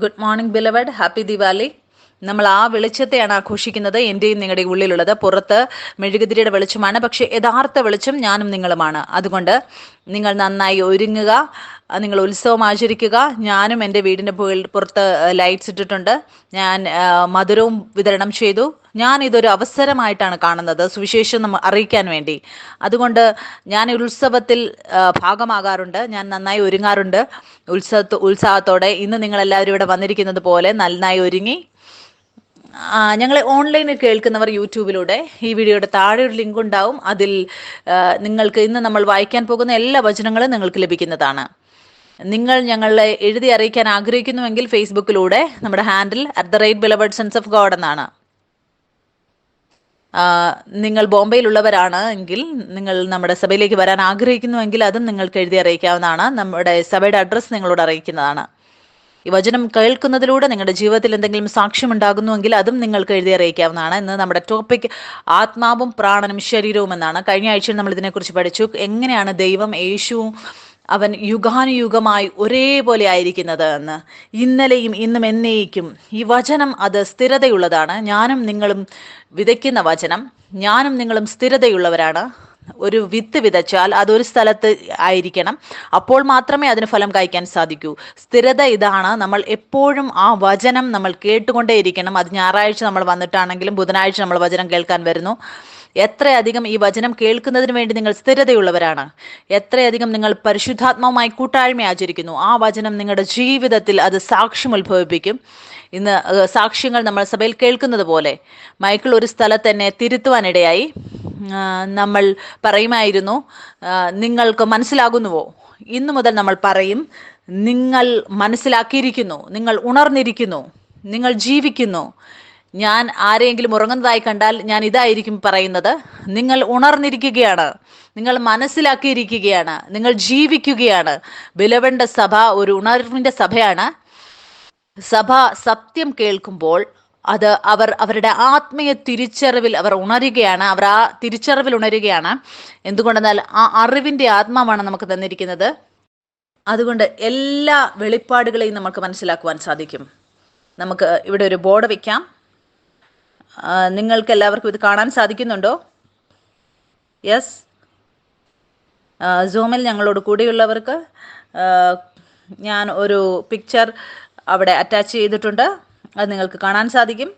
Good morning beloved, happy Diwali. നമ്മൾ ആ വെളിച്ചത്തെയാണ് ആഘോഷിക്കുന്നത്. എൻ്റെയും നിങ്ങളുടെ ഉള്ളിലുള്ളത് പുറത്ത് മെഴുകുതിരിയുടെ വെളിച്ചമാണ്, പക്ഷെ യഥാർത്ഥ വെളിച്ചം ഞാനും നിങ്ങളുമാണ്. അതുകൊണ്ട് നിങ്ങൾ നന്നായി ഒരുങ്ങുക, നിങ്ങൾ ഉത്സവം ആചരിക്കുക. ഞാനും എൻ്റെ വീടിൻ്റെ പുറത്ത് ലൈറ്റ്സ് ഇട്ടിട്ടുണ്ട്. ഞാൻ മധുരവും വിതരണം ചെയ്തു. ഞാൻ ഇതൊരു അവസരമായിട്ടാണ് കാണുന്നത്, സുവിശേഷം അറിയിക്കാൻ വേണ്ടി. അതുകൊണ്ട് ഞാൻ ഉത്സവത്തിൽ ഭാഗമാകാറുണ്ട്. ഞാൻ നന്നായി ഒരുങ്ങാറുണ്ട്. ഉത്സാഹത്തോടെ ഇന്ന് നിങ്ങളെല്ലാവരും ഇവിടെ വന്നിരിക്കുന്നത് പോലെ നന്നായി ഒരുങ്ങി. ഞങ്ങളെ ഓൺലൈനിൽ കേൾക്കുന്നവർ യൂട്യൂബിലൂടെ ഈ വീഡിയോയുടെ താഴെ ഒരു ലിങ്ക് ഉണ്ടാവും. അതിൽ നിങ്ങൾക്ക് ഇന്ന് നമ്മൾ വായിക്കാൻ പോകുന്ന എല്ലാ വചനങ്ങളും നിങ്ങൾക്ക് ലഭിക്കുന്നതാണ്. നിങ്ങൾ ഞങ്ങളെ എഴുതി അറിയിക്കാൻ ആഗ്രഹിക്കുന്നുവെങ്കിൽ ഫേസ്ബുക്കിലൂടെ നമ്മുടെ handle @beloved sons of God എന്നാണ്. നിങ്ങൾ ബോംബെയിലുള്ളവരാണ് എങ്കിൽ നിങ്ങൾ നമ്മുടെ സഭയിലേക്ക് വരാൻ ആഗ്രഹിക്കുന്നുവെങ്കിൽ അതും നിങ്ങൾക്ക് എഴുതി അറിയിക്കാവുന്നതാണ്. നമ്മുടെ സഭയുടെ അഡ്രസ്സ് നിങ്ങളോട് അറിയിക്കുന്നതാണ്. ഈ വചനം കേൾക്കുന്നതിലൂടെ നിങ്ങളുടെ ജീവിതത്തിൽ എന്തെങ്കിലും സാക്ഷ്യം ഉണ്ടാകുന്നുവെങ്കിൽ അതും നിങ്ങൾക്ക് എഴുതി അറിയിക്കാവുന്നതാണ്. ഇന്ന് നമ്മുടെ ടോപ്പിക് ആത്മാവും പ്രാണനും ശരീരവും എന്നാണ്. കഴിഞ്ഞ ആഴ്ചയിൽ നമ്മൾ ഇതിനെക്കുറിച്ച് പഠിച്ചു. എങ്ങനെയാണ് ദൈവം, യേശുവും അവൻ യുഗാനുയുഗമായി ഒരേപോലെ ആയിരിക്കുന്നത് എന്ന്. ഇന്നലെയും ഇന്നും എന്നേക്കും ഈ വചനം അത് സ്ഥിരതയുള്ളതാണ്. ഞാനും നിങ്ങളും വിതയ്ക്കുന്ന വചനം, ഞാനും നിങ്ങളും സ്ഥിരതയുള്ളവരാണ്. ഒരു വിത്ത് വിതച്ചാൽ അതൊരു സ്ഥലത്ത് ആയിരിക്കണം, അപ്പോൾ മാത്രമേ അതിന് ഫലം കായ്ക്കാൻ സാധിക്കൂ. സ്ഥിരത ഇതാണ്. നമ്മൾ എപ്പോഴും ആ വചനം നമ്മൾ കേട്ടുകൊണ്ടേയിരിക്കണം. അത് ഞായറാഴ്ച നമ്മൾ വന്നിട്ടാണെങ്കിലും ബുധനാഴ്ച നമ്മൾ വചനം കേൾക്കാൻ വരുന്നു. എത്രയധികം ഈ വചനം കേൾക്കുന്നതിന് വേണ്ടി നിങ്ങൾ സ്ഥിരതയുള്ളവരാണ്, എത്രയധികം നിങ്ങൾ പരിശുദ്ധാത്മാവുമായി കൂട്ടായ്മ ആചരിക്കുന്നു, ആ വചനം നിങ്ങളുടെ ജീവിതത്തിൽ അത് സാക്ഷ്യം ഉത്ഭവിപ്പിക്കും. ഇന്ന് സാക്ഷ്യങ്ങൾ നമ്മൾ സഭയിൽ കേൾക്കുന്നത് പോലെ മൈക്കിൾ ഒരു സ്ഥലത്ത് എന്നെ തിരുത്തുവാനിടയായി. നമ്മൾ പറയുമായിരുന്നു, നിങ്ങൾക്ക് മനസ്സിലാകുന്നുവോ? ഇന്നു മുതൽ നമ്മൾ പറയും, നിങ്ങൾ മനസ്സിലാക്കിയിരിക്കുന്നു, നിങ്ങൾ ഉണർന്നിരിക്കുന്നു, നിങ്ങൾ ജീവിക്കുന്നു. ഞാൻ ആരെങ്കിലും ഉറങ്ങുന്നതായി കണ്ടാൽ ഞാൻ ഇതായിരിക്കും പറയുന്നത്, നിങ്ങൾ ഉണർന്നിരിക്കുകയാണ്, നിങ്ങൾ മനസ്സിലാക്കിയിരിക്കുകയാണ്, നിങ്ങൾ ജീവിക്കുകയാണ്. ബിലവന്റെ സഭ ഒരു ഉണർവിന്റെ സഭയാണ്. സഭ സത്യം കേൾക്കുമ്പോൾ അത് അവരുടെ ആത്മീയ തിരിച്ചറിവിൽ അവർ ഉണരുകയാണ്. അവർ ആ തിരിച്ചറിവിൽ ഉണരുകയാണ്. എന്തുകൊണ്ടെന്നാൽ ആ അറിവിന്റെ ആത്മാവാണ് നമുക്ക് തന്നിരിക്കുന്നത്. അതുകൊണ്ട് എല്ലാ വെളിപ്പാടുകളെയും നമുക്ക് മനസ്സിലാക്കുവാൻ സാധിക്കും. നമുക്ക് ഇവിടെ ഒരു ബോർഡ് വെക്കാം. നിങ്ങൾക്ക് എല്ലാവർക്കും ഇത് കാണാൻ സാധിക്കുന്നുണ്ടോ? യെസ്. സൂമിൽ ഞങ്ങളോട് കൂടെയുള്ളവർക്ക് ഞാൻ ഒരു പിക്ചർ അവിടെ അറ്റാച്ച് ചെയ്തിട്ടുണ്ട്. അത് നിങ്ങൾക്ക് കാണാൻ സാധിക്കും.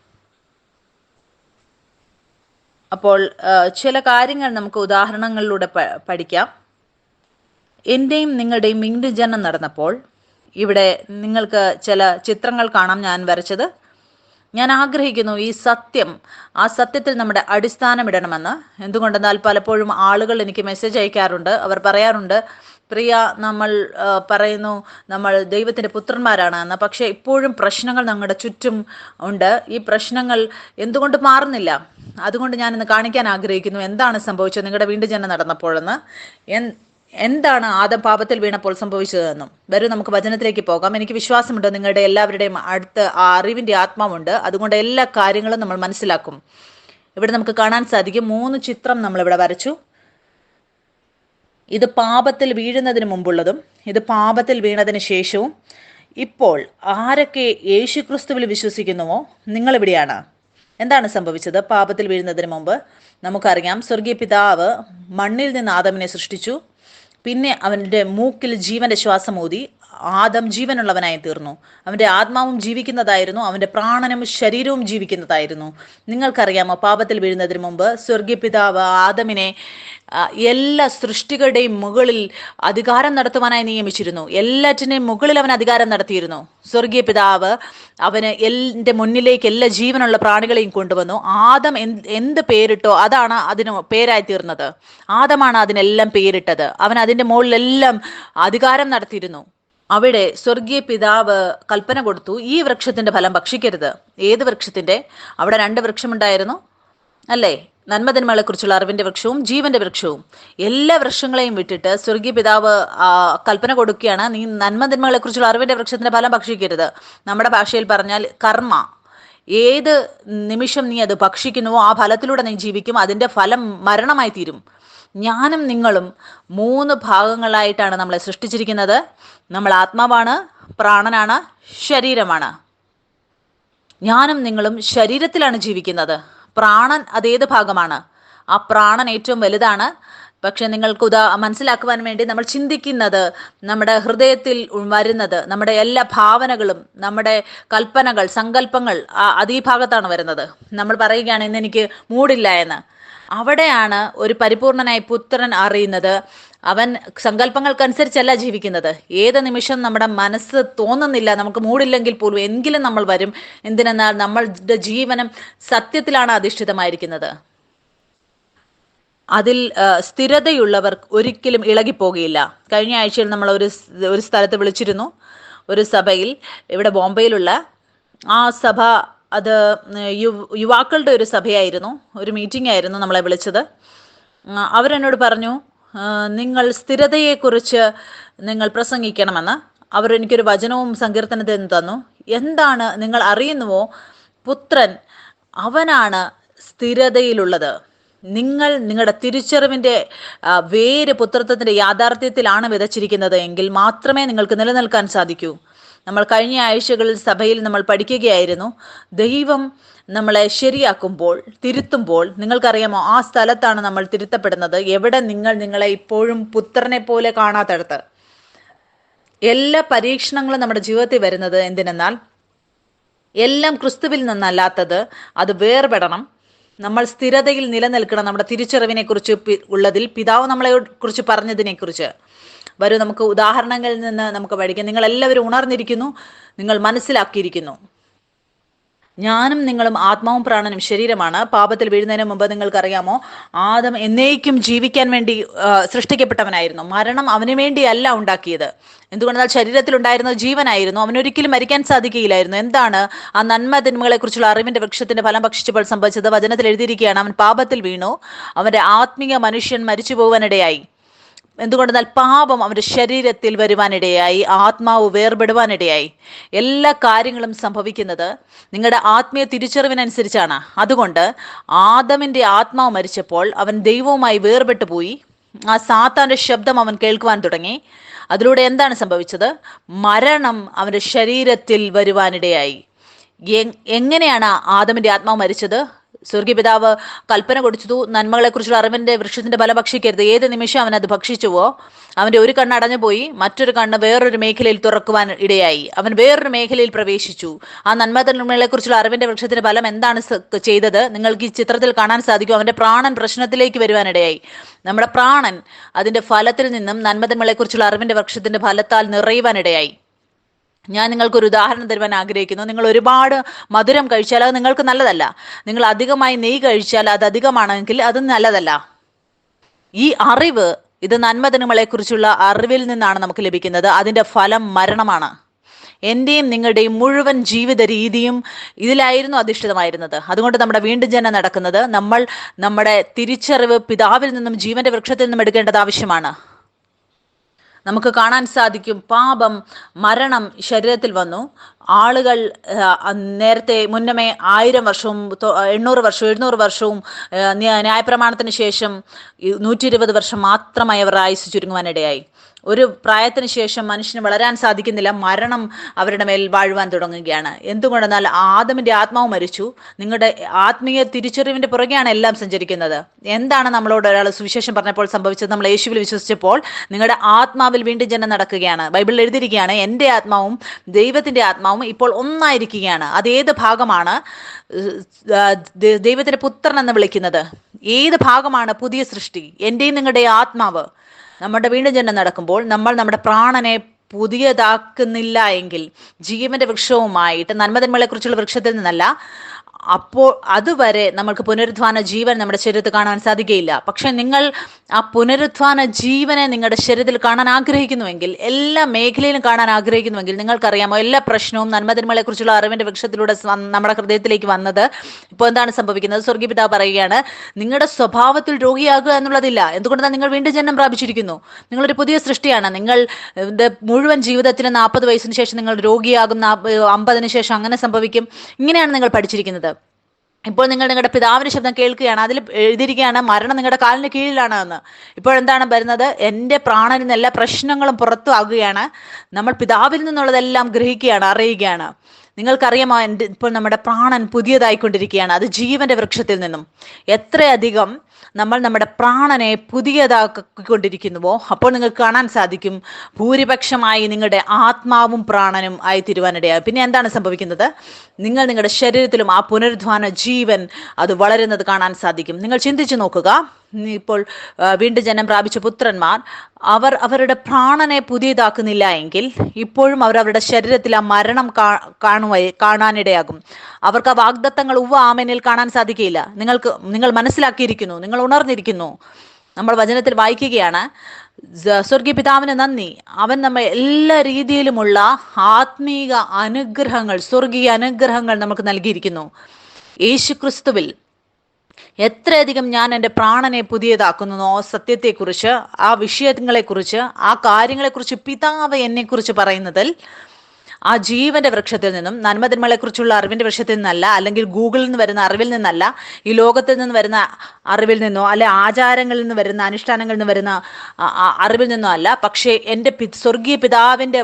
അപ്പോൾ ചില കാര്യങ്ങൾ നമുക്ക് ഉദാഹരണങ്ങളിലൂടെ പഠിക്കാം. എൻ്റെയും നിങ്ങളുടെയും വിണ്ടുജനം നടന്നപ്പോൾ ഇവിടെ നിങ്ങൾക്ക് ചില ചിത്രങ്ങൾ കാണാം ഞാൻ വരച്ചത്. ഞാൻ ആഗ്രഹിക്കുന്നു ഈ സത്യം, ആ സത്യത്തിൽ നമ്മുടെ അടിസ്ഥാനം ഇടണമെന്ന്. എന്തുകൊണ്ടെന്നാൽ പലപ്പോഴും ആളുകൾ എനിക്ക് മെസ്സേജ് അയക്കാറുണ്ട്. അവർ പറയാറുണ്ട്, പ്രിയ, നമ്മൾ പറയുന്നു നമ്മൾ ദൈവത്തിൻ്റെ പുത്രന്മാരാണ് എന്ന്, പക്ഷേ ഇപ്പോഴും പ്രശ്നങ്ങൾ ഞങ്ങളുടെ ചുറ്റും ഉണ്ട്. ഈ പ്രശ്നങ്ങൾ എന്തുകൊണ്ട് മാറുന്നില്ല? അതുകൊണ്ട് ഞാൻ ഇന്ന് കാണിക്കാൻ ആഗ്രഹിക്കുന്നു എന്താണ് സംഭവിച്ചത് നിങ്ങളുടെ വീണ്ടുജനം നടന്നപ്പോഴെന്ന്. എന്താണ് ആദം പാപത്തിൽ വീണപ്പോൾ സംഭവിച്ചതെന്നും. വരൂ നമുക്ക് വചനത്തിലേക്ക് പോകാം. എനിക്ക് വിശ്വാസമുണ്ട് നിങ്ങളുടെ എല്ലാവരുടെയും അടുത്ത് ആ അറിവിൻ്റെ ആത്മാവുണ്ട്. അതുകൊണ്ട് എല്ലാ കാര്യങ്ങളും നമ്മൾ മനസ്സിലാക്കും. ഇവിടെ നമുക്ക് കാണാൻ സാധിക്കും 3 ചിത്രം നമ്മളിവിടെ വരച്ചു. ഇത് പാപത്തിൽ വീഴുന്നതിന് മുമ്പുള്ളതും ഇത് പാപത്തിൽ വീണതിന് ശേഷവും. ഇപ്പോൾ ആരൊക്കെ യേശുക്രിസ്തുവിൽ വിശ്വസിക്കുന്നുവോ നിങ്ങളിവിടെയാണ്. എന്താണ് സംഭവിച്ചത്? പാപത്തിൽ വീഴുന്നതിന് മുമ്പ് നമുക്കറിയാം, സ്വർഗീയ പിതാവ് മണ്ണിൽ നിന്ന് ആദമിനെ സൃഷ്ടിച്ചു. പിന്നെ അവൻ്റെ മൂക്കിൽ ജീവന്റെ ശ്വാസം ഊതി ആദം ജീവനുള്ളവനായി തീർന്നു. അവൻ്റെ ആത്മാവും ജീവിക്കുന്നതായിരുന്നു, അവൻ്റെ പ്രാണനും ശരീരവും ജീവിക്കുന്നതായിരുന്നു. നിങ്ങൾക്കറിയാമോ, പാപത്തിൽ വീഴുന്നതിന് മുമ്പ് സ്വർഗീയ പിതാവ് ആദമിനെ എല്ലാ സൃഷ്ടികളുടെയും മുകളിൽ അധികാരം നടത്തുവാനായി നിയമിച്ചിരുന്നു. എല്ലാറ്റിനെയും മുകളിൽ അവൻ അധികാരം നടത്തിയിരുന്നു. സ്വർഗീയ പിതാവ് അവന് എൻ്റെ മുന്നിലേക്ക് എല്ലാ ജീവനുള്ള പ്രാണികളെയും കൊണ്ടുവന്നു. ആദം എന്ത് പേരിട്ടോ അതാണ് അതിന് പേരായി തീർന്നത്. ആദമാണ് അതിനെല്ലാം പേരിട്ടത്. അവൻ അതിൻ്റെ മുകളിലെല്ലാം അധികാരം നടത്തിയിരുന്നു. അവിടെ സ്വർഗീയ പിതാവ് കൽപ്പന കൊടുത്തു, ഈ വൃക്ഷത്തിന്റെ ഫലം ഭക്ഷിക്കരുത്. ഏത് വൃക്ഷത്തിന്റെ? അവിടെ 2 വൃക്ഷമുണ്ടായിരുന്നു അല്ലേ? നന്മതിന്മകളെ കുറിച്ചുള്ള അറിവിന്റെ വൃക്ഷവും ജീവന്റെ വൃക്ഷവും. എല്ലാ വൃക്ഷങ്ങളെയും വിട്ടിട്ട് സ്വർഗീയ പിതാവ് കൽപ്പന കൊടുക്കുകയാണ്, നീ നന്മതിന്മകളെ കുറിച്ചുള്ള അറിവിന്റെ വൃക്ഷത്തിന്റെ ഫലം ഭക്ഷിക്കരുത്. നമ്മുടെ ഭാഷയിൽ പറഞ്ഞാൽ കർമ്മ. ഏത് നിമിഷം നീ അത് ഭക്ഷിക്കുന്നുവോ ആ ഫലത്തിലൂടെ നീ ജീവിക്കും. അതിന്റെ ഫലം മരണമായി തീരും. ഞാനും നിങ്ങളും 3 ഭാഗങ്ങളായിട്ടാണ് നമ്മളെ സൃഷ്ടിച്ചിരിക്കുന്നത്. നമ്മൾ ആത്മാവാണ്, പ്രാണനാണ്, ശരീരമാണ്. ഞാനും നിങ്ങളും ശരീരത്തിലാണ് ജീവിക്കുന്നത്. പ്രാണൻ അതേത് ഭാഗമാണ്? ആ പ്രാണൻ ഏറ്റവും വലുതാണ്. പക്ഷെ നിങ്ങൾക്ക് മനസ്സിലാക്കുവാൻ വേണ്ടി നമ്മൾ ചിന്തിക്കുന്നത്, നമ്മുടെ ഹൃദയത്തിൽ വരുന്നത്, നമ്മുടെ എല്ലാ ഭാവനകളും, നമ്മുടെ കൽപ്പനകൾ, സങ്കല്പങ്ങൾ അതീ ഭാഗത്താണ് വരുന്നത്. നമ്മൾ പറയുകയാണ് ഇന്ന് എനിക്ക് മൂടില്ല എന്ന്. അവിടെയാണ് ഒരു പരിപൂർണനായ പുത്രൻ അറിയുന്നത്. അവൻ സങ്കല്പങ്ങൾക്കനുസരിച്ചല്ല ജീവിക്കുന്നത്. ഏത് നിമിഷം നമ്മുടെ മനസ്സ് തോന്നുന്നില്ല, നമുക്ക് മൂടില്ലെങ്കിൽ പോലും എങ്കിലും നമ്മൾ വരും. എന്തിനെന്നാൽ നമ്മളുടെ ജീവനം സത്യത്തിലാണ് അധിഷ്ഠിതമായിരിക്കുന്നത്. അതിൽ സ്ഥിരതയുള്ളവർ ഒരിക്കലും ഇളകിപ്പോകുകയില്ല. കഴിഞ്ഞ ആഴ്ചയിൽ നമ്മൾ ഒരു സ്ഥലത്ത് വിളിച്ചിരുന്നു, ഒരു സഭയിൽ, ഇവിടെ ബോംബെയിലുള്ള ആ സഭ. അത് യുവാക്കളുടെ ഒരു സഭയായിരുന്നു, ഒരു മീറ്റിംഗ് ആയിരുന്നു നമ്മളെ വിളിച്ചത്. അവരെന്നോട് പറഞ്ഞു, നിങ്ങൾ സ്ഥിരതയെക്കുറിച്ച് നിങ്ങൾ പ്രസംഗിക്കണമെന്ന്. അവർ എനിക്കൊരു വചനവും സങ്കീർത്തനത്തിൽ തന്നു. എന്താണ് നിങ്ങൾ അറിയുന്നുവോ? പുത്രൻ അവനാണ് സ്ഥിരതയിലുള്ളത്. നിങ്ങൾ നിങ്ങളുടെ തിരിച്ചറിവിൻ്റെ വേര് പുത്രത്വത്തിൻ്റെ യാഥാർത്ഥ്യത്തിലാണ് വിതച്ചിരിക്കുന്നത് എങ്കിൽ മാത്രമേ നിങ്ങൾക്ക് നിലനിൽക്കാൻ സാധിക്കൂ. നമ്മൾ കഴിഞ്ഞ ആഴ്ചകളിൽ സഭയിൽ നമ്മൾ പഠിക്കുകയായിരുന്നു, ദൈവം നമ്മളെ ശരിയാക്കുമ്പോൾ, തിരുത്തുമ്പോൾ, നിങ്ങൾക്കറിയാമോ ആ സ്ഥലത്താണ് നമ്മൾ തിരുത്തപ്പെടുന്നത്. എവിടെ? നിങ്ങളെ ഇപ്പോഴും പുത്രനെ പോലെ കാണാത്തടത്ത്. എല്ലാ പരീക്ഷണങ്ങളും നമ്മുടെ ജീവിതത്തിൽ വരുന്നത് എന്തിനെന്നാൽ, എല്ലാം ക്രിസ്തുവിൽ നിന്നല്ലാത്തത് അത് വേർപെടണം. നമ്മൾ സ്ഥിരതയിൽ നിലനിൽക്കണം. നമ്മുടെ തിരിച്ചറിവിനെ കുറിച്ച് ഉള്ളതിൽ പിതാവ് നമ്മളെ കുറിച്ച് പറഞ്ഞതിനെ കുറിച്ച് വരൂ, നമുക്ക് ഉദാഹരണങ്ങളിൽ നിന്ന് നമുക്ക് പഠിക്കാം. നിങ്ങൾ എല്ലാവരും ഉണർന്നിരിക്കുന്നു, നിങ്ങൾ മനസ്സിലാക്കിയിരിക്കുന്നു. ഞാനും നിങ്ങളും ആത്മാവും പ്രാണനും ശരീരമാണ്. പാപത്തിൽ വീഴുന്നതിന് മുമ്പ് നിങ്ങൾക്കറിയാമോ, ആദം എന്നേക്കും ജീവിക്കാൻ വേണ്ടി സൃഷ്ടിക്കപ്പെട്ടവനായിരുന്നു. മരണം അവന് വേണ്ടിയല്ല ഉണ്ടാക്കിയത്. എന്തുകൊണ്ടെന്നാൽ ശരീരത്തിലുണ്ടായിരുന്ന ജീവനായിരുന്നു. അവനൊരിക്കലും മരിക്കാൻ സാധിക്കുകയില്ലായിരുന്നു. എന്താണ് ആ നന്മ തിന്മകളെ കുറിച്ചുള്ള അറിവിന്റെ വൃക്ഷത്തിന്റെ ഫലം ഭക്ഷിച്ചപ്പോൾ സംഭവിച്ചത്? വചനത്തിൽ എഴുതിയിരിക്കുകയാണ്, അവൻ പാപത്തിൽ വീണു, അവന്റെ ആത്മീയ മനുഷ്യൻ മരിച്ചു പോകുവാനിടയായി. എന്തുകൊണ്ടെന്നാൽ പാപം അവന്റെ ശരീരത്തിൽ വരുവാനിടയായി, ആത്മാവ് വേർപെടുവാനിടയായി. എല്ലാ കാര്യങ്ങളും സംഭവിക്കുന്നത് നിങ്ങളുടെ ആത്മീയ തിരിച്ചറിവിനനുസരിച്ചാണ്. അതുകൊണ്ട് ആദമിന്റെ ആത്മാവ് മരിച്ചപ്പോൾ അവൻ ദൈവവുമായി വേർപെട്ടു പോയി. ആ സാത്താന്റെ ശബ്ദം അവൻ കേൾക്കുവാൻ തുടങ്ങി. അതിലൂടെ എന്താണ് സംഭവിച്ചത്? മരണം അവന്റെ ശരീരത്തിൽ വരുവാനിടയായി. എങ്ങനെയാണ് ആദമിന്റെ ആത്മാവ് മരിച്ചത്? സ്വർഗീയ പിതാവ് കൽപ്പന കൊടുത്തു, നന്മകളെക്കുറിച്ചുള്ള അറിവിന്റെ വൃക്ഷത്തിന്റെ ഫലം ഭക്ഷിക്കരുത്. ഏത് നിമിഷം അവൻ അത് ഭക്ഷിച്ചുവോ അവന്റെ ഒരു കണ്ണ് അടഞ്ഞു പോയി, മറ്റൊരു കണ്ണ് വേറൊരു മേഖലയിൽ തുറക്കുവാൻ ഇടയായി. അവൻ വേറൊരു മേഖലയിൽ പ്രവേശിച്ചു. ആ നന്മകളെക്കുറിച്ചുള്ള അറിവിന്റെ വൃക്ഷത്തിന്റെ ഫലം എന്താണ് ചെയ്തത്? നിങ്ങൾക്ക് ഈ ചിത്രത്തിൽ കാണാൻ സാധിക്കും. അവന്റെ പ്രാണൻ പ്രശ്നത്തിലേക്ക് വരുവാനിടയായി. നമ്മുടെ പ്രാണൻ അതിന്റെ ഫലത്തിൽ നിന്നും നന്മകളെക്കുറിച്ചുള്ള അറിവിന്റെ വൃക്ഷത്തിന്റെ ഫലത്താൽ നിറയുവാനിടയായി. ഞാൻ നിങ്ങൾക്കൊരു ഉദാഹരണം തരുവാൻ ആഗ്രഹിക്കുന്നു. നിങ്ങൾ ഒരുപാട് മധുരം കഴിച്ചാൽ അത് നിങ്ങൾക്ക് നല്ലതല്ല. നിങ്ങൾ അധികമായി നെയ്യ് കഴിച്ചാൽ അത് അധികമാണെങ്കിൽ അത് നല്ലതല്ല. ഈ അറിവ്, ഇത് നന്മതിന്മകളെക്കുറിച്ചുള്ള അറിവിൽ നിന്നാണ് നമുക്ക് ലഭിക്കുന്നത്. അതിൻ്റെ ഫലം മരണമാണ്. എൻ്റെയും നിങ്ങളുടെയും മുഴുവൻ ജീവിത രീതിയും ഇതിലായിരുന്നു അധിഷ്ഠിതമായിരുന്നത്. അതുകൊണ്ട് നമ്മുടെ വീണ്ടും ജനനം നടക്കുന്നത് നമ്മൾ നമ്മുടെ തിരിച്ചറിവ് പിതാവിൽ നിന്നും ജീവന്റെ വൃക്ഷത്തിൽ നിന്നും എടുക്കേണ്ടത് ആവശ്യമാണ്. നമുക്ക് കാണാൻ സാധിക്കും, പാപം, മരണം ശരീരത്തിൽ വന്നു. ആളുകൾ നേരത്തെ മുന്നമേ 1000 വർഷവും 800 വർഷവും 700 വർഷവും ന്യായപ്രമാണത്തിന് ശേഷം 120 വർഷം മാത്രമായി അവർ ആയുസ് ചുരുങ്ങുവാനിടയായി. ഒരു പ്രായത്തിന് ശേഷം മനുഷ്യന് വളരാൻ സാധിക്കുന്നില്ല. മരണം അവരുടെ മേൽ വാഴുവാൻ തുടങ്ങുകയാണ്. എന്തുകൊണ്ടെന്നാൽ ആദമിന്റെ ആത്മാവ് മരിച്ചു. നിങ്ങളുടെ ആത്മീയ തിരിച്ചറിവിന്റെ പുറകെയാണ് എല്ലാം സഞ്ചരിക്കുന്നത്. എന്താണ് നമ്മളോട് ഒരാൾ സുവിശേഷം പറഞ്ഞപ്പോൾ സംഭവിച്ചത്? നമ്മൾ യേശുവിൽ വിശ്വസിച്ചപ്പോൾ നിങ്ങളുടെ ആത്മാവിൽ വീണ്ടും ജനനം നടക്കുകയാണ്. ബൈബിളിൽ എഴുതിയിരിക്കുകയാണ്, എൻ്റെ ആത്മാവും ദൈവത്തിന്റെ ആത്മാവും ഇപ്പോൾ ഒന്നായിരിക്കുകയാണ്. അതേത് ഭാഗമാണ് ദൈവത്തിന്റെ പുത്രൻ എന്ന് വിളിക്കുന്നത്? ഏത് ഭാഗമാണ് പുതിയ സൃഷ്ടി? എൻ്റെയും നിങ്ങളുടെ ആത്മാവ്. നമ്മുടെ വീണ്ടും ജനനം നടക്കുമ്പോൾ നമ്മൾ നമ്മുടെ പ്രാണനെ പുതിയതാക്കുന്നില്ല എങ്കിൽ, ജീവന്റെ വൃക്ഷവുമായിട്ട് നന്മതിന്മകളെക്കുറിച്ചുള്ള വൃക്ഷത്തിൽ നിന്നല്ല, അപ്പോൾ അതുവരെ നമുക്ക് പുനരുദ്ധാന ജീവൻ നമ്മുടെ ശരീരത്തിൽ കാണാൻ സാധിക്കുകയില്ല. പക്ഷെ നിങ്ങൾ ആ പുനരുദ്ധാന ജീവനെ നിങ്ങളുടെ ശരീരത്തിൽ കാണാൻ ആഗ്രഹിക്കുന്നുവെങ്കിൽ, എല്ലാ മേഖലയിലും കാണാൻ ആഗ്രഹിക്കുന്നുവെങ്കിൽ, നിങ്ങൾക്കറിയാമോ എല്ലാ പ്രശ്നവും നന്മതിന്മകളെക്കുറിച്ചുള്ള അറിവിന്റെ വൃക്ഷത്തിലൂടെ നമ്മുടെ ഹൃദയത്തിലേക്ക് വന്നത്. ഇപ്പോൾ എന്താണ് സംഭവിക്കുന്നത്? സ്വർഗീയ പിതാവ് പറയുകയാണ്, നിങ്ങളുടെ സ്വഭാവത്തിൽ രോഗിയാകുക എന്നുള്ളതില്ല. എന്തുകൊണ്ടാണ്? നിങ്ങൾ വീണ്ടും ജന്മം പ്രാപിച്ചിരിക്കുന്നു. നിങ്ങളൊരു പുതിയ സൃഷ്ടിയാണ്. നിങ്ങൾ മുഴുവൻ ജീവിതത്തിന് 40 വയസ്സിന് ശേഷം നിങ്ങൾ രോഗിയാകും, 50 ശേഷം അങ്ങനെ സംഭവിക്കും. ഇങ്ങനെയാണ് നിങ്ങൾ പഠിച്ചിരിക്കുന്നത്. ഇപ്പോൾ നിങ്ങൾ നിങ്ങളുടെ പിതാവിന്റെ ശബ്ദം കേൾക്കുകയാണ്. അതിൽ എഴുതിയിരിക്കുകയാണ് മരണം നിങ്ങളുടെ കാലിന് കീഴിലാണ് എന്ന്. ഇപ്പോഴെന്താണ് വരുന്നത്? എൻ്റെ പ്രാണനിൽ നിന്ന് എല്ലാ പ്രശ്നങ്ങളും പുറത്തു ആകുകയാണ്. നമ്മൾ പിതാവിൽ നിന്നുള്ളതെല്ലാം ഗ്രഹിക്കുകയാണ്, അറിയുകയാണ്. നിങ്ങൾക്കറിയാമോ, ഇപ്പോൾ നമ്മുടെ പ്രാണൻ പുതിയതായിക്കൊണ്ടിരിക്കുകയാണ്. അത് ജീവന്റെ വൃക്ഷത്തിൽ നിന്നും എത്രയധികം നമ്മൾ നമ്മുടെ പ്രാണനെ പുതിയതാക്കിക്കൊണ്ടിരിക്കുന്നുവോ അപ്പോൾ നിങ്ങൾക്ക് കാണാൻ സാധിക്കും ഭൂരിപക്ഷമായി നിങ്ങളുടെ ആത്മാവും പ്രാണനും ആയി തീരുവാനിടയാകും. പിന്നെ എന്താണ് സംഭവിക്കുന്നത്? നിങ്ങളുടെ ശരീരത്തിലും ആ പുനരുദ്ധാന ജീവൻ അത് വളരുന്നത് കാണാൻ സാധിക്കും. നിങ്ങൾ ചിന്തിച്ചു നോക്കുക. ഇപ്പോൾ വീണ്ടും ജനം പ്രാപിച്ച പുത്രന്മാർ അവരുടെ പ്രാണനെ പുതിയതാക്കുന്നില്ല എങ്കിൽ ഇപ്പോഴും അവരുടെ ശരീരത്തിൽ ആ മരണം കാണാനിടയാകും. അവർക്ക് ആ വാഗ്ദത്തങ്ങൾ ആമേനിൽ കാണാൻ സാധിക്കില്ല. നിങ്ങൾ മനസ്സിലാക്കിയിരിക്കുന്നു, നിങ്ങൾ ഉണർന്നിരിക്കുന്നു. നമ്മൾ വചനത്തിൽ വായിക്കുകയാണ്, സ്വർഗീയ പിതാവിന് നന്ദി, അവൻ നമ്മെ എല്ലാ രീതിയിലുമുള്ള ആത്മീക അനുഗ്രഹങ്ങൾ, സ്വർഗീയ അനുഗ്രഹങ്ങൾ നമുക്ക് നൽകിയിരിക്കുന്നു. യേശു ക്രിസ്തുവിൽ എത്രയധികം ഞാൻ എൻ്റെ പ്രാണനെ പുതിയതാക്കുന്നു സത്യത്തെക്കുറിച്ച്, ആ വിഷയങ്ങളെക്കുറിച്ച്, ആ കാര്യങ്ങളെക്കുറിച്ച് പിതാവ് എന്നെക്കുറിച്ച് പറയുന്നതിൽ ആ ജീവന്റെ വൃക്ഷത്തിൽ നിന്നും, നന്മതിന്മകളെക്കുറിച്ചുള്ള അറിവിന്റെ വൃക്ഷത്തിൽ നിന്നല്ല, അല്ലെങ്കിൽ ഗൂഗിളിൽ നിന്ന് വരുന്ന അറിവിൽ നിന്നല്ല, ഈ ലോകത്തിൽ നിന്ന് വരുന്ന അറിവിൽ നിന്നോ അല്ലെ ആചാരങ്ങളിൽ നിന്ന് വരുന്ന, അനുഷ്ഠാനങ്ങളിൽ നിന്ന് വരുന്ന അറിവിൽ നിന്നോ അല്ല, പക്ഷേ എൻ്റെ സ്വർഗീയ പിതാവിൻ്റെ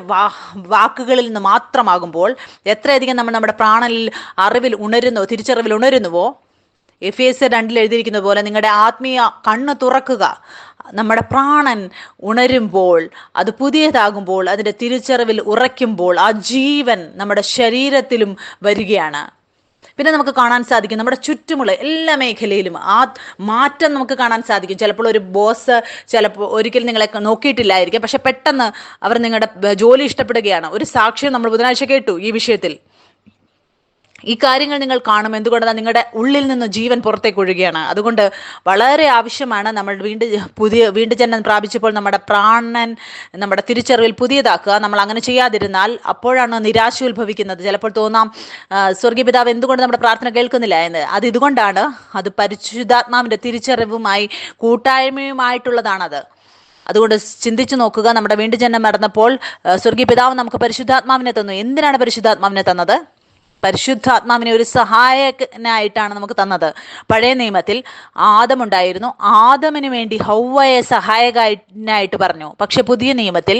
വാക്കുകളിൽ നിന്ന് മാത്രമാകുമ്പോൾ എത്രയധികം നമ്മൾ നമ്മുടെ പ്രാണനിൽ അറിവിൽ ഉണരുന്നോ, തിരിച്ചറിവിൽ ഉണരുന്നുവോ, എഫേസ്യർ 2 എഴുതിയിരിക്കുന്നത് പോലെ നിങ്ങളുടെ ആത്മീയ കണ്ണ് തുറക്കുക. നമ്മുടെ പ്രാണൻ ഉണരുമ്പോൾ, അത് പുതിയതാകുമ്പോൾ, അതിൻ്റെ തിരിച്ചറിവിൽ ഉറയ്ക്കുമ്പോൾ ആ ജീവൻ നമ്മുടെ ശരീരത്തിലും വരികയാണ്. പിന്നെ നമുക്ക് കാണാൻ സാധിക്കും നമ്മുടെ ചുറ്റുമുള്ള എല്ലാ മേഖലയിലും ആ മാറ്റം നമുക്ക് കാണാൻ സാധിക്കും. ചിലപ്പോൾ ഒരു ബോസ് ചിലപ്പോൾ ഒരിക്കലും നിങ്ങളെ നോക്കിയിട്ടില്ലായിരിക്കും, പക്ഷെ പെട്ടെന്ന് അവർ നിങ്ങളുടെ ജോലി ഇഷ്ടപ്പെടുകയാണ്. ഒരു സാക്ഷ്യം നമ്മൾ ബുധനാഴ്ച കേട്ടു ഈ വിഷയത്തിൽ. ഈ കാര്യങ്ങൾ നിങ്ങൾ കാണും. എന്തുകൊണ്ടാണ്? നിങ്ങളുടെ ഉള്ളിൽ നിന്ന് ജീവൻ പുറത്തേക്ക് ഒഴുകുകയാണ്. അതുകൊണ്ട് വളരെ ആവശ്യമാണ് നമ്മൾ വീണ്ടും ജന്മം പ്രാപിച്ചപ്പോൾ നമ്മുടെ പ്രാണൻ നമ്മുടെ തിരിച്ചറിവിൽ പുതിയതാക്കുക. നമ്മൾ അങ്ങനെ ചെയ്യാതിരുന്നാൽ അപ്പോഴാണ് നിരാശ ഉത്ഭവിക്കുന്നത്. ചിലപ്പോൾ തോന്നാം സ്വർഗീയ പിതാവ് എന്തുകൊണ്ട് നമ്മുടെ പ്രാർത്ഥന കേൾക്കുന്നില്ല എന്ന്. അത് ഇതുകൊണ്ടാണ്, അത് പരിശുദ്ധാത്മാവിന്റെ തിരിച്ചറിവുമായി കൂട്ടായ്മയുമായിട്ടുള്ളതാണത്. അതുകൊണ്ട് ചിന്തിച്ചു നോക്കുക. നമ്മുടെ വീണ്ടും ജന്മം നടന്നപ്പോൾ സ്വർഗീയ പിതാവ് നമുക്ക് പരിശുദ്ധാത്മാവിനെ തന്നു. എന്തിനാണ് പരിശുദ്ധാത്മാവിനെ തന്നത്? പരിശുദ്ധാത്മാവിനെ ഒരു സഹായകനായിട്ടാണ് നമുക്ക് തന്നത്. പഴയ നിയമത്തിൽ ആദമുണ്ടായിരുന്നു, ആദമിന് വേണ്ടി ഹൗവയെ സഹായകനായിട്ട് പറഞ്ഞു. പക്ഷെ പുതിയ നിയമത്തിൽ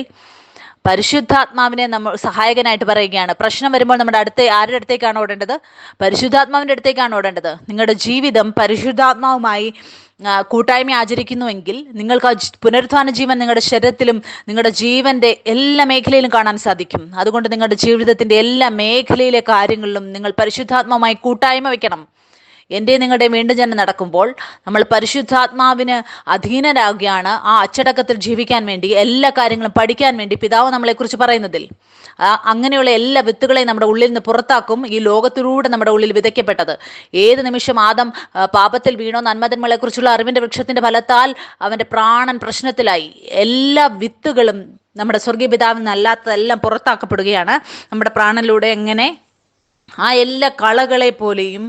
പരിശുദ്ധാത്മാവിനെ നമ്മൾ സഹായകനായിട്ട് പറയുകയാണ്. പ്രശ്നം വരുമ്പോൾ നമ്മുടെ ആരുടെ അടുത്തേക്കാണ് ഓടേണ്ടത്? പരിശുദ്ധാത്മാവിൻ്റെ അടുത്തേക്കാണ് ഓടേണ്ടത്. നിങ്ങളുടെ ജീവിതം പരിശുദ്ധാത്മാവുമായി കൂട്ടായ്മ ആചരിക്കുന്നുവെങ്കിൽ നിങ്ങൾക്ക് ആ പുനരുത്ഥാന ജീവൻ നിങ്ങളുടെ ശരീരത്തിലും നിങ്ങളുടെ ജീവന്റെ എല്ലാ മേഖലയിലും കാണാൻ സാധിക്കും. അതുകൊണ്ട് നിങ്ങളുടെ ജീവിതത്തിന്റെ എല്ലാ മേഖലയിലെ കാര്യങ്ങളിലും നിങ്ങൾ പരിശുദ്ധാത്മാവുമായി കൂട്ടായ്മ വെക്കണം. എൻ്റെ നിങ്ങളുടെ വീണ്ടും ജന്മം നടക്കുമ്പോൾ നമ്മൾ പരിശുദ്ധാത്മാവിന് അധീനരാകുകയാണ്. ആ അച്ചടക്കത്തിൽ ജീവിക്കാൻ വേണ്ടി, എല്ലാ കാര്യങ്ങളും പഠിക്കാൻ വേണ്ടി പിതാവ് നമ്മളെക്കുറിച്ച് പറയുന്നതിൽ അങ്ങനെയുള്ള എല്ലാ വിത്തുകളെയും നമ്മുടെ ഉള്ളിൽ നിന്ന് പുറത്താക്കും. ഈ ലോകത്തിലൂടെ നമ്മുടെ ഉള്ളിൽ വിതയ്ക്കപ്പെട്ടത് ഏത് നിമിഷം ആദം പാപത്തിൽ വീണോ, നന്മതിന്മകളെക്കുറിച്ചുള്ള അറിവിന്റെ വൃക്ഷത്തിന്റെ ഫലത്താൽ അവന്റെ പ്രാണൻ പ്രശ്നത്തിലായി. എല്ലാ വിത്തുകളും നമ്മുടെ സ്വർഗീയ പിതാവിന് അല്ലാത്തതെല്ലാം പുറത്താക്കപ്പെടുകയാണ് നമ്മുടെ പ്രാണനിലൂടെ. എങ്ങനെ? ആ എല്ലാ കളകളെ പോലെയും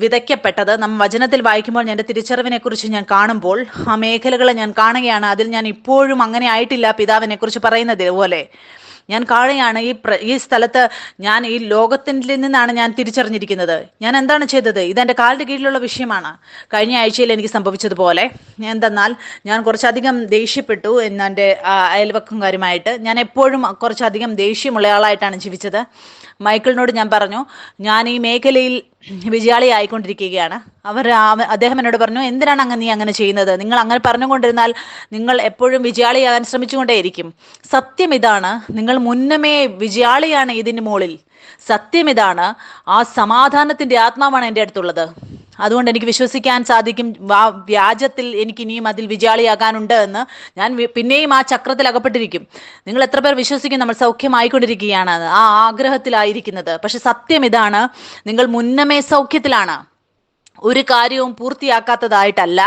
വിതയ്ക്കപ്പെട്ടത് നമ്മൾ വചനത്തിൽ വായിക്കുമ്പോൾ എൻ്റെ തിരിച്ചറിവിനെ കുറിച്ച് ഞാൻ കാണുമ്പോൾ ആ മേഖലകളെ ഞാൻ കാണുകയാണ്. അതിൽ ഞാൻ ഇപ്പോഴും അങ്ങനെ ആയിട്ടില്ല പിതാവിനെ കുറിച്ച് പറയുന്നത് പോലെ ഞാൻ കാണുകയാണ്. ഈ സ്ഥലത്ത് ഞാൻ ഈ ലോകത്തിൽ നിന്നാണ് ഞാൻ തിരിച്ചറിഞ്ഞിരിക്കുന്നത്. ഞാൻ എന്താണ് ചെയ്തത്? ഇതെൻ്റെ കാലിൻ്റെ കീഴിലുള്ള വിഷയമാണ്. കഴിഞ്ഞ ആഴ്ചയിൽ എനിക്ക് സംഭവിച്ചതുപോലെ എന്തെന്നാൽ ഞാൻ കുറച്ചധികം ദേഷ്യപ്പെട്ടു എൻ്റെ അയൽവക്കംകാരുമായിട്ട്. ഞാൻ എപ്പോഴും കുറച്ചധികം ദേഷ്യമുള്ള ആളായിട്ടാണ് ജീവിച്ചത്. മൈക്കിളിനോട് ഞാൻ പറഞ്ഞു, ഞാൻ ഈ മേഖലയിൽ വിജയാളി ആയിക്കൊണ്ടിരിക്കുകയാണ്. അദ്ദേഹം എന്നോട് പറഞ്ഞു, എന്തിനാണ് നീ അങ്ങനെ ചെയ്യുന്നത്? നിങ്ങൾ അങ്ങനെ പറഞ്ഞുകൊണ്ടിരുന്നാൽ നിങ്ങൾ എപ്പോഴും വിജയാളിയാകാൻ ശ്രമിച്ചുകൊണ്ടേയിരിക്കും. സത്യം ഇതാണ്, നിങ്ങൾ മുന്നമേ വിജയാളിയാണ്. ഇതിന് മുകളിൽ സത്യം ഇതാണ്, ആ സമാധാനത്തിന്റെ ആത്മാവാണ് എൻ്റെ അടുത്തുള്ളത്. അതുകൊണ്ട് എനിക്ക് വിശ്വസിക്കാൻ സാധിക്കും വ്യാജത്തിൽ എനിക്ക് ഇനിയും അതിൽ വിജയാളിയാകാനുണ്ട് എന്ന്. ഞാൻ പിന്നെയും ആ ചക്രത്തിൽ അകപ്പെട്ടിരിക്കും. നിങ്ങൾ എത്ര പേർ വിശ്വസിക്കും നമ്മൾ സൗഖ്യമായിക്കൊണ്ടിരിക്കുകയാണ്, ആ ആഗ്രഹത്തിലായിരിക്കുന്നത്? പക്ഷെ സത്യം ഇതാണ്, നിങ്ങൾ മുന്നമേ സൗഖ്യത്തിലാണ്. ഒരു കാര്യവും പൂർത്തിയാക്കാത്തതായിട്ടല്ല,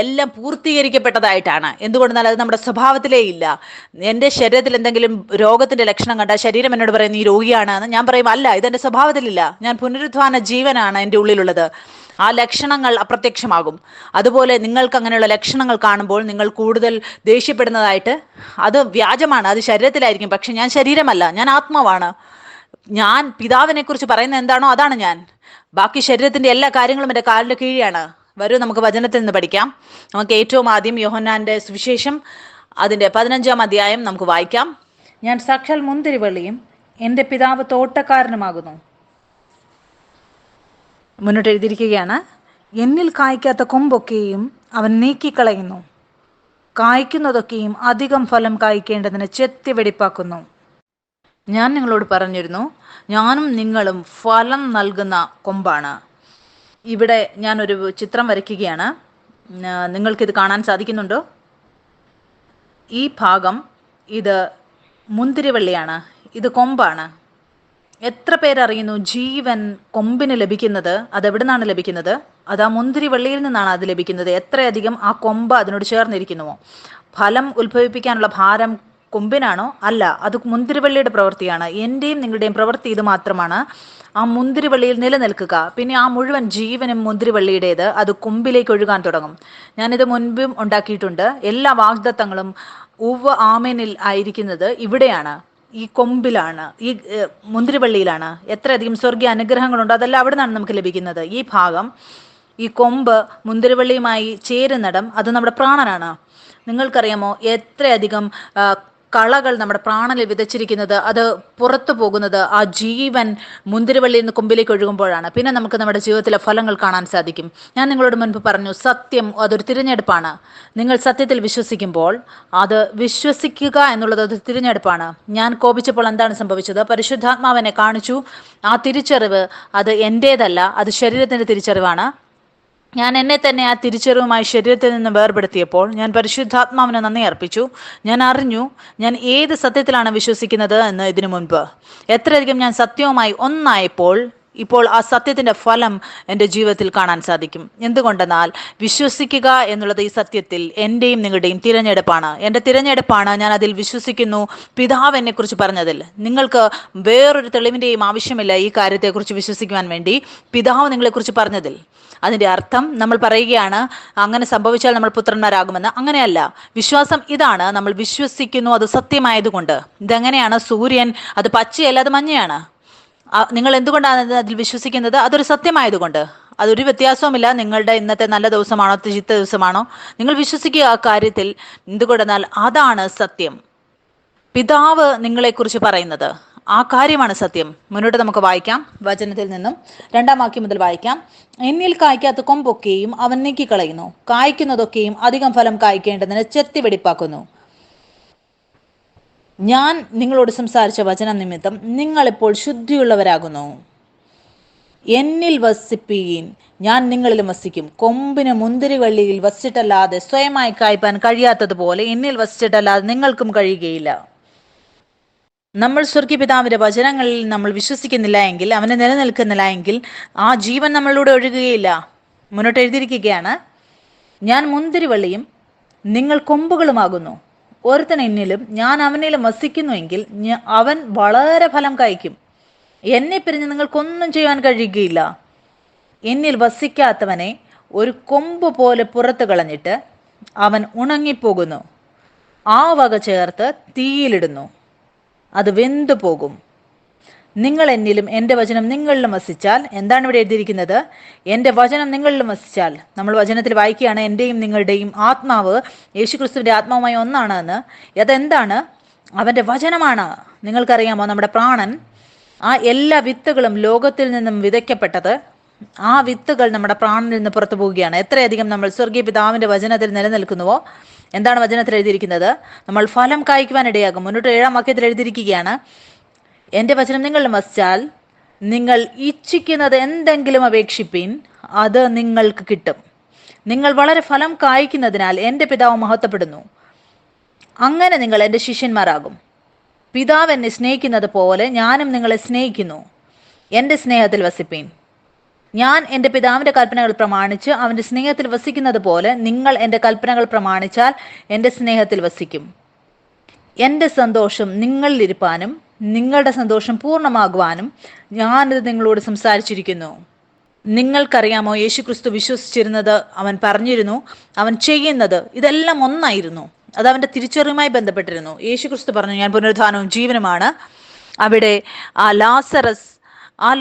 എല്ലാം പൂർത്തീകരിക്കപ്പെട്ടതായിട്ടാണ്. എന്തുകൊണ്ടെന്നാൽ അത് നമ്മുടെ സ്വഭാവത്തിലേ ഇല്ല. എൻ്റെ ശരീരത്തിൽ എന്തെങ്കിലും രോഗത്തിന്റെ ലക്ഷണം കണ്ടാൽ ശരീരം എന്നോട് പറയും നീ രോഗിയാണ് എന്ന്. ഞാൻ പറയും അല്ല, ഇതെൻ്റെ സ്വഭാവത്തിലില്ല. ഞാൻ പുനരുത്ഥാന ജീവനാണ് എൻ്റെ ഉള്ളിലുള്ളത്. ആ ലക്ഷണങ്ങൾ അപ്രത്യക്ഷമാകും. അതുപോലെ നിങ്ങൾക്ക് അങ്ങനെയുള്ള ലക്ഷണങ്ങൾ കാണുമ്പോൾ നിങ്ങൾ കൂടുതൽ ദേഷ്യപ്പെടുന്നതായിട്ട്, അത് വ്യാജമാണ്, അത് ശരീരത്തിലായിരിക്കും. പക്ഷെ ഞാൻ ശരീരമല്ല, ഞാൻ ആത്മാവാണ്. ഞാൻ പിതാവിനെ കുറിച്ച് പറയുന്നത് എന്താണോ അതാണ് ഞാൻ. ബാക്കി ശരീരത്തിന്റെ എല്ലാ കാര്യങ്ങളും എൻ്റെ കാലിന്റെ കീഴിലാണ്. വരൂ നമുക്ക് വചനത്തിൽ നിന്ന് പഠിക്കാം. നമുക്ക് ഏറ്റവും ആദ്യം യോഹന്നാന്റെ സുവിശേഷം അതിന്റെ 15-ാം അധ്യായം നമുക്ക് വായിക്കാം. ഞാൻ സാക്ഷാൽ മുന്തിരിവള്ളിയും എൻ്റെ പിതാവ് തോട്ടക്കാരനുമാകുന്നു. മുന്നോട്ട് എഴുതിയിരിക്കുകയാണ്, എന്നിൽ കായ്ക്കാത്ത കൊമ്പൊക്കെയും അവൻ നീക്കിക്കളയുന്നു, കായ്ക്കുന്നതൊക്കെയും അധികം ഫലം കായ്ക്കേണ്ടതിന് ചെത്തി വെടിപ്പാക്കുന്നു. ഞാൻ നിങ്ങളോട് പറഞ്ഞിരുന്നു, ഞാനും നിങ്ങളും ഫലം നൽകുന്ന കൊമ്പാണ്. ഇവിടെ ഞാനൊരു ചിത്രം വരയ്ക്കുകയാണ്. നിങ്ങൾക്കിത് കാണാൻ സാധിക്കുന്നുണ്ടോ? ഈ ഭാഗം ഇത് മുന്തിരിവള്ളിയാണ്, ഇത് കൊമ്പാണ്. എത്ര പേരറിയുന്നു ജീവൻ കൊമ്പിന് ലഭിക്കുന്നത് അതെവിടെ നിന്നാണ് ലഭിക്കുന്നത്? അത് ആ മുന്തിരിവള്ളിയിൽ നിന്നാണ് അത് ലഭിക്കുന്നത്. എത്രയധികം ആ കൊമ്പ് അതിനോട് ചേർന്നിരിക്കുന്നുവോ. ഫലം ഉത്ഭവിപ്പിക്കാനുള്ള ഭാരം കൊമ്പിനാണോ? അല്ല, അത് മുന്തിരിവള്ളിയുടെ പ്രവൃത്തിയാണ്. എൻ്റെയും നിങ്ങളുടെയും പ്രവൃത്തി ഇത് മാത്രമാണ്, ആ മുന്തിരിവള്ളിയിൽ നിലനിൽക്കുക. പിന്നെ ആ മുഴുവൻ ജീവനും മുന്തിരിവള്ളിയുടേത്, അത് കൊമ്പിലേക്ക് ഒഴുകാൻ തുടങ്ങും. ഞാനിത് മുൻപും ഉണ്ടാക്കിയിട്ടുണ്ട്. എല്ലാ വാഗ്ദത്തങ്ങളും ആമേനിൽ ആയിരിക്കുന്നത് ഇവിടെയാണ്, ഈ കൊമ്പിലാണ്, ഈ മുന്തിരിവള്ളിയിലാണ്. എത്രയധികം സ്വർഗീയ അനുഗ്രഹങ്ങളുണ്ട്, അതെല്ലാം അവിടെ നിന്നാണ് നമുക്ക് ലഭിക്കുന്നത്. ഈ ഭാഗം, ഈ കൊമ്പ് മുന്തിരിവള്ളിയുമായി ചേരുന്നിടം, അത് നമ്മുടെ പ്രാണനാണ്. നിങ്ങൾക്കറിയാമോ എത്രയധികം കളകൾ നമ്മുടെ പ്രാണനിൽ വിതച്ചിരിക്കുന്നത്? അത് പുറത്തു പോകുന്നത് ആ ജീവൻ മുന്തിരിവള്ളിയിൽ നിന്ന് കൊമ്പിലേക്ക് ഒഴുകുമ്പോഴാണ്. പിന്നെ നമുക്ക് നമ്മുടെ ജീവിതത്തിലെ ഫലങ്ങൾ കാണാൻ സാധിക്കും. ഞാൻ നിങ്ങളോട് മുൻപ് പറഞ്ഞു, സത്യം അതൊരു തിരഞ്ഞെടുപ്പാണ്. നിങ്ങൾ സത്യത്തിൽ വിശ്വസിക്കുമ്പോൾ, അത് വിശ്വസിക്കുക എന്നുള്ളത് ഒരു തിരഞ്ഞെടുപ്പാണ്. ഞാൻ കോപിച്ചപ്പോൾ എന്താണ് സംഭവിച്ചത്? പരിശുദ്ധാത്മാവിനെ കാണിച്ചു. ആ തിരിച്ചറിവ് അത് എൻ്റേതല്ല, അത് ശരീരത്തിൻ്റെ തിരിച്ചറിവാണ്. ഞാൻ എന്നെ തന്നെ ആ തിരിച്ചറിവുമായി ശരീരത്തിൽ നിന്ന് വേർപെടുത്തിയപ്പോൾ ഞാൻ പരിശുദ്ധാത്മാവിന് നന്ദി അർപ്പിച്ചു. ഞാൻ അറിഞ്ഞു ഞാൻ ഏത് സത്യത്തിലാണ് വിശ്വസിക്കുന്നത് എന്ന്. ഇതിനു മുൻപ് എത്രയധികം ഞാൻ സത്യവുമായി ഒന്നായപ്പോൾ, ഇപ്പോൾ ആ സത്യത്തിന്റെ ഫലം എൻ്റെ ജീവിതത്തിൽ കാണാൻ സാധിക്കും. എന്തുകൊണ്ടെന്നാൽ വിശ്വസിക്കുക എന്നുള്ളത് ഈ സത്യത്തിൽ എൻ്റെയും നിങ്ങളുടെയും തിരഞ്ഞെടുപ്പാണ്. എൻ്റെ തിരഞ്ഞെടുപ്പാണ്. ഞാൻ അതിൽ വിശ്വസിക്കുന്നു. പിതാവ് എന്നെക്കുറിച്ച് പറഞ്ഞതിൽ നിങ്ങൾക്ക് വേറൊരു തെളിവിൻ്റെയും ആവശ്യമില്ല. ഈ കാര്യത്തെക്കുറിച്ച് വിശ്വസിക്കുവാൻ വേണ്ടി പിതാവ് നിങ്ങളെക്കുറിച്ച് പറഞ്ഞതിൽ. അതിൻ്റെ അർത്ഥം നമ്മൾ പറയുകയാണ് അങ്ങനെ സംഭവിച്ചാൽ നമ്മൾ പുത്രന്മാരാകുമെന്ന്. അങ്ങനെയല്ല. വിശ്വാസം ഇതാണ്, നമ്മൾ വിശ്വസിക്കുന്നു, അത് സത്യമായതുകൊണ്ട്. ഇതെങ്ങനെയാണ്? സൂര്യൻ അത് പച്ചയല്ല, അത് മഞ്ഞയാണ്. നിങ്ങൾ എന്തുകൊണ്ടാണ് അതിൽ വിശ്വസിക്കുന്നത്? അതൊരു സത്യമായതുകൊണ്ട്. അതൊരു വ്യത്യാസവുമില്ല. നിങ്ങളുടെ ഇന്നത്തെ നല്ല ദിവസമാണോ ചീത്ത ദിവസമാണോ, നിങ്ങൾ വിശ്വസിക്കുക ആ കാര്യത്തിൽ. എന്തുകൊണ്ടെന്നാൽ അതാണ് സത്യം. പിതാവ് നിങ്ങളെക്കുറിച്ച് പറയുന്നത് ആ കാര്യമാണ് സത്യം. മുന്നോട്ട് നമുക്ക് വായിക്കാം. വചനത്തിൽ നിന്നും 2-ാം വാക്യം മുതൽ വായിക്കാം. എന്നിൽ കായ്ക്കാത്ത കൊമ്പൊക്കെയും അവൻ നീക്കിക്കളയുന്നു, കായ്ക്കുന്നതൊക്കെയും അധികം ഫലം കായ്ക്കേണ്ടതിന് ചെത്തി വെടിപ്പാക്കുന്നു. ഞാൻ നിങ്ങളോട് സംസാരിച്ച വചനം നിമിത്തം നിങ്ങളിപ്പോൾ ശുദ്ധിയുള്ളവരാകുന്നു. എന്നിൽ വസിപ്പീൻ, ഞാൻ നിങ്ങളിലും വസിക്കും. കൊമ്പിന് മുന്തിരിവള്ളിയിൽ വസിച്ചിട്ടല്ലാതെ സ്വയമായി കായ്പാൻ കഴിയാത്തതുപോലെ എന്നിൽ വസിച്ചിട്ടല്ലാതെ നിങ്ങൾക്കും കഴിയുകയില്ല. നമ്മൾ സ്വർഗീയപിതാവിന്റെ വചനങ്ങളിൽ നമ്മൾ വിശ്വസിക്കുന്നില്ല എങ്കിൽ, അവനെ നിലനിൽക്കുന്നില്ല എങ്കിൽ, ആ ജീവൻ നമ്മളിലൂടെ ഒഴുകുകയില്ല. മുന്നോട്ട് എഴുതിയിരിക്കുകയാണ്, ഞാൻ മുന്തിരിവള്ളിയും നിങ്ങൾ കൊമ്പുകളുമാകുന്നു. ഒരുത്തൻ എന്നിലും ഞാൻ അവനിലും വസിക്കുന്നുവെങ്കിൽ അവൻ വളരെ ഫലം കായ്ക്കും. എന്നെ പിരിഞ്ഞ് നിങ്ങൾക്കൊന്നും ചെയ്യാൻ കഴിയുകയില്ല. എന്നിൽ വസിക്കാത്തവനെ ഒരു കൊമ്പ് പോലെ പുറത്തു കളഞ്ഞിട്ട് അവൻ ഉണങ്ങിപ്പോകുന്നു. ആ വക ചേർത്ത് തീയിലിടുന്നു, അത് വെന്തു പോകും. നിങ്ങൾ എന്നിലും എൻ്റെ വചനം നിങ്ങളിലും വസിച്ചാൽ. എന്താണ് ഇവിടെ എഴുതിയിരിക്കുന്നത്? എൻ്റെ വചനം നിങ്ങളിലും വസിച്ചാൽ. നമ്മൾ വചനത്തിൽ വായിക്കുകയാണ്, എൻ്റെയും നിങ്ങളുടെയും ആത്മാവ് യേശുക്രിസ്തുവിൻ്റെ ആത്മാവുമായി ഒന്നാണ് എന്ന്. അതെന്താണ്? അവൻ്റെ വചനമാണ്. നിങ്ങൾക്കറിയാമോ, നമ്മുടെ പ്രാണൻ, ആ എല്ലാ വിത്തുകളും ലോകത്തിൽ നിന്നും വിതയ്ക്കപ്പെട്ടത്, ആ വിത്തുകൾ നമ്മുടെ പ്രാണനിൽ നിന്ന് പുറത്തു പോവുകയാണ്. എത്രയധികം നമ്മൾ സ്വർഗീയ പിതാവിൻ്റെ വചനത്തിൽ നിലനിൽക്കുന്നുവോ. എന്താണ് വചനത്തിൽ എഴുതിയിരിക്കുന്നത്? നമ്മൾ ഫലം കായ്ക്കുവാൻ ഇടയാകും. മുന്നോട്ട് 7-ാം വാക്യത്തിൽ എഴുതിയിരിക്കുകയാണ്, എൻ്റെ വചനം നിങ്ങളിലും വസിച്ചാൽ നിങ്ങൾ ഇച്ഛിക്കുന്നത് എന്തെങ്കിലും അപേക്ഷിപ്പിൻ, അത് നിങ്ങൾക്ക് കിട്ടും. നിങ്ങൾ വളരെ ഫലം കായ്ക്കുന്നതിനാൽ എൻ്റെ പിതാവ് മഹത്വപ്പെടുന്നു. അങ്ങനെ നിങ്ങൾ എൻ്റെ ശിഷ്യന്മാരാകും. പിതാവ് എന്നെ സ്നേഹിക്കുന്നത് പോലെ ഞാനും നിങ്ങളെ സ്നേഹിക്കുന്നു. എൻ്റെ സ്നേഹത്തിൽ വസിപ്പീൻ. ഞാൻ എൻ്റെ പിതാവിൻ്റെ കൽപ്പനകൾ പ്രമാണിച്ച് അവൻ്റെ സ്നേഹത്തിൽ വസിക്കുന്നത് പോലെ നിങ്ങൾ എൻ്റെ കൽപ്പനകൾ പ്രമാണിച്ചാൽ എൻ്റെ സ്നേഹത്തിൽ വസിക്കും. എൻ്റെ സന്തോഷം നിങ്ങളിലിരിപ്പാനും നിങ്ങളുടെ സന്തോഷം പൂർണ്ണമാകുവാനും ഞാനിത് നിങ്ങളോട് സംസാരിച്ചിരിക്കുന്നു. നിങ്ങൾക്കറിയാമോ, യേശുക്രിസ്തു വിശ്വസിച്ചിരുന്നത്, അവൻ പറഞ്ഞിരുന്നു, അവൻ ചെയ്യുന്നത് ഇതെല്ലാം ഒന്നായിരുന്നു. അത് അവൻ്റെ തിരിച്ചറിവുമായി ബന്ധപ്പെട്ടിരുന്നു. യേശുക്രിസ്തു പറഞ്ഞു, ഞാൻ പുനരുത്ഥാനവും ജീവനുമാണ്. അവിടെ ആ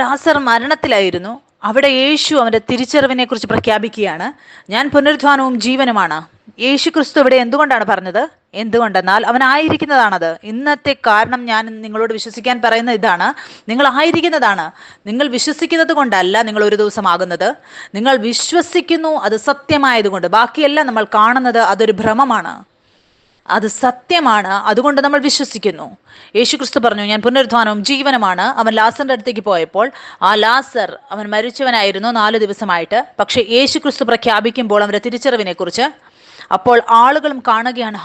ലാസർ മരണത്തിലായിരുന്നു. അവിടെ യേശു അവന്റെ തിരിച്ചറിവിനെ കുറിച്ച് പ്രഖ്യാപിക്കുകയാണ്. ഞാൻ പുനരുത്ഥാനവും ജീവനുമാണ്. യേശു ക്രിസ്തു ഇവിടെ എന്തുകൊണ്ടാണ് പറഞ്ഞത്? എന്തുകൊണ്ടെന്നാൽ അവനായിരിക്കുന്നതാണത്. ഇന്നത്തെ കാരണം ഞാൻ നിങ്ങളോട് വിശ്വസിക്കാൻ പറയുന്ന ഇതാണ്: നിങ്ങൾ ആയിരിക്കുന്നതാണ്. നിങ്ങൾ വിശ്വസിക്കുന്നത് കൊണ്ടല്ല നിങ്ങൾ ഒരു ദിവസം ആകുന്നത്. നിങ്ങൾ വിശ്വസിക്കുന്നു, അത് സത്യമായതുകൊണ്ട്. ബാക്കിയെല്ലാം നമ്മൾ കാണുന്നത് അതൊരു ഭ്രമമാണ്. അത് സത്യമാണ്, അതുകൊണ്ട് നമ്മൾ വിശ്വസിക്കുന്നു. യേശുക്രിസ്തു പറഞ്ഞു, ഞാൻ പുനരുത്ഥാനവും ജീവനുമാണ്. അവൻ ലാസറിന്റെ അടുത്തേക്ക് പോയപ്പോൾ ആ ലാസർ അവൻ മരിച്ചവനായിരുന്നു 4 ദിവസമായിട്ട്. പക്ഷെ യേശുക്രിസ്തു പ്രഖ്യാപിക്കുമ്പോൾ അവന്റെ തിരിച്ചറിവിനെ കുറിച്ച്, അപ്പോൾ ആളുകളും കാണുകയാണ്,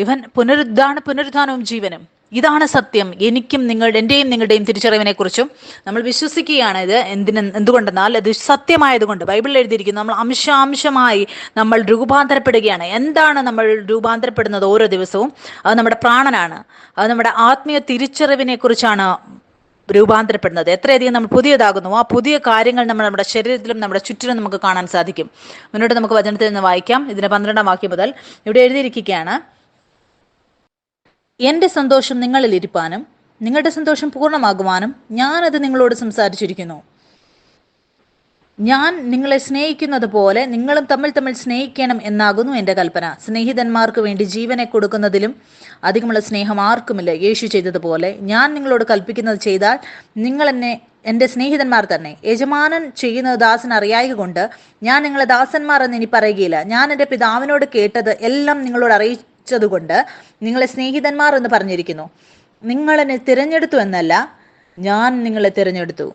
ഇവൻ പുനരുത്ഥാനവും ജീവനും, ഇതാണ് സത്യം. എന്റെയും നിങ്ങളുടെയും തിരിച്ചറിവിനെ കുറിച്ചും നമ്മൾ വിശ്വസിക്കുകയാണ്. ഇത് എന്തുകൊണ്ടെന്നാൽ അത് സത്യമായതുകൊണ്ട്. ബൈബിളിൽ എഴുതിയിരിക്കുന്നു, നമ്മൾ അംശാംശമായി നമ്മൾ രൂപാന്തരപ്പെടുകയാണ്. എന്താണ് നമ്മൾ രൂപാന്തരപ്പെടുന്നത് ഓരോ ദിവസവും? അത് നമ്മുടെ പ്രാണനാണ്. അത് നമ്മുടെ ആത്മീയ തിരിച്ചറിവിനെ കുറിച്ചാണ് രൂപാന്തരപ്പെടുന്നത്. എത്രയധികം നമ്മൾ പുതിയതാകുന്നു, ആ പുതിയ കാര്യങ്ങൾ നമ്മുടെ ശരീരത്തിലും നമ്മുടെ ചുറ്റിലും നമുക്ക് കാണാൻ സാധിക്കും. മുന്നോട്ട് നമുക്ക് വചനത്തിൽ നിന്ന് വായിക്കാം. ഇതിന്റെ 12-ാം വാക്യം മുതൽ ഇവിടെ എഴുതിയിരിക്കുകയാണ്: എന്റെ സന്തോഷം നിങ്ങളിൽ ഇരിപ്പാനും നിങ്ങളുടെ സന്തോഷം പൂർണ്ണമാകുവാനും ഞാനത് നിങ്ങളോട് സംസാരിച്ചിരിക്കുന്നു. ഞാൻ നിങ്ങളെ സ്നേഹിക്കുന്നത് പോലെ നിങ്ങളും തമ്മിൽ തമ്മിൽ സ്നേഹിക്കണം എന്നാകുന്നു എൻ്റെ കൽപ്പന. സ്നേഹിതന്മാർക്ക് വേണ്ടി ജീവനെ കൊടുക്കുന്നതിലും അധികമുള്ള സ്നേഹം ആർക്കുമില്ല. യേശു ചെയ്തതുപോലെ ഞാൻ നിങ്ങളോട് കൽപ്പിക്കുന്നത് ചെയ്താൽ നിങ്ങൾ എൻ്റെ സ്നേഹിതന്മാർ തന്നെ. യജമാനൻ ചെയ്യുന്നത് ദാസൻ അറിയായക കൊണ്ട് ഞാൻ നിങ്ങളെ ദാസന്മാർ എന്ന് ഇനി പറയുകയില്ല. ഞാൻ എൻ്റെ പിതാവിനോട് കേട്ടത് എല്ലാം നിങ്ങളോട് അറിയിച്ചതുകൊണ്ട് നിങ്ങളെ സ്നേഹിതന്മാർ എന്ന് പറഞ്ഞിരിക്കുന്നു. നിങ്ങളെന്നെ തിരഞ്ഞെടുത്തു എന്നല്ല, ഞാൻ നിങ്ങളെ തിരഞ്ഞെടുത്തു.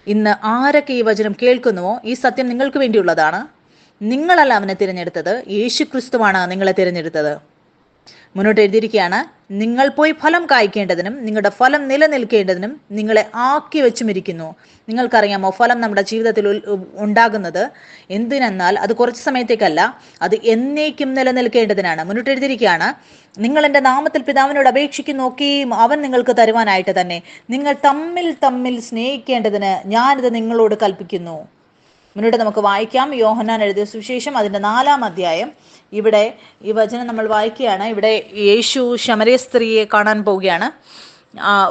ഇന്ന് ആരൊക്കെ ഈ വചനം കേൾക്കുന്നുവോ, ഈ സത്യം നിങ്ങൾക്ക് വേണ്ടിയുള്ളതാണ്. നിങ്ങളല്ല അവനെ തിരഞ്ഞെടുത്തത്, യേശു ക്രിസ്തുവാണ് നിങ്ങളെ തിരഞ്ഞെടുത്തത്. മുന്നോട്ട് എഴുതിയിരിക്കുകയാണ്: നിങ്ങൾ പോയി ഫലം കായ്ക്കേണ്ടതിനും നിങ്ങളുടെ ഫലം നിലനിൽക്കേണ്ടതിനും നിങ്ങളെ ആക്കി വെച്ചുമിരിക്കുന്നു. നിങ്ങൾക്കറിയാമോ, ഫലം നമ്മുടെ ജീവിതത്തിൽ ഉണ്ടാകുന്നത് എന്തിനെന്നാൽ അത് കുറച്ച് സമയത്തേക്കല്ല, അത് എന്നേക്കും നിലനിൽക്കേണ്ടതിനാണ്. മുന്നോട്ട് എഴുതിയിരിക്കുകയാണ്: നിങ്ങൾ എൻ്റെ നാമത്തിൽ പിതാവിനോട് അപേക്ഷിക്കുന്നൊക്കെയും അവൻ നിങ്ങൾക്ക് തരുവാനായിട്ട് തന്നെ. നിങ്ങൾ തമ്മിൽ തമ്മിൽ സ്നേഹിക്കേണ്ടതിന് ഞാനിത് നിങ്ങളോട് കൽപ്പിക്കുന്നു. മുന്നോട്ട് നമുക്ക് വായിക്കാം. യോഹന്നാൻ എഴുതിയ സുവിശേഷം അതിൻ്റെ 4-ാം അധ്യായം. ഇവിടെ ഈ വചനം നമ്മൾ വായിക്കുകയാണ്. ഇവിടെ യേശു ശമരിയ സ്ത്രീയെ കാണാൻ പോവുകയാണ്.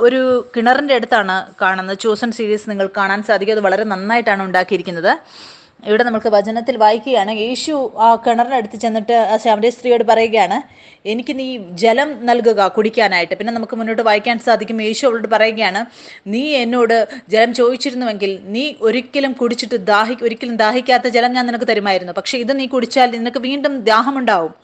ഒരു കിണറിൻ്റെ അടുത്താണ് കാണുന്നത്. ചൂസൺ സീരീസ് നിങ്ങൾ കാണാൻ സാധിക്കും. അത് വളരെ നന്നായിട്ടാണ് ഉണ്ടാക്കിയിരിക്കുന്നത്. ഇവിടെ നമുക്ക് വചനത്തിൽ വായിക്കുകയാണ്, യേശു ആ കിണറിൻ്റെ അടുത്ത് ചെന്നിട്ട് ആ ശമരിയ സ്ത്രീയോട് പറയുകയാണ്, എനിക്ക് നീ ജലം നൽകുക കുടിക്കാനായിട്ട്. പിന്നെ നമുക്ക് മുന്നോട്ട് വായിക്കാൻ സാധിക്കും, യേശു അവളോട് പറയുകയാണ്, നീ എന്നോട് ജലം ചോദിച്ചിരുന്നുവെങ്കിൽ നീ ഒരിക്കലും ദാഹിക്കാത്ത ജലം ഞാൻ നിനക്ക് തരുമായിരുന്നു. പക്ഷെ ഇത് നീ കുടിച്ചാൽ നിനക്ക് വീണ്ടും ദാഹമുണ്ടാവും.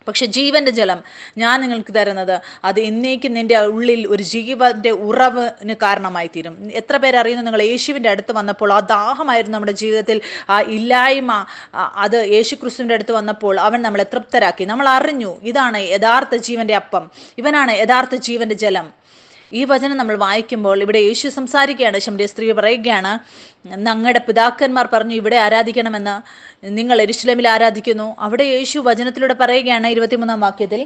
പക്ഷെ ജീവന്റെ ജലം ഞാൻ നിങ്ങൾക്ക് തരുന്നത് അത് എന്നേക്കും നിന്റെ ഉള്ളിൽ ഒരു ജീവന്റെ ഉറവിന് കാരണമായി തീരും. എത്ര പേരറിയുന്നു, നിങ്ങൾ യേശുവിന്റെ അടുത്ത് വന്നപ്പോൾ ആ ദാഹമായിരുന്നു നമ്മുടെ ജീവിതത്തിൽ ആ ഇല്ലായ്മ, അത് യേശു ക്രിസ്തുവിന്റെ അടുത്ത് വന്നപ്പോൾ അവൻ നമ്മളെ തൃപ്തരാക്കി. നമ്മൾ അറിഞ്ഞു, ഇതാണ് യഥാർത്ഥ ജീവന്റെ അപ്പം, ഇവനാണ് യഥാർത്ഥ ജീവന്റെ ജലം. ഈ വചനം നമ്മൾ വായിക്കുമ്പോൾ ഇവിടെ യേശു സംസാരിക്കുകയാണ്. ശമരിയ സ്ത്രീ പറയുകയാണ്, ഞങ്ങളുടെ പിതാക്കന്മാർ പറഞ്ഞു ഇവിടെ ആരാധിക്കണമെന്ന്, നിങ്ങൾ യെരൂശലേമിൽ ആരാധിക്കുന്നു. അവിടെ യേശു വചനത്തിലൂടെ പറയുകയാണ് 23-ാം വാക്യത്തിൽ,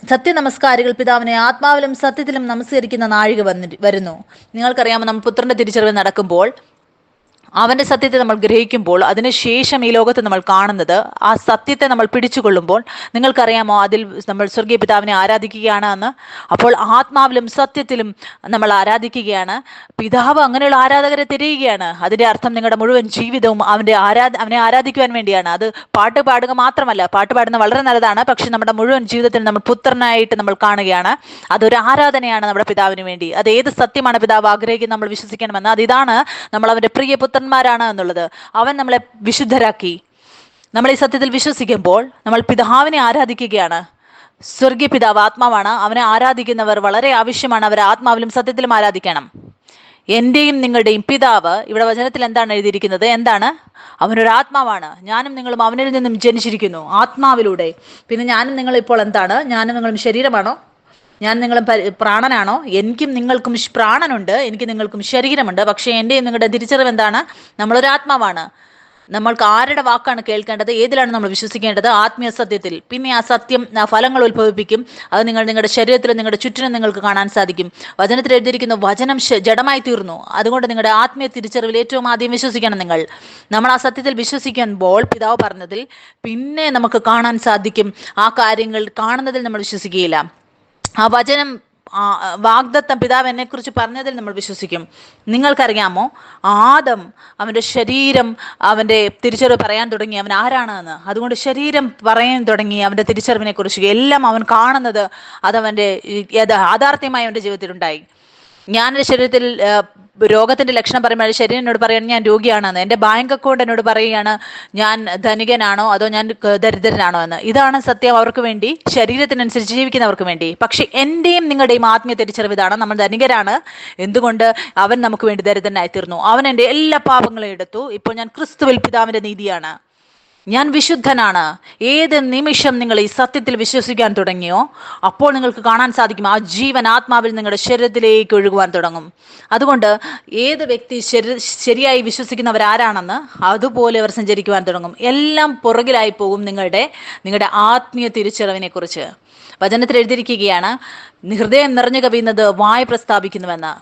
സത്യനമസ്കാരികൾ പിതാവിനെ ആത്മാവിലും സത്യത്തിലും നമസ്കരിക്കുന്ന നാഴിക വരുന്നു. നിങ്ങൾക്കറിയാമോ, നമ്മൾ പുത്രന്റെ തിരിച്ചറിവ് നടക്കുമ്പോൾ, അവന്റെ സത്യത്തെ നമ്മൾ ഗ്രഹിക്കുമ്പോൾ, അതിനുശേഷം ഈ ലോകത്ത് നമ്മൾ കാണുന്നത് ആ സത്യത്തെ നമ്മൾ പിടിച്ചുകൊള്ളുമ്പോൾ, നിങ്ങൾക്കറിയാമോ അതിൽ നമ്മൾ സ്വർഗീയ പിതാവിനെ ആരാധിക്കുകയാണ് എന്ന്. അപ്പോൾ ആത്മാവിലും സത്യത്തിലും നമ്മൾ ആരാധിക്കുകയാണ്. പിതാവ് അങ്ങനെയുള്ള ആരാധകരെ തിരയുകയാണ്. അതിന്റെ അർത്ഥം നിങ്ങളുടെ മുഴുവൻ ജീവിതവും അവനെ ആരാധിക്കുവാൻ വേണ്ടിയാണ്. അത് പാട്ട് പാടുക മാത്രമല്ല, പാട്ട് പാടുന്നത് വളരെ നല്ലതാണ്, പക്ഷെ നമ്മുടെ മുഴുവൻ ജീവിതത്തിൽ നമ്മൾ പുത്രനായിട്ട് നമ്മൾ കാണുകയാണ്. അതൊരു ആരാധനയാണ് നമ്മുടെ പിതാവിന് വേണ്ടി. അത് ഏത് സത്യമാണ് പിതാവ് ആഗ്രഹിക്കുന്നത് നമ്മൾ വിശ്വസിക്കണമെന്ന്, അതിതാണ് നമ്മൾ അവന്റെ പ്രിയ പുത്രന്മാരാണ് എന്നുള്ളത്. അവൻ നമ്മളെ വിശുദ്ധരാക്കി. നമ്മൾ ഈ സത്യത്തിൽ വിശ്വസിക്കുമ്പോൾ നമ്മൾ പിതാവിനെ ആരാധിക്കുകയാണ്. സ്വർഗീയ പിതാവ് ആത്മാവാണ്. അവനെ ആരാധിക്കുന്നവർ വളരെ ആവശ്യമാണ്. അവരെ ആത്മാവിലും സത്യത്തിലും ആരാധിക്കണം. എന്റെയും നിങ്ങളുടെയും പിതാവ്, ഇവിടെ വചനത്തിൽ എന്താണ് എഴുതിയിരിക്കുന്നത്? എന്താണ്? അവനൊരു ആത്മാവാണ്. ഞാനും നിങ്ങളും അവനിൽ നിന്നും ജനിച്ചിരിക്കുന്നു ആത്മാവിലൂടെ. പിന്നെ ഞാനും നിങ്ങൾ ഇപ്പോൾ എന്താണ്? ഞാനും നിങ്ങളും ശരീരമാണോ? ഞാൻ നിങ്ങളും പ്രാണനാണോ? എനിക്കും നിങ്ങൾക്കും പ്രാണനുണ്ട്, എനിക്ക് നിങ്ങൾക്കും ശരീരമുണ്ട്. പക്ഷേ എൻ്റെയും നിങ്ങളുടെ തിരിച്ചറിവ് എന്താണ്? നമ്മളൊരു ആത്മാവാണ്. നമ്മൾക്ക് ആരുടെ വാക്കാണ് കേൾക്കേണ്ടത്? ഏതിലാണ് നമ്മൾ വിശ്വസിക്കേണ്ടത്? ആത്മീയ സത്യത്തിൽ. പിന്നെ ആ സത്യം ഫലങ്ങൾ ഉത്ഭവിപ്പിക്കും. അത് നിങ്ങളുടെ ശരീരത്തിലും നിങ്ങളുടെ ചുറ്റിനും നിങ്ങൾക്ക് കാണാൻ സാധിക്കും. വചനത്തിൽ എഴുതിയിരിക്കുന്ന വചനം ജഡമായി തീർന്നു. അതുകൊണ്ട് നിങ്ങളുടെ ആത്മീയ തിരിച്ചറിവിൽ ഏറ്റവും ആദ്യം വിശ്വസിക്കണം നിങ്ങൾ. നമ്മൾ ആ സത്യത്തിൽ വിശ്വസിക്കുമ്പോൾ, പിതാവ് പറഞ്ഞതിൽ പിന്നെ നമുക്ക് കാണാൻ സാധിക്കും. ആ കാര്യങ്ങൾ കാണുന്നതിൽ നമ്മൾ വിശ്വസിക്കുകയില്ല. ആ വചനം വാഗ്ദത്തം പിതാവ് എന്നെ കുറിച്ച് പറഞ്ഞതിൽ നമ്മൾ വിശ്വസിക്കും. നിങ്ങൾക്കറിയാമോ, ആദം അവന്റെ ശരീരം അവന്റെ തിരിച്ചറിവ് പറയാൻ തുടങ്ങി അവൻ ആരാണെന്ന്. അതുകൊണ്ട് ശരീരം പറയാൻ തുടങ്ങി അവന്റെ തിരിച്ചറിവിനെ കുറിച്ച്. എല്ലാം അവൻ കാണുന്നത് അതവന്റെ യാഥാർത്ഥ്യമായി അവന്റെ ജീവിതത്തിൽ ഉണ്ടായി. ഞാൻ എൻ്റെ ശരീരത്തിൽ രോഗത്തിന്റെ ലക്ഷണം പറയുമ്പോൾ ശരീരം എന്നോട് പറയുകയാണ് ഞാൻ രോഗിയാണെന്ന്. എൻ്റെ ബാങ്ക് അക്കൗണ്ട് എന്നോട് പറയുകയാണ് ഞാൻ ധനികനാണോ അതോ ഞാൻ ദരിദ്രനാണോ എന്ന്. ഇതാണ് സത്യം അവർക്ക് വേണ്ടി, ശരീരത്തിനനുസരിച്ച് ജീവിക്കുന്നവർക്ക് വേണ്ടി. പക്ഷെ എൻ്റെയും നിങ്ങളുടെയും ആത്മീയ തിരിച്ചറിവ് ഇതാണ്: നമ്മൾ ധനികരാണ്. എന്തുകൊണ്ട്? അവൻ നമുക്ക് വേണ്ടി ദരിദ്രനായി തീർന്നു. അവൻ എൻ്റെ എല്ലാ പാപങ്ങളും എടുത്തു. ഇപ്പോൾ ഞാൻ ക്രിസ്തുവിൽ പിതാവിന്റെ നീതിയാണ്. ഞാൻ വിശുദ്ധനാണ്. ഏത് നിമിഷം നിങ്ങൾ ഈ സത്യത്തിൽ വിശ്വസിക്കാൻ തുടങ്ങിയോ അപ്പോൾ നിങ്ങൾക്ക് കാണാൻ സാധിക്കും ആ ജീവൻ ആത്മാവിൽ നിങ്ങളുടെ ശരീരത്തിലേക്ക് ഒഴുകുവാൻ തുടങ്ങും. അതുകൊണ്ട് ഏത് വ്യക്തി ശരിയായി വിശ്വസിക്കുന്നവരാരാണെന്ന് അതുപോലെ അവർ സഞ്ചരിക്കുവാൻ തുടങ്ങും. എല്ലാം പുറകിലായി പോകും നിങ്ങളുടെ ആത്മീയ തിരിച്ചറിവിനെ കുറിച്ച്. വചനത്തിൽ എഴുതിയിരിക്കുകയാണ്, ഹൃദയം നിറഞ്ഞു കവിയുന്നത് വായ് പ്രസ്താവിക്കുന്നുവെന്ന്.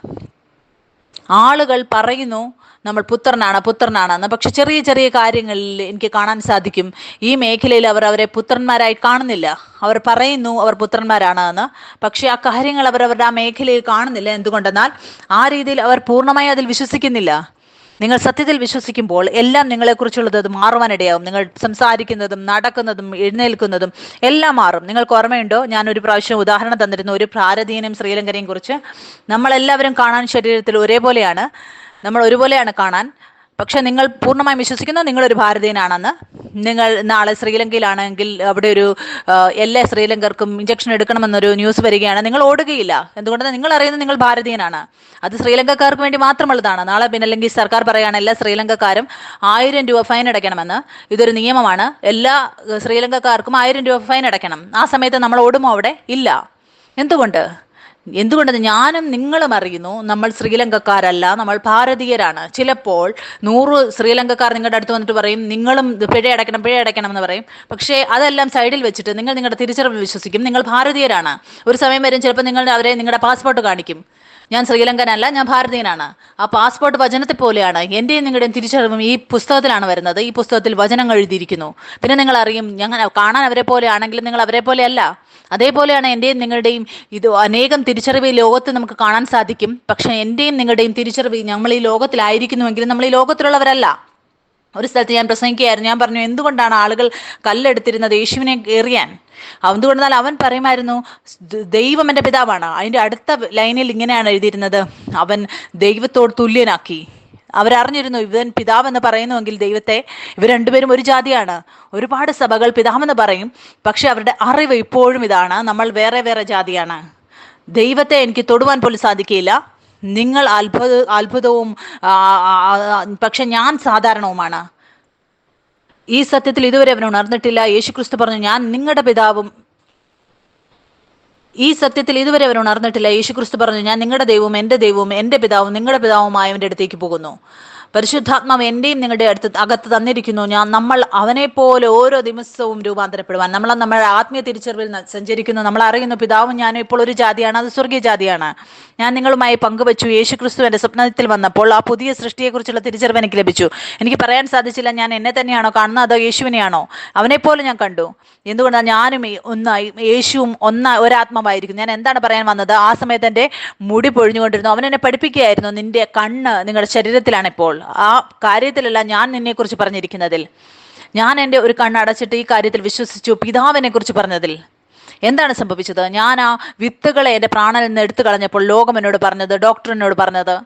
ആളുകൾ പറയുന്നു നമ്മൾ പുത്രനാണെന്ന്. പക്ഷെ ചെറിയ ചെറിയ കാര്യങ്ങളിൽ എനിക്ക് കാണാൻ സാധിക്കും ഈ മേഖലയിൽ അവർ അവരെ പുത്രന്മാരായി കാണുന്നില്ല. അവർ പറയുന്നു അവർ പുത്രന്മാരാണ് എന്ന്, പക്ഷെ ആ കാര്യങ്ങൾ അവരവരുടെ ആ മേഖലയിൽ കാണുന്നില്ല. എന്തുകൊണ്ടെന്നാൽ ആ രീതിയിൽ അവർ പൂർണ്ണമായി അതിൽ വിശ്വസിക്കുന്നില്ല. നിങ്ങൾ സത്യത്തിൽ വിശ്വസിക്കുമ്പോൾ എല്ലാം നിങ്ങളെക്കുറിച്ചുള്ളത് അത് മാറുവാനിടയാവും. നിങ്ങൾ സംസാരിക്കുന്നതും നടക്കുന്നതും എഴുന്നേൽക്കുന്നതും എല്ലാം മാറും. നിങ്ങൾക്ക് ഓർമ്മയുണ്ടോ, ഞാൻ ഒരു പ്രാവശ്യം ഉദാഹരണം തന്നിരുന്നു ഒരു ഭാരതീയനെയും ശ്രീലങ്കനെയും കുറിച്ച്. നമ്മളെല്ലാവരും കാണാൻ ശരീരത്തിൽ ഒരേപോലെയാണ്, നമ്മൾ ഒരുപോലെയാണ് കാണാൻ. പക്ഷെ നിങ്ങൾ പൂർണ്ണമായും വിശ്വസിക്കുന്നു നിങ്ങളൊരു ഭാരതീയനാണെന്ന്. നിങ്ങൾ നാളെ ശ്രീലങ്കയിലാണെങ്കിൽ അവിടെ ഒരു എല്ലാ ശ്രീലങ്കർക്കും ഇഞ്ചക്ഷൻ എടുക്കണമെന്നൊരു ന്യൂസ് വരികയാണ്, നിങ്ങൾ ഓടുകയില്ല. എന്തുകൊണ്ടെന്ന് നിങ്ങൾ അറിയുന്നത് നിങ്ങൾ ഭാരതീയനാണ്. അത് ശ്രീലങ്കക്കാർക്ക് വേണ്ടി മാത്രമുള്ളതാണ്. നാളെ പിന്നെ അല്ലെങ്കിൽ സർക്കാർ പറയുകയാണ് എല്ലാ ശ്രീലങ്കക്കാരും 1000 രൂപ ഫൈൻ അടയ്ക്കണമെന്ന്. ഇതൊരു നിയമമാണ്, എല്ലാ ശ്രീലങ്കക്കാർക്കും 1000 രൂപ ഫൈൻ അടയ്ക്കണം. ആ സമയത്ത് നമ്മൾ ഓടുമോ? അവിടെ ഇല്ല. എന്തുകൊണ്ടെന്ന് ഞാനും നിങ്ങളും അറിയുന്നു നമ്മൾ ശ്രീലങ്കക്കാരല്ല, നമ്മൾ ഭാരതീയരാണ്. ചിലപ്പോൾ 100 ശ്രീലങ്കക്കാർ നിങ്ങളുടെ അടുത്ത് വന്നിട്ട് പറയും നിങ്ങളും പിഴ അടയ്ക്കണം എന്ന് പറയും. പക്ഷേ അതെല്ലാം സൈഡിൽ വെച്ചിട്ട് നിങ്ങൾ നിങ്ങളുടെ തിരിച്ചറിവ് വിശ്വസിക്കും നിങ്ങൾ ഭാരതീയരാണ്. ഒരു സമയം വരും ചിലപ്പോൾ അവരെ നിങ്ങളുടെ പാസ്പോർട്ട് കാണിക്കും, ഞാൻ ശ്രീലങ്കനല്ല ഞാൻ ഭാരതീയനാണ്. ആ പാസ്പോർട്ട് വചനത്തെ പോലെയാണ്. എൻ്റെയും നിങ്ങളുടെയും തിരിച്ചറിവും ഈ പുസ്തകത്തിലാണ് വരുന്നത്. ഈ പുസ്തകത്തിൽ വചനങ്ങൾ എഴുതിയിരിക്കുന്നു. പിന്നെ നിങ്ങൾ അറിയും ഞങ്ങൾ കാണാൻ അവരെ പോലെ ആണെങ്കിലും നിങ്ങൾ അവരെ പോലെ അല്ല. അതേപോലെയാണ് എൻ്റെയും നിങ്ങളുടെയും ഇത് അനേകം തിരിച്ചറിവ് ഈ ലോകത്ത് നമുക്ക് കാണാൻ സാധിക്കും. പക്ഷെ എൻ്റെയും നിങ്ങളുടെയും തിരിച്ചറിവ് നമ്മൾ ഈ ലോകത്തിലായിരിക്കുന്നുവെങ്കിലും നമ്മൾ ഈ ലോകത്തിലുള്ളവരല്ല. ഒരു സ്ഥലത്ത് ഞാൻ പ്രസംഗിക്കുകയായിരുന്നു. ഞാൻ പറഞ്ഞു എന്തുകൊണ്ടാണ് ആളുകൾ കല്ലെടുത്തിരുന്നത് യേശുവിനെ എറിയാൻ? എന്തുകൊണ്ടെന്നാൽ അവൻ പറയുമായിരുന്നു ദൈവം എൻ്റെ പിതാവാണ്. അതിൻ്റെ അടുത്ത ലൈനിൽ ഇങ്ങനെയാണ് എഴുതിയിരുന്നത്, അവൻ ദൈവത്തോട് തുല്യനാക്കി. അവരറിഞ്ഞിരുന്നു ഇവൻ പിതാവെന്ന് പറയുന്നുവെങ്കിൽ ദൈവത്തെ, ഇവർ രണ്ടുപേരും ഒരു ജാതിയാണ്. ഒരുപാട് സഭകൾ പിതാവെന്ന് പറയും, പക്ഷെ അവരുടെ അറിവ് ഇപ്പോഴും ഇതാണ്, നമ്മൾ വേറെ വേറെ ജാതിയാണ്. ദൈവത്തെ എനിക്ക് തൊടുവാൻ പോലും സാധിക്കില്ല. നിങ്ങൾ അത്ഭുതവും പക്ഷെ ഞാൻ സാധാരണവുമാണ്. ഈ സത്യത്തിൽ ഇതുവരെ അവൻ ഉണർന്നിട്ടില്ല. യേശുക്രിസ്തു പറഞ്ഞു ഞാൻ നിങ്ങളുടെ പിതാവും. ഈ സത്യത്തിൽ ഇതുവരെ അവർ ഉണർന്നിട്ടില്ല. യേശുക്രിസ്തു പറഞ്ഞു ഞാൻ നിങ്ങളുടെ ദൈവവും എൻ്റെ ദൈവവും എൻ്റെ പിതാവും നിങ്ങളുടെ പിതാവുമായവൻ്റെ അടുത്തേക്ക് പോകുന്നു. പരിശുദ്ധാത്മാവ് എൻ്റെയും നിങ്ങളുടെ അകത്ത് തന്നിരിക്കുന്നു. നമ്മൾ അവനെ പോലെ ഓരോ ദിവസവും രൂപാന്തരപ്പെടുവാൻ. നമ്മുടെ ആത്മീയ തിരിച്ചറിവിൽ സഞ്ചരിക്കുന്നു. നമ്മൾ അറിയുന്നു പിതാവും ഞാനും ഇപ്പോൾ ഒരു ജാതിയാണ്, അത് സ്വർഗീയ ജാതിയാണ്. ഞാൻ നിങ്ങളുമായി പങ്കുവച്ചു യേശുക്രിസ്തു എൻ്റെ സ്വപ്നത്തിൽ വന്നപ്പോൾ ആ പുതിയ സൃഷ്ടിയെക്കുറിച്ചുള്ള തിരിച്ചറിവ് എനിക്ക് ലഭിച്ചു. എനിക്ക് പറയാൻ സാധിച്ചില്ല ഞാൻ എന്നെ തന്നെയാണോ കാണുന്നത് അതോ യേശുവിനെയാണോ. അവനെപ്പോലെ ഞാൻ കണ്ടു. എന്തുകൊണ്ടാണ് ഞാനും ഒന്നായി യേശുവും ഒരാത്മാവായിരിക്കും. ഞാൻ എന്താണ് പറയാൻ വന്നത്? ആ സമയത്ത് എൻ്റെ മുടി പൊഴിഞ്ഞുകൊണ്ടിരുന്നു. അവൻ എന്നെ പഠിപ്പിക്കുകയായിരുന്നു നിന്റെ കണ്ണ് നിങ്ങളുടെ ശരീരത്തിലാണ്. ഇപ്പോൾ ആ കാര്യത്തിലല്ല ഞാൻ നിന്നെക്കുറിച്ച് പറഞ്ഞിരിക്കുന്നതിൽ. ഞാൻ എൻ്റെ ഒരു കണ്ണ് അടച്ചിട്ട് ഈ കാര്യത്തിൽ വിശ്വസിച്ചു പിതാവിനെ കുറിച്ച് പറഞ്ഞതിൽ. എന്താണ് സംഭവിച്ചത്? ഞാൻ ആ വിത്തുകളെ എൻ്റെ പ്രാണനിൽ നിന്ന് എടുത്തു കളഞ്ഞപ്പോൾ ലോകം എന്നോട് പറഞ്ഞത്, ഡോക്ടർ എന്നോട് പറഞ്ഞത്,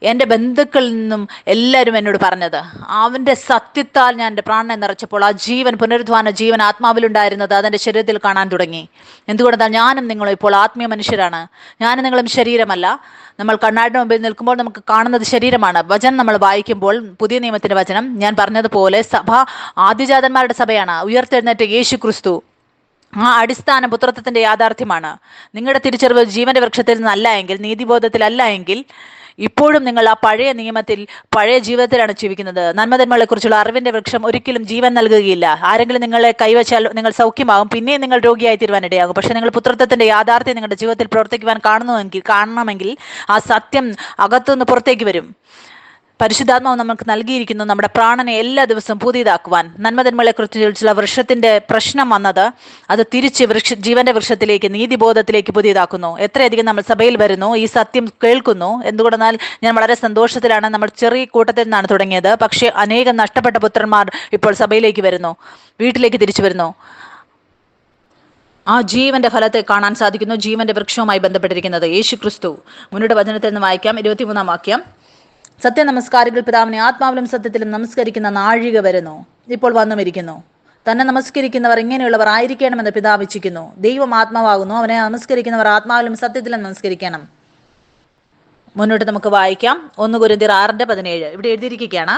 എൻ്റെ ബന്ധുക്കളിൽ നിന്നും എല്ലാവരും എന്നോട് പറഞ്ഞത്, അവൻ്റെ സത്യത്താൽ ഞാൻ എൻ്റെ പ്രാണനെ നിറച്ചപ്പോൾ ആ ജീവൻ, പുനരുദ്ധാന ജീവൻ ആത്മാവിലുണ്ടായിരുന്നത് അതെൻ്റെ ശരീരത്തിൽ കാണാൻ തുടങ്ങി. എന്തുകൊണ്ടാണ്? ഞാനും നിങ്ങളും ഇപ്പോൾ ആത്മീയ മനുഷ്യരാണ്. ഞാനും നിങ്ങളും ശരീരമല്ല. നമ്മൾ കണ്ണാടിന് മുമ്പിൽ നിൽക്കുമ്പോൾ നമുക്ക് കാണുന്നത് ശരീരമാണ്. വചനം നമ്മൾ വായിക്കുമ്പോൾ പുതിയ നിയമത്തിൻ്റെ വചനം ഞാൻ പറഞ്ഞതുപോലെ സഭ ആദ്യജാതന്മാരുടെ സഭയാണ്. ഉയർത്തെഴുന്നേറ്റ യേശു ക്രിസ്തു ആ അടിസ്ഥാന പുത്രത്വത്തിന്റെ യാഥാർത്ഥ്യമാണ്. നിങ്ങളുടെ തിരിച്ചറിവ് ജീവന്റെ വൃക്ഷത്തിൽ നിന്നല്ല എങ്കിൽ, നീതിബോധത്തിലല്ല എങ്കിൽ, ഇപ്പോഴും നിങ്ങൾ ആ പഴയ നിയമത്തിൽ പഴയ ജീവിതത്തിലാണ് ജീവിക്കുന്നത്. നന്മതന്മകളെ കുറിച്ചുള്ള അറിവിന്റെ വൃക്ഷം ഒരിക്കലും ജീവൻ നൽകുകയില്ല. ആരെങ്കിലും നിങ്ങളെ കൈവച്ചാൽ നിങ്ങൾ സൗഖ്യമാകും, പിന്നെയും നിങ്ങൾ രോഗിയായി തീരുവാനിടയാകും. പക്ഷെ നിങ്ങൾ പുത്രത്വത്തിന്റെ യാഥാർത്ഥ്യം നിങ്ങളുടെ ജീവിതത്തിൽ പ്രവർത്തിക്കുവാൻ കാണണമെങ്കിൽ ആ സത്യം അകത്തുനിന്ന് പുറത്തേക്ക് വരും. പരിശുദ്ധാത്മാവ് നമുക്ക് നൽകിയിരിക്കുന്നു നമ്മുടെ പ്രാണനെ എല്ലാ ദിവസവും പുതിയതാക്കുവാൻ. നന്മതിന്മകളെക്കുറിച്ചുള്ള വൃക്ഷത്തിന്റെ പ്രശ്നം വന്നത് അത് തിരിച്ച് ജീവന്റെ വൃക്ഷത്തിലേക്ക്, നീതിബോധത്തിലേക്ക് പുതിയതാക്കുന്നു. എത്രയധികം നമ്മൾ സഭയിൽ വരുന്നു, ഈ സത്യം കേൾക്കുന്നു. എന്തുകൊണ്ടെന്നാൽ ഞാൻ വളരെ സന്തോഷത്തിലാണ്. നമ്മൾ ചെറിയ കൂട്ടത്തിൽ നിന്നാണ് തുടങ്ങിയത്. പക്ഷേ അനേകം നഷ്ടപ്പെട്ട പുത്രന്മാർ ഇപ്പോൾ സഭയിലേക്ക് വരുന്നു, വീട്ടിലേക്ക് തിരിച്ചു വരുന്നു. ആ ജീവന്റെ ഫലത്തെ കാണാൻ സാധിക്കുന്നു. ജീവന്റെ വൃക്ഷവുമായി ബന്ധപ്പെട്ടിരിക്കുന്നത് യേശു ക്രിസ്തു. മുന്നോട്ട് വചനത്തിൽ നിന്ന് വായിക്കാം, 23-ാം വാക്യം. സത്യ നമസ്കാരികൾ പിതാവിനെ ആത്മാവിലും സത്യത്തിലും നമസ്കരിക്കുന്ന നാഴിക വരുന്നു, ഇപ്പോൾ വന്നുമിരിക്കുന്നു. തന്നെ നമസ്കരിക്കുന്നവർ ഇങ്ങനെയുള്ളവർ ആയിരിക്കണമെന്ന് പിതാവ് ഇച്ഛിക്കുന്നു. ദൈവം ആത്മാവാകുന്നു, അവനെ നമസ്കരിക്കുന്നവർ ആത്മാവിലും സത്യത്തിലും നമസ്കരിക്കണം. മുന്നോട്ട് നമുക്ക് വായിക്കാം, 1 കൊരിന്ത്യർ 6:17. ഇവിടെ എഴുതിയിരിക്കുകയാണ്,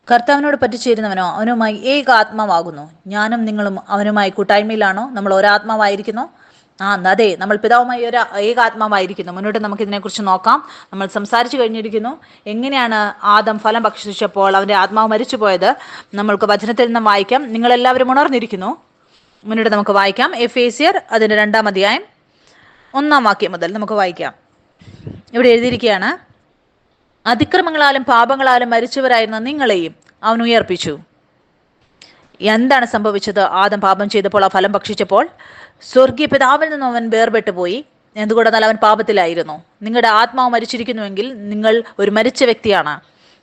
കർത്താവിനോട് പറ്റിച്ചേരുന്നവനോ അവനുമായി ഏക ആത്മാവാകുന്നു. ഞാനും നിങ്ങളും അവനുമായി കൂട്ടായ്മയിലാണോ? നമ്മൾ ഒരാത്മാവായിരിക്കുന്നു. അതെ, നമ്മൾ പിതാവുമായി ഒരു ഏകാത്മാവായിരിക്കുന്നു. മുന്നോട്ട് നമുക്ക് ഇതിനെക്കുറിച്ച് നോക്കാം. നമ്മൾ സംസാരിച്ചു കഴിഞ്ഞിരിക്കുന്നു എങ്ങനെയാണ് ആദം ഫലം ഭക്ഷിച്ചപ്പോൾ അവന്റെ ആത്മാവ് മരിച്ചുപോയത്. നമ്മൾക്ക് വചനത്തിൽ നിന്നും വായിക്കാം. നിങ്ങളെല്ലാവരും ഉണർന്നിരിക്കുന്നു. മുന്നോട്ട് നമുക്ക് വായിക്കാം, എഫേസ്യർ അതിന്റെ 2-ാം അധ്യായം 1-ാം വാക്യം മുതൽ നമുക്ക് വായിക്കാം. ഇവിടെ എഴുതിയിരിക്കുകയാണ്, അതിക്രമങ്ങളാലും പാപങ്ങളാലും മരിച്ചവരായിരുന്ന നിങ്ങളെയും അവൻ ഉയർപ്പിച്ചു. എന്താണ് സംഭവിച്ചത്? ആദം പാപം ചെയ്തപ്പോൾ, ആ ഫലം ഭക്ഷിച്ചപ്പോൾ സ്വർഗീയ പിതാവിൽ നിന്നും അവൻ വേർപെട്ടു പോയി. എന്തുകൊണ്ടെന്നാൽ അവൻ പാപത്തിലായിരുന്നു. നിങ്ങളുടെ ആത്മാവ് മരിച്ചിരിക്കുന്നുവെങ്കിൽ നിങ്ങൾ ഒരു മരിച്ച വ്യക്തിയാണ്.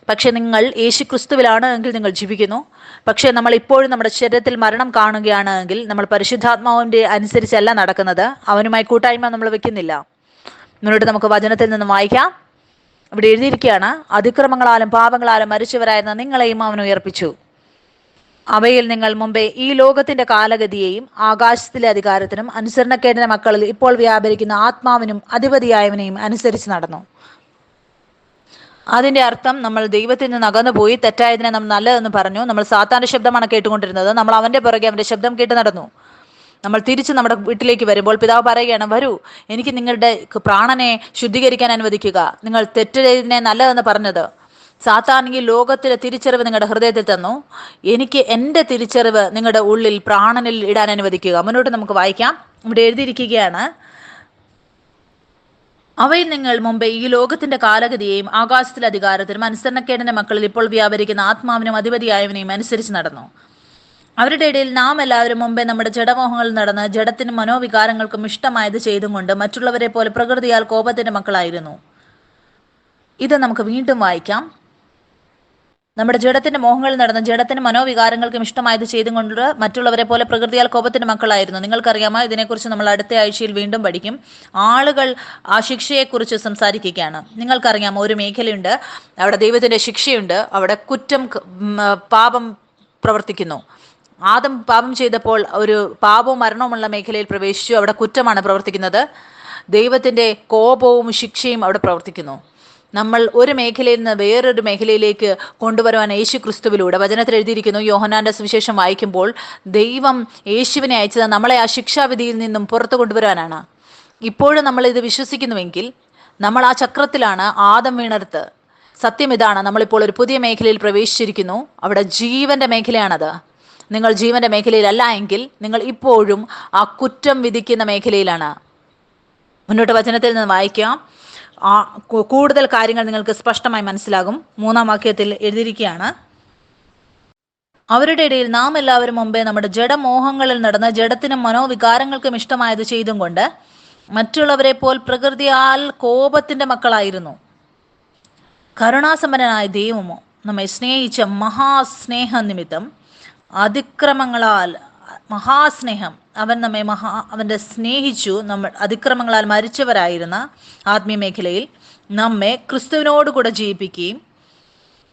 പക്ഷെ നിങ്ങൾ യേശു ക്രിസ്തുവിലാണ് എങ്കിൽ നിങ്ങൾ ജീവിക്കുന്നു. പക്ഷെ നമ്മൾ ഇപ്പോഴും നമ്മുടെ ശരീരത്തിൽ മരണം കാണുകയാണ് എങ്കിൽ നമ്മൾ പരിശുദ്ധാത്മാവിന്റെ അനുസരിച്ചല്ല നടക്കുന്നത്. അവനുമായി കൂട്ടായ്മ നമ്മൾ വെക്കുന്നില്ല. മുന്നോട്ട് നമുക്ക് വചനത്തിൽ നിന്ന് വായിക്കാം. ഇവിടെ എഴുതിയിരിക്കുകയാണ്, അതിക്രമങ്ങളാലും പാപങ്ങളാലും മരിച്ചവരായിരുന്ന നിങ്ങളെയും അവൻ ഉയർപ്പിച്ചു. അവയിൽ നിങ്ങൾ മുമ്പേ ഈ ലോകത്തിന്റെ കാലഗതിയെയും ആകാശത്തിലെ അധികാരത്തിനും അനുസരണക്കേടിന്റെ മക്കളിൽ ഇപ്പോൾ വ്യാപരിക്കുന്ന ആത്മാവിനും അധിപതിയായവനെയും അനുസരിച്ച് നടന്നു. അതിന്റെ അർത്ഥം നമ്മൾ ദൈവത്തിൽ നിന്ന് അകന്നുപോയി, തെറ്റായതിനെ നമ്മൾ നല്ലതെന്ന് പറഞ്ഞു. നമ്മൾ സാത്താന്റെ ശബ്ദമാണ് കേട്ടുകൊണ്ടിരുന്നത്. നമ്മൾ അവന്റെ പുറകെ അവന്റെ ശബ്ദം കേട്ട് നടന്നു. നമ്മൾ തിരിച്ച് നമ്മുടെ വീട്ടിലേക്ക് വരുമ്പോൾ പിതാവ് പറയുകയാണ്, വരൂ, എനിക്ക് നിങ്ങളുടെ പ്രാണനെ ശുദ്ധീകരിക്കാൻ അനുവദിക്കുക. നിങ്ങൾ തെറ്റിനെ നല്ലതെന്ന് പറഞ്ഞത്. സാത്താണെങ്കിൽ ലോകത്തിലെ തിരിച്ചറിവ് നിങ്ങളുടെ ഹൃദയത്തിൽ തന്നു. എനിക്ക് എൻ്റെ തിരിച്ചറിവ് നിങ്ങളുടെ ഉള്ളിൽ പ്രാണനിൽ ഇടാൻ അനുവദിക്കുക. മുന്നോട്ട് നമുക്ക് വായിക്കാം. ഇവിടെ എഴുതിയിരിക്കുകയാണ്, അവയിൽ നിങ്ങൾ മുമ്പേ ഈ ലോകത്തിന്റെ കാലഗതിയെയും ആകാശത്തിലെ അധികാരത്തിനും അനുസരണക്കേടിന്റെ മക്കളിൽ ഇപ്പോൾ വ്യാപരിക്കുന്ന ആത്മാവിനും അധിപതിയായവനെയും അനുസരിച്ച് നടന്നു. അവരുടെ ഇടയിൽ നാം എല്ലാവരും മുമ്പേ നമ്മുടെ ജഡമോഹങ്ങളിൽ നടന്ന് ജഡത്തിനും മനോവികാരങ്ങൾക്കും ഇഷ്ടമായത് ചെയ്തും കൊണ്ട് മറ്റുള്ളവരെ പോലെ പ്രകൃതിയാൽ കോപത്തിന്റെ മക്കളായിരുന്നു. ഇത് നമുക്ക് വീണ്ടും വായിക്കാം. നമ്മുടെ ജഡത്തിന്റെ മോഹങ്ങളിൽ നടന്ന് ജഡത്തിനും മനോവികാരങ്ങൾക്കും ഇഷ്ടമായത് ചെയ്തും കൊണ്ട് മറ്റുള്ളവരെ പോലെ പ്രകൃതിയാൽ കോപത്തിന്റെ മക്കളായിരുന്നു. നിങ്ങൾക്കറിയാമോ, ഇതിനെക്കുറിച്ച് നമ്മൾ അടുത്ത ആഴ്ചയിൽ വീണ്ടും പഠിക്കും. ആളുകൾ ആ ശിക്ഷയെക്കുറിച്ച് സംസാരിക്കുകയാണ്. നിങ്ങൾക്കറിയാമോ, ഒരു മേഖലയുണ്ട്, അവിടെ ദൈവത്തിന്റെ ശിക്ഷയുണ്ട്. അവിടെ പാപം പ്രവർത്തിക്കുന്നു. ആദം പാപം ചെയ്തപ്പോൾ ഒരു പാപവും മരണവുമുള്ള മേഖലയിൽ പ്രവേശിച്ചു. അവിടെ കുറ്റമാണ് പ്രവർത്തിക്കുന്നത്. ദൈവത്തിന്റെ കോപവും ശിക്ഷയും അവിടെ പ്രവർത്തിക്കുന്നു. നമ്മൾ ഒരു മേഖലയിൽ നിന്ന് വേറൊരു മേഖലയിലേക്ക് കൊണ്ടുവരുവാൻ യേശു ക്രിസ്തുവിലൂടെ വചനത്തിൽ എഴുതിയിരിക്കുന്നു. യോഹന്നാന്റെ സുവിശേഷം വായിക്കുമ്പോൾ ദൈവം യേശുവിനെ അയച്ചത് നമ്മളെ ആ ശിക്ഷാവിധിയിൽ നിന്നും പുറത്തു കൊണ്ടുവരാനാണ്. ഇപ്പോഴും നമ്മൾ ഇത് വിശ്വസിക്കുന്നുവെങ്കിൽ നമ്മൾ ആ ചക്രത്തിലാണ്. ആദം വീണടുത്ത് സത്യം ഇതാണ്, നമ്മളിപ്പോൾ ഒരു പുതിയ മേഖലയിൽ പ്രവേശിച്ചിരിക്കുന്നു. അവിടെ ജീവന്റെ മേഖലയാണത്. നിങ്ങൾ ജീവന്റെ മേഖലയിലല്ല എങ്കിൽ നിങ്ങൾ ഇപ്പോഴും ആ കുറ്റം വിധിക്കുന്ന മേഖലയിലാണ്. മുന്നോട്ട് വചനത്തിൽ നിന്ന് വായിക്കാം. കൂടുതൽ കാര്യങ്ങൾ നിങ്ങൾക്ക് സ്പഷ്ടമായി മനസ്സിലാകും. 3-ാം വാക്യത്തിൽ എഴുതിയിരിക്കുകയാണ്, അവരുടെ ഇടയിൽ നാം എല്ലാവരും മുമ്പേ നമ്മുടെ ജഡമോഹങ്ങളിൽ നടന്ന് ജഡത്തിനും മനോവികാരങ്ങൾക്കും ഇഷ്ടമായത് ചെയ്തും കൊണ്ട് മറ്റുള്ളവരെ പോൽ പ്രകൃതിയാൽ കോപത്തിന്റെ മക്കളായിരുന്നു. കരുണാസമ്പന്നനായ ദൈവമോ നമ്മെ സ്നേഹിച്ച മഹാസ്നേഹ നിമിത്തം അതിക്രമങ്ങളാൽ മഹാസ്നേഹം അവന്റെ സ്നേഹിച്ചു. നമ്മൾ അതിക്രമങ്ങളാൽ മരിച്ചവരായിരുന്ന ആത്മീയ മേഖലയിൽ നമ്മെ ക്രിസ്തുവിനോട് കൂടെ ജീവിപ്പിക്കുകയും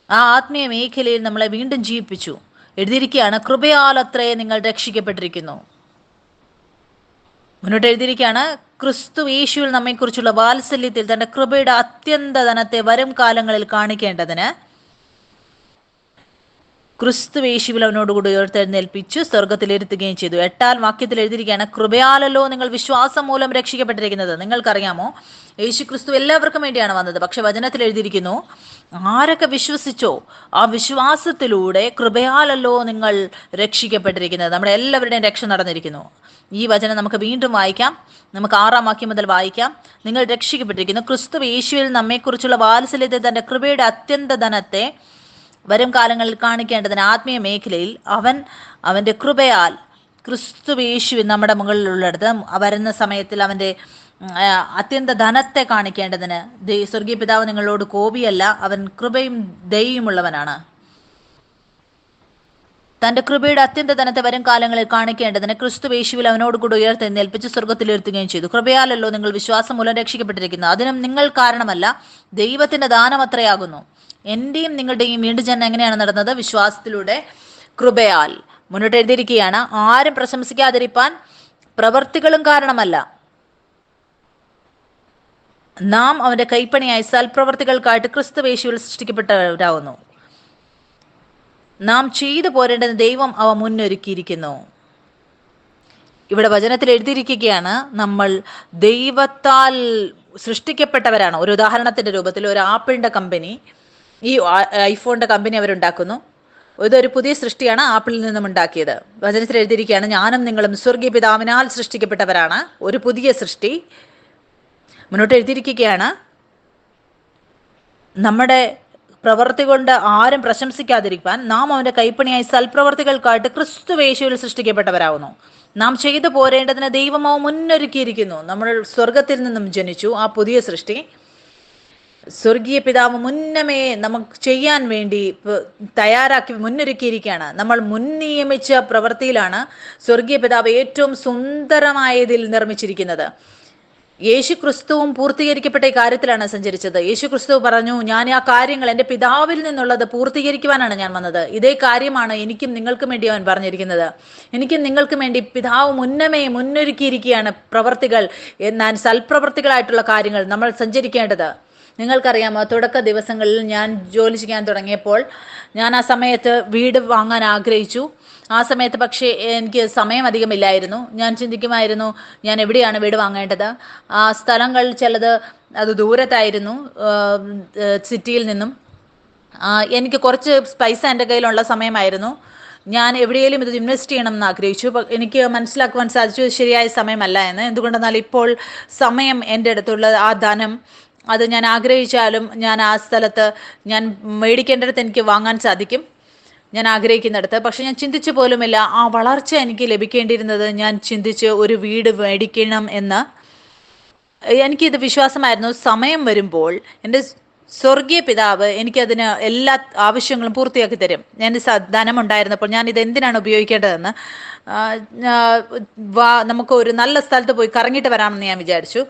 ആ ആത്മീയ മേഖലയിൽ നമ്മളെ വീണ്ടും ജീവിപ്പിച്ചു. എഴുതിയിരിക്കുകയാണ്, കൃപയാൽ അത്രേ നിങ്ങൾ രക്ഷിക്കപ്പെട്ടിരിക്കുന്നു. മുന്നോട്ട് എഴുതിയിരിക്കുകയാണ്, ക്രിസ്തു യേശുവിൽ നമ്മെക്കുറിച്ചുള്ള വാത്സല്യത്തിൽ തന്റെ കൃപയുടെ അത്യന്ത ധനത്തെ വരും കാലങ്ങളിൽ കാണിക്കേണ്ടതിന് ക്രിസ്തുവേശുവിൽ അവനോടുകൂടി ഉയർത്തെഴുന്നേൽപ്പിച്ചു സ്വർഗത്തിലിരുത്തുകയും ചെയ്തു. 8-ാം വാക്യത്തിൽ എഴുതിയിരിക്കുകയാണ്, കൃപയാലല്ലോ നിങ്ങൾ വിശ്വാസം മൂലം രക്ഷിക്കപ്പെട്ടിരിക്കുന്നത്. നിങ്ങൾക്കറിയാമോ, യേശു ക്രിസ്തു എല്ലാവർക്കും വേണ്ടിയാണ് വന്നത്. പക്ഷെ വചനത്തിൽ എഴുതിയിരിക്കുന്നു, ആരൊക്കെ വിശ്വസിച്ചോ ആ വിശ്വാസത്തിലൂടെ കൃപയാലല്ലോ നിങ്ങൾ രക്ഷിക്കപ്പെട്ടിരിക്കുന്നത്. നമ്മുടെ എല്ലാവരുടെയും രക്ഷ നടന്നിരിക്കുന്നു. ഈ വചനം നമുക്ക് വീണ്ടും വായിക്കാം. നമുക്ക് 6-ാം വാക്യം മുതൽ വായിക്കാം. നിങ്ങൾ രക്ഷിക്കപ്പെട്ടിരിക്കുന്നു ക്രിസ്തു യേശുവിൽ നമ്മെക്കുറിച്ചുള്ള വാത്സല്യത്തെ, തന്റെ കൃപയുടെ അത്യന്ത ധനത്തെ വരും കാലങ്ങളിൽ കാണിക്കേണ്ടതിന് ആത്മീയ മേഖലയിൽ അവന്റെ കൃപയാൽ ക്രിസ്തു യേശുവിൻ നമ്മുടെ മുകളിലുള്ളിടത്ത് വരുന്ന സമയത്തിൽ അവന്റെ അത്യന്ത ധനത്തെ കാണിക്കേണ്ടതിന് സ്വർഗീയ പിതാവ് നിങ്ങളോട് കോപിയല്ല, അവൻ കൃപയും ദയയുമുള്ളവനാണ്. തന്റെ കൃപയുടെ അത്യന്ത ധനത്തെ വരും കാലങ്ങളിൽ കാണിക്കേണ്ടതിന് ക്രിസ്തു യേശുവിൽ അവനോട് കൂടെ ഉയർത്തെഴുന്നേൽപ്പിച്ച് സ്വർഗത്തിലിരുത്തുകയും ചെയ്തു. കൃപയാലല്ലോ നിങ്ങൾ വിശ്വാസം മൂലം രക്ഷിക്കപ്പെട്ടിരിക്കുന്നു. അതിനും നിങ്ങൾ കാരണമല്ല, ദൈവത്തിന്റെ ദാനം അത്രയാകുന്നു. എന്റെയും നിങ്ങളുടെയും വീണ്ടും ജനനം എങ്ങനെയാണ് നടന്നത്? വിശ്വാസത്തിലൂടെ, കൃപയാൽ. മുന്നോട്ട് എഴുതിയിരിക്കുകയാണ്, ആരും പ്രശംസിക്കാതിരിപ്പാൻ പ്രവർത്തികളും കാരണമല്ല, നാം അവന്റെ കൈപ്പണിയായി സൽപ്രവർത്തികൾക്കായിട്ട് ക്രിസ്തുവേശുവിൽ സൃഷ്ടിക്കപ്പെട്ടവരാകുന്നു. നാം ചെയ്തു പോരേണ്ടത് ദൈവം അവ മുന്നൊരുക്കിയിരിക്കുന്നു. ഇവിടെ വചനത്തിൽ എഴുതിയിരിക്കുകയാണ്, നമ്മൾ ദൈവത്താൽ സൃഷ്ടിക്കപ്പെട്ടവരാണ്. ഒരു ഉദാഹരണത്തിന്റെ രൂപത്തിൽ ഒരു ആപ്പിളിന്റെ കമ്പനി, ഈ ഐഫോണിന്റെ കമ്പനി അവരുണ്ടാക്കുന്നു. ഇതൊരു പുതിയ സൃഷ്ടിയാണ്, ആപ്പിളിൽ നിന്നും ഉണ്ടാക്കിയത്. വചനത്തിൽ എഴുതിയിരിക്കുകയാണ്, ഞാനും നിങ്ങളും സ്വർഗീയ പിതാവിനാൽ സൃഷ്ടിക്കപ്പെട്ടവരാണ്, ഒരു പുതിയ സൃഷ്ടി. മുന്നോട്ട് എഴുതിയിരിക്കുകയാണ്, നമ്മുടെ പ്രവൃത്തി കൊണ്ട് ആരും പ്രശംസിക്കാതിരിക്കാൻ നാം അവന്റെ കൈപ്പണിയായി സൽപ്രവർത്തികൾക്കായിട്ട് ക്രിസ്തുവേശുവിൽ സൃഷ്ടിക്കപ്പെട്ടവരാകുന്നു. നാം ചെയ്തു പോരേണ്ടതിന് ദൈവം അവ മുന്നൊരുക്കിയിരിക്കുന്നു. നമ്മൾ സ്വർഗത്തിൽ നിന്നും ജനിച്ചു, ആ പുതിയ സൃഷ്ടി. സ്വർഗീയ പിതാവ് മുന്നമേ നമുക്ക് ചെയ്യാൻ വേണ്ടി തയ്യാറാക്കി മുന്നൊരുക്കിയിരിക്കുകയാണ്. നമ്മൾ മുൻനിയമിച്ച പ്രവൃത്തിയിലാണ് സ്വർഗീയ പിതാവ് ഏറ്റവും സുന്ദരമായതിൽ നിർമ്മിച്ചിരിക്കുന്നത്. യേശു ക്രിസ്തുവും പൂർത്തീകരിക്കപ്പെട്ട ഈ കാര്യത്തിലാണ് സഞ്ചരിച്ചത്. യേശു ക്രിസ്തു പറഞ്ഞു, ഞാൻ ആ കാര്യങ്ങൾ എൻ്റെ പിതാവിൽ നിന്നുള്ളത് പൂർത്തീകരിക്കുവാനാണ് ഞാൻ വന്നത്. ഇതേ കാര്യമാണ് എനിക്കും നിങ്ങൾക്കും വേണ്ടി അവൻ പറഞ്ഞിരിക്കുന്നത്. എനിക്കും നിങ്ങൾക്കും വേണ്ടി പിതാവ് മുന്നമേ മുന്നൊരുക്കിയിരിക്കുകയാണ് പ്രവർത്തികൾ, ഞാൻ സൽപ്രവർത്തികളായിട്ടുള്ള കാര്യങ്ങൾ നമ്മൾ സഞ്ചരിക്കേണ്ടത്. നിങ്ങൾക്കറിയാമോ, തുടക്ക ദിവസങ്ങളിൽ ഞാൻ ജോലി ചെയ്യാൻ തുടങ്ങിയപ്പോൾ ഞാൻ ആ സമയത്ത് വീട് വാങ്ങാൻ ആഗ്രഹിച്ചു. ആ സമയത്ത് പക്ഷേ എനിക്ക് സമയം അധികമില്ലായിരുന്നു. ഞാൻ ചിന്തിക്കുമായിരുന്നു, ഞാൻ എവിടെയാണ് വീട് വാങ്ങേണ്ടത്. ആ സ്ഥലങ്ങൾ ചിലത് അത് ദൂരത്തായിരുന്നു സിറ്റിയിൽ നിന്നും. എനിക്ക് കുറച്ച് പൈസ എൻ്റെ കയ്യിലുള്ള സമയമായിരുന്നു. ഞാൻ എവിടെയെങ്കിലും ഇത് ഇൻവെസ്റ്റ് ചെയ്യണം എന്ന് ആഗ്രഹിച്ചു. എനിക്ക് മനസ്സിലാക്കുവാൻ സാധിച്ചു ശരിയായ സമയമല്ല എന്ന്. എന്തുകൊണ്ടെന്നാൽ ഇപ്പോൾ സമയം എൻ്റെ അടുത്തുള്ള ആ ധനം, അത് ഞാൻ ആഗ്രഹിച്ചാലും ഞാൻ ആ സ്ഥലത്ത് ഞാൻ മേടിക്കേണ്ടടുത്ത് എനിക്ക് വാങ്ങാൻ സാധിക്കും, ഞാൻ ആഗ്രഹിക്കുന്നിടത്ത്. പക്ഷെ ഞാൻ ചിന്തിച്ചു പോലുമില്ല ആ വളർച്ച എനിക്ക് ലഭിക്കേണ്ടിയിരുന്നത്. ഞാൻ ചിന്തിച്ച് ഒരു വീട് മേടിക്കണം എന്ന് എനിക്കിത് വിശ്വാസമായിരുന്നു. സമയം വരുമ്പോൾ എൻ്റെ സ്വർഗീയ പിതാവ് എനിക്കതിന് എല്ലാ ആവശ്യങ്ങളും പൂർത്തിയാക്കി തരും. ഞാൻ ധനമുണ്ടായിരുന്നപ്പോൾ ഞാൻ ഇത് എന്തിനാണ് ഉപയോഗിക്കേണ്ടതെന്ന് നമുക്ക് ഒരു നല്ല സ്ഥലത്ത് പോയി കറങ്ങിയിട്ട് വരാമെന്ന് ഞാൻ വിചാരിച്ചു.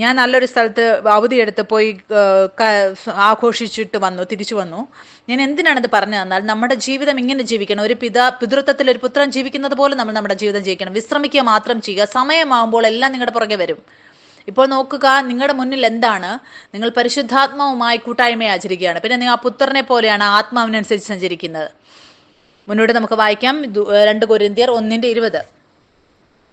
ഞാൻ നല്ലൊരു സ്ഥലത്ത് അവധിയെടുത്ത് പോയി ആഘോഷിച്ചിട്ട് തിരിച്ചു വന്നു. ഞാൻ എന്തിനാണിത് പറഞ്ഞു തന്നാൽ, നമ്മുടെ ജീവിതം ഇങ്ങനെ ജീവിക്കണം. ഒരു പിതൃത്വത്തിൽ ഒരു പുത്രൻ ജീവിക്കുന്നത് പോലെ നമ്മൾ നമ്മുടെ ജീവിതം ജീവിക്കണം. വിശ്രമിക്കുക മാത്രം ചെയ്യുക. സമയമാകുമ്പോൾ എല്ലാം നിങ്ങളുടെ പുറകെ വരും. ഇപ്പോൾ നോക്കുക, നിങ്ങളുടെ മുന്നിൽ എന്താണ്? നിങ്ങൾ പരിശുദ്ധാത്മാവുമായി കൂട്ടായ്മ ആചരിക്കുകയാണ്. പിന്നെ നിങ്ങൾ ആ പുത്രനെ പോലെയാണ് ആത്മാവിനനുസരിച്ച് സഞ്ചരിക്കുന്നത്. മുന്നോട്ട് നമുക്ക് വായിക്കാം 2 കൊരിന്ത്യർ 1:20.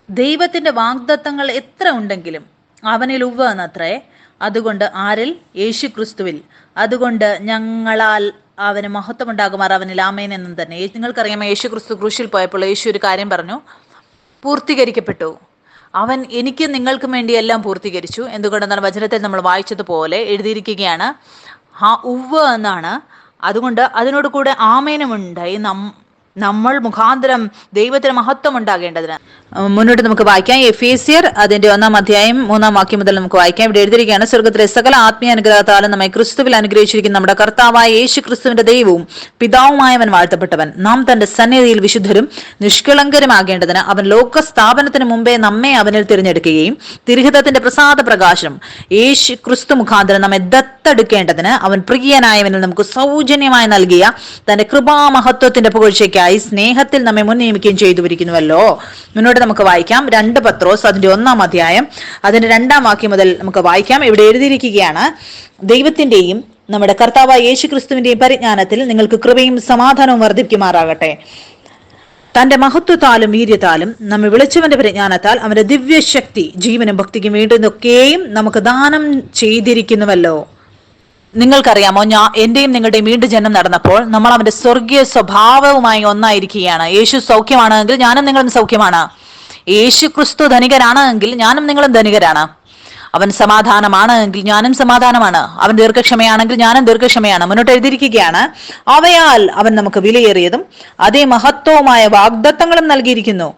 ദൈവത്തിന്റെ വാഗ്ദത്തങ്ങൾ എത്ര ഉണ്ടെങ്കിലും അവനിൽ ഉവ്വ് എന്നത്രേ. അതുകൊണ്ട് ആരിൽ? യേശു ക്രിസ്തുവിൽ. അതുകൊണ്ട് ഞങ്ങളാൽ അവന് മഹത്വം ഉണ്ടാകുമാർ അവനിൽ ആമേൻ എന്നും തന്നെ. നിങ്ങൾക്കറിയാമോ, യേശു ക്രിസ്തു ക്രൂശിൽ പോയപ്പോൾ യേശു ഒരു കാര്യം പറഞ്ഞു, പൂർത്തീകരിക്കപ്പെട്ടു. അവൻ എനിക്കും നിങ്ങൾക്കും വേണ്ടി എല്ലാം പൂർത്തീകരിച്ചു. എന്തുകൊണ്ടെന്നാൽ വചനത്തിൽ നമ്മൾ വായിച്ചതുപോലെ എഴുതിയിരിക്കുകയാണ്, ഉവ്വ് എന്നാണ്. അതുകൊണ്ട് അതിനോട് കൂടെ ആമേനുമുണ്ടായി നമ്മൾ മുഖാന്തരം ദൈവത്തിന് മഹത്വം ഉണ്ടാകേണ്ടതിന്. മുന്നോട്ട് നമുക്ക് വായിക്കാം. എഫേസ്യർ അതിന്റെ 1-ാം അധ്യായം 3-ാം വാക്യം മുതൽ നമുക്ക് വായിക്കാം. ഇവിടെ എഴുതിയിരിക്കുകയാണ്, സ്വർഗത്തിലെ സകല ആത്മീയ അനുഗ്രഹത്താലും നമ്മെ ക്രിസ്തുവിൽ അനുഗ്രഹിച്ചിരിക്കുന്ന നമ്മുടെ കർത്താവായ യേശു ക്രിസ്തുവിന്റെ ദൈവവും പിതാവുമായവൻ വാഴ്ത്തപ്പെട്ടവൻ. നാം തന്റെ സന്നിധിയിൽ വിശുദ്ധരും നിഷ്കളങ്കരുമാകേണ്ടതിന് അവൻ ലോക സ്ഥാപനത്തിന് മുമ്പേ നമ്മെ അവനിൽ തിരഞ്ഞെടുക്കുകയും തിരുഹിതത്തിന്റെ പ്രസാദ പ്രകാശം യേശു ക്രിസ്തു മുഖാന്തരം നമ്മെ ദത്തെടുക്കേണ്ടതിന് അവൻ പ്രിയനായവനിൽ നമുക്ക് സൗജന്യമായി നൽകിയ തന്റെ കൃപാമഹത്വത്തിന്റെ പുകഴ്ചയ്ക്കായി സ്നേഹത്തിൽ നമ്മെ മുൻ നിയമിക്കുകയും ചെയ്തുവരിക്കുന്നുവല്ലോ. മുന്നോട്ട് നമുക്ക് വായിക്കാം. 2 പത്രോസ് അതിന്റെ 1-ാം അധ്യായം അതിന്റെ 2-ാം വാക്യം മുതൽ നമുക്ക് വായിക്കാം. ഇവിടെ എഴുതിയിരിക്കുകയാണ്, ദൈവത്തിന്റെയും നമ്മുടെ കർത്താവായ യേശു ക്രിസ്തുവിന്റെ പരിജ്ഞാനത്തിൽ നിങ്ങൾക്ക് കൃപയും സമാധാനവും വർദ്ധിക്കുമാറാകട്ടെ. തന്റെ മഹത്വത്താലും വീര്യത്താലും നമ്മെ വിളിച്ചവന്റെ പരിജ്ഞാനത്താൽ അവന്റെ ദിവ്യശക്തി ജീവനും ഭക്തിക്കും വേണ്ടുന്നൊക്കെയും നമുക്ക് ദാനം ചെയ്തിരിക്കുന്നുവല്ലോ. നിങ്ങൾക്കറിയാമോ, എന്റെയും നിങ്ങളുടെയും വീണ്ടും ജന്മം നടന്നപ്പോൾ നമ്മൾ അവന്റെ സ്വർഗീയ സ്വഭാവവുമായി ഒന്നായിരിക്കുകയാണ്. യേശു സൗഖ്യമാണെങ്കിൽ ഞാനും നിങ്ങളും സൗഖ്യമാണ്. യേശു ക്രിസ്തു ധനികനാണ് എങ്കിൽ ഞാനും നിങ്ങളും ധനികരാണ്. അവൻ സമാധാനമാണ് എങ്കിൽ ഞാനും സമാധാനമാണ്. അവൻ ദീർഘക്ഷമയാണെങ്കിൽ ഞാനും ദീർഘക്ഷമയാണ്. മുന്നോട്ട് എഴുതിയിരിക്കുകയാണ്, അവയാൽ അവൻ നമുക്ക് വിലയേറിയതും അതേ മഹത്വവുമായ വാഗ്ദത്തങ്ങളും നൽകിയിരിക്കുന്നു.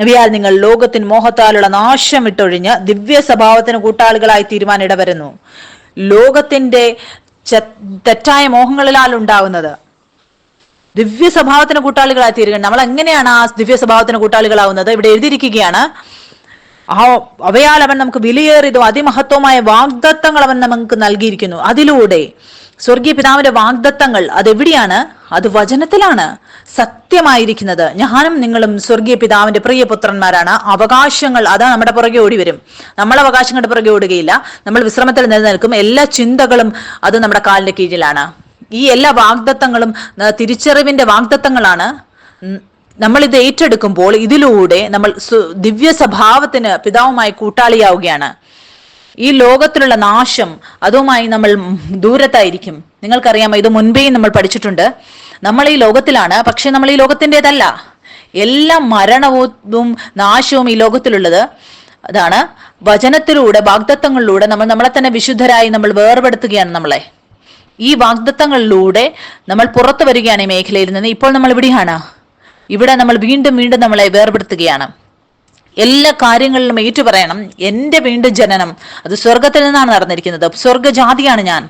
ഇവയാൽ നിങ്ങൾ ലോകത്തിന് മോഹത്താലുള്ള നാശം വിട്ടൊഴിഞ്ഞ് ദിവ്യ സ്വഭാവത്തിന് കൂട്ടാളികളായി തീരുവാൻ ഇടവരുന്നു. ലോകത്തിന്റെ തെറ്റായ മോഹങ്ങളിലാൽ ഉണ്ടാവുന്നത് ദിവ്യ സ്വഭാവത്തിന് കൂട്ടാളികളായി തീരുക. നമ്മൾ എങ്ങനെയാണ് ആ ദിവ്യ സ്വഭാവത്തിന് കൂട്ടാളികളാവുന്നത്? ഇവിടെ എഴുതിയിരിക്കുകയാണ്, അവയാൽ അവൻ നമുക്ക് വിലയേറിയതും അതിമഹത്വമായ വാഗ്ദത്തങ്ങൾ അവൻ നമുക്ക് നൽകിയിരിക്കുന്നു. അതിലൂടെ സ്വർഗീയ പിതാവിന്റെ വാഗ്ദത്തങ്ങൾ അതെവിടെയാണ്? അത് വചനത്തിലാണ് സത്യമായിരിക്കുന്നത്. ഞാനും നിങ്ങളും സ്വർഗീയ പിതാവിന്റെ പ്രിയപുത്രന്മാരാണ്. അവകാശങ്ങൾ അതാ നമ്മുടെ പുറകെ ഓടി വരും. നമ്മൾ അവകാശങ്ങളുടെ പുറകെ ഓടുകയില്ല. നമ്മൾ വിശ്രമത്തിൽ നിലനിൽക്കും. എല്ലാ ചിന്തകളും അത് നമ്മുടെ കാലിന്റെ കീഴിലാണ്. ഈ എല്ലാ വാഗ്ദത്തങ്ങളും തിരിച്ചറിവിന്റെ വാഗ്ദത്തങ്ങളാണ്. നമ്മൾ ഇത് ഏറ്റെടുക്കുമ്പോൾ ഇതിലൂടെ നമ്മൾ ദിവ്യ സ്വഭാവത്തിന് പിതാവുമായി കൂട്ടാളിയാവുകയാണ്. ഈ ലോകത്തിലുള്ള നാശം അതുമായി നമ്മൾ ദൂരത്തായിരിക്കും. നിങ്ങൾക്കറിയാമോ, ഇത് മുൻപേ നമ്മൾ പഠിച്ചിട്ടുണ്ട്. നമ്മൾ ഈ ലോകത്തിലാണ്, പക്ഷെ നമ്മൾ ഈ ലോകത്തിൻ്റെതല്ല. എല്ലാ മരണവും നാശവും ഈ ലോകത്തിലുള്ളത് അതാണ്. വചനത്തിലൂടെ വാഗ്ദത്തങ്ങളിലൂടെ നമ്മളെ തന്നെ വിശുദ്ധരായി നമ്മൾ വേർപെടുത്തുകയാണ്. നമ്മളെ ഈ വാഗ്ദത്തങ്ങളിലൂടെ നമ്മൾ പുറത്തു വരികയാണ് ഈ മേഖലയിൽ നിന്ന്. ഇപ്പോൾ നമ്മൾ ഇവിടെയാണ്. ഇവിടെ നമ്മൾ വീണ്ടും വീണ്ടും നമ്മളെ വേർപെടുത്തുകയാണ്. എല്ലാ കാര്യങ്ങളിലും ഏറ്റുപറയണം, എന്റെ വീണ്ടും ജനനം അത് സ്വർഗത്തിൽ നിന്നാണ് നടന്നിരിക്കുന്നത്. സ്വർഗജാതിയാണ് ഞാൻ.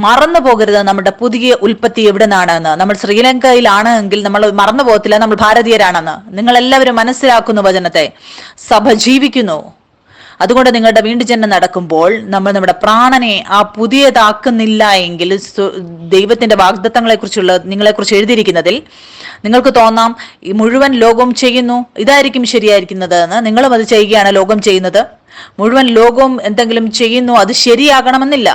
മറന്നു പോകരുത് നമ്മുടെ പുതിയ ഉൽപ്പത്തി എവിടെ നിന്നാണെന്ന്. നമ്മൾ ശ്രീലങ്കയിലാണ് എങ്കിൽ നമ്മൾ മറന്നു പോകത്തില്ല നമ്മൾ ഭാരതീയരാണെന്ന്. നിങ്ങൾ എല്ലാവരും മനസ്സിലാക്കുന്നു വചനത്തെ. സഭ ജീവിക്കുന്നു. അതുകൊണ്ട് നിങ്ങളുടെ വീണ്ടും ജന്മം നടക്കുമ്പോൾ നമ്മൾ നമ്മുടെ പ്രാണനെ ആ പുതിയതാക്കുന്നില്ല എങ്കിൽ ദൈവത്തിന്റെ വാഗ്ദത്തങ്ങളെ കുറിച്ചുള്ള നിങ്ങളെക്കുറിച്ച് എഴുതിയിരിക്കുന്നതിൽ നിങ്ങൾക്ക് തോന്നാം ഈ മുഴുവൻ ലോകവും ചെയ്യുന്നു, ഇതായിരിക്കും ശരിയായിരിക്കുന്നത് എന്ന്. നിങ്ങളും അത് ചെയ്യുകയാണ്. ലോകം ചെയ്യുന്നത്, മുഴുവൻ ലോകവും എന്തെങ്കിലും ചെയ്യുന്നു, അത് ശരിയാകണമെന്നില്ല.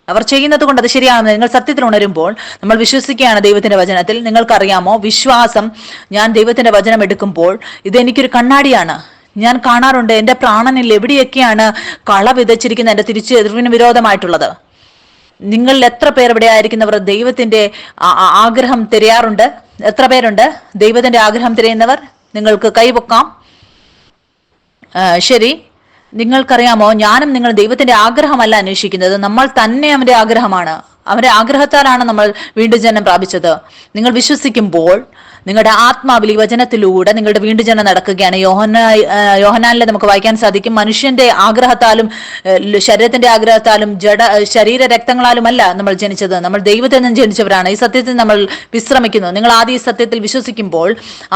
അവർ ചെയ്യുന്നത് കൊണ്ട് അത് ശരിയാണെന്ന് നിങ്ങൾ സത്യത്തിൽ ഉണരുമ്പോൾ നമ്മൾ വിശ്വസിക്കുകയാണ് ദൈവത്തിന്റെ വചനത്തിൽ. നിങ്ങൾക്കറിയാമോ, വിശ്വാസം, ഞാൻ ദൈവത്തിന്റെ വചനം എടുക്കുമ്പോൾ ഇതെനിക്കൊരു കണ്ണാടിയാണ്. ഞാൻ കാണാറുണ്ട് എന്റെ പ്രാണനിൽ എവിടെയൊക്കെയാണ് കള വിതച്ചിരിക്കുന്ന എന്റെ എതിർവിന് വിരോധമായിട്ടുള്ളത്. നിങ്ങളിൽ എത്ര പേർ ഇവിടെ ആയിരിക്കുന്നവർ ദൈവത്തിന്റെ ആഗ്രഹം തിരയാറുണ്ട്? എത്ര പേരുണ്ട് ദൈവത്തിന്റെ ആഗ്രഹം തിരയുന്നവർ? നിങ്ങൾക്ക് കൈപൊക്കാം. ശരി. നിങ്ങൾക്കറിയാമോ, ഞാനും നിങ്ങൾ ദൈവത്തിന്റെ ആഗ്രഹമല്ല അന്വേഷിക്കുന്നത്, നമ്മൾ തന്നെ അവന്റെ ആഗ്രഹമാണ്. അവന്റെ ആഗ്രഹത്താലാണ് നമ്മൾ വീണ്ടും ജന്മം പ്രാപിച്ചത്. നിങ്ങൾ വിശ്വസിക്കുമ്പോൾ നിങ്ങളുടെ ആത്മാവിൽ ഈ വചനത്തിലൂടെ നിങ്ങളുടെ വീണ്ടും ജന്മം നടക്കുകയാണ്. യോഹന്നാനിലെ നമുക്ക് വായിക്കാൻ സാധിക്കും, മനുഷ്യന്റെ ആഗ്രഹത്താലും ശരീരത്തിന്റെ ആഗ്രഹത്താലും ശരീര രക്തങ്ങളാലുമല്ല നമ്മൾ ജനിച്ചത്, നമ്മൾ ദൈവത്തിൽ നിന്ന് ജനിച്ചവരാണ്. ഈ സത്യത്തിൽ നമ്മൾ വിശ്രമിക്കുന്നു. നിങ്ങൾ ആദ്യം ഈ സത്യത്തിൽ വിശ്വസിക്കുമ്പോൾ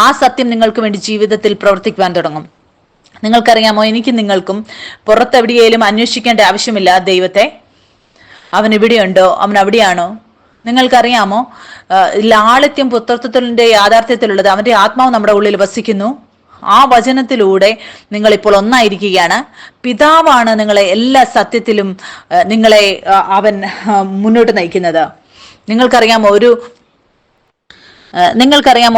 ആ സത്യം നിങ്ങൾക്ക് വേണ്ടി ജീവിതത്തിൽ പ്രവർത്തിക്കുവാൻ തുടങ്ങും. നിങ്ങൾക്കറിയാമോ, എനിക്കും നിങ്ങൾക്കും പുറത്തെവിടെയെങ്കിലും അന്വേഷിക്കേണ്ട ആവശ്യമില്ല ദൈവത്തെ. അവൻ ഇവിടെയുണ്ടോ, അവൻ അവിടെയാണോ? നിങ്ങൾക്കറിയാമോ, ലാളിത്യം പുത്രത്വത്തിന്റെ യാഥാർത്ഥ്യത്തിലുള്ളത് അവന്റെ ആത്മാവ് നമ്മുടെ ഉള്ളിൽ വസിക്കുന്നു. ആ വചനത്തിലൂടെ നിങ്ങൾ ഇപ്പോൾ ഒന്നായിരിക്കുകയാണ്. പിതാവാണ് നിങ്ങളെ എല്ലാ സത്യത്തിലും നിങ്ങളെ അവൻ മുന്നോട്ട് നയിക്കുന്നത്. നിങ്ങൾക്കറിയാമോ,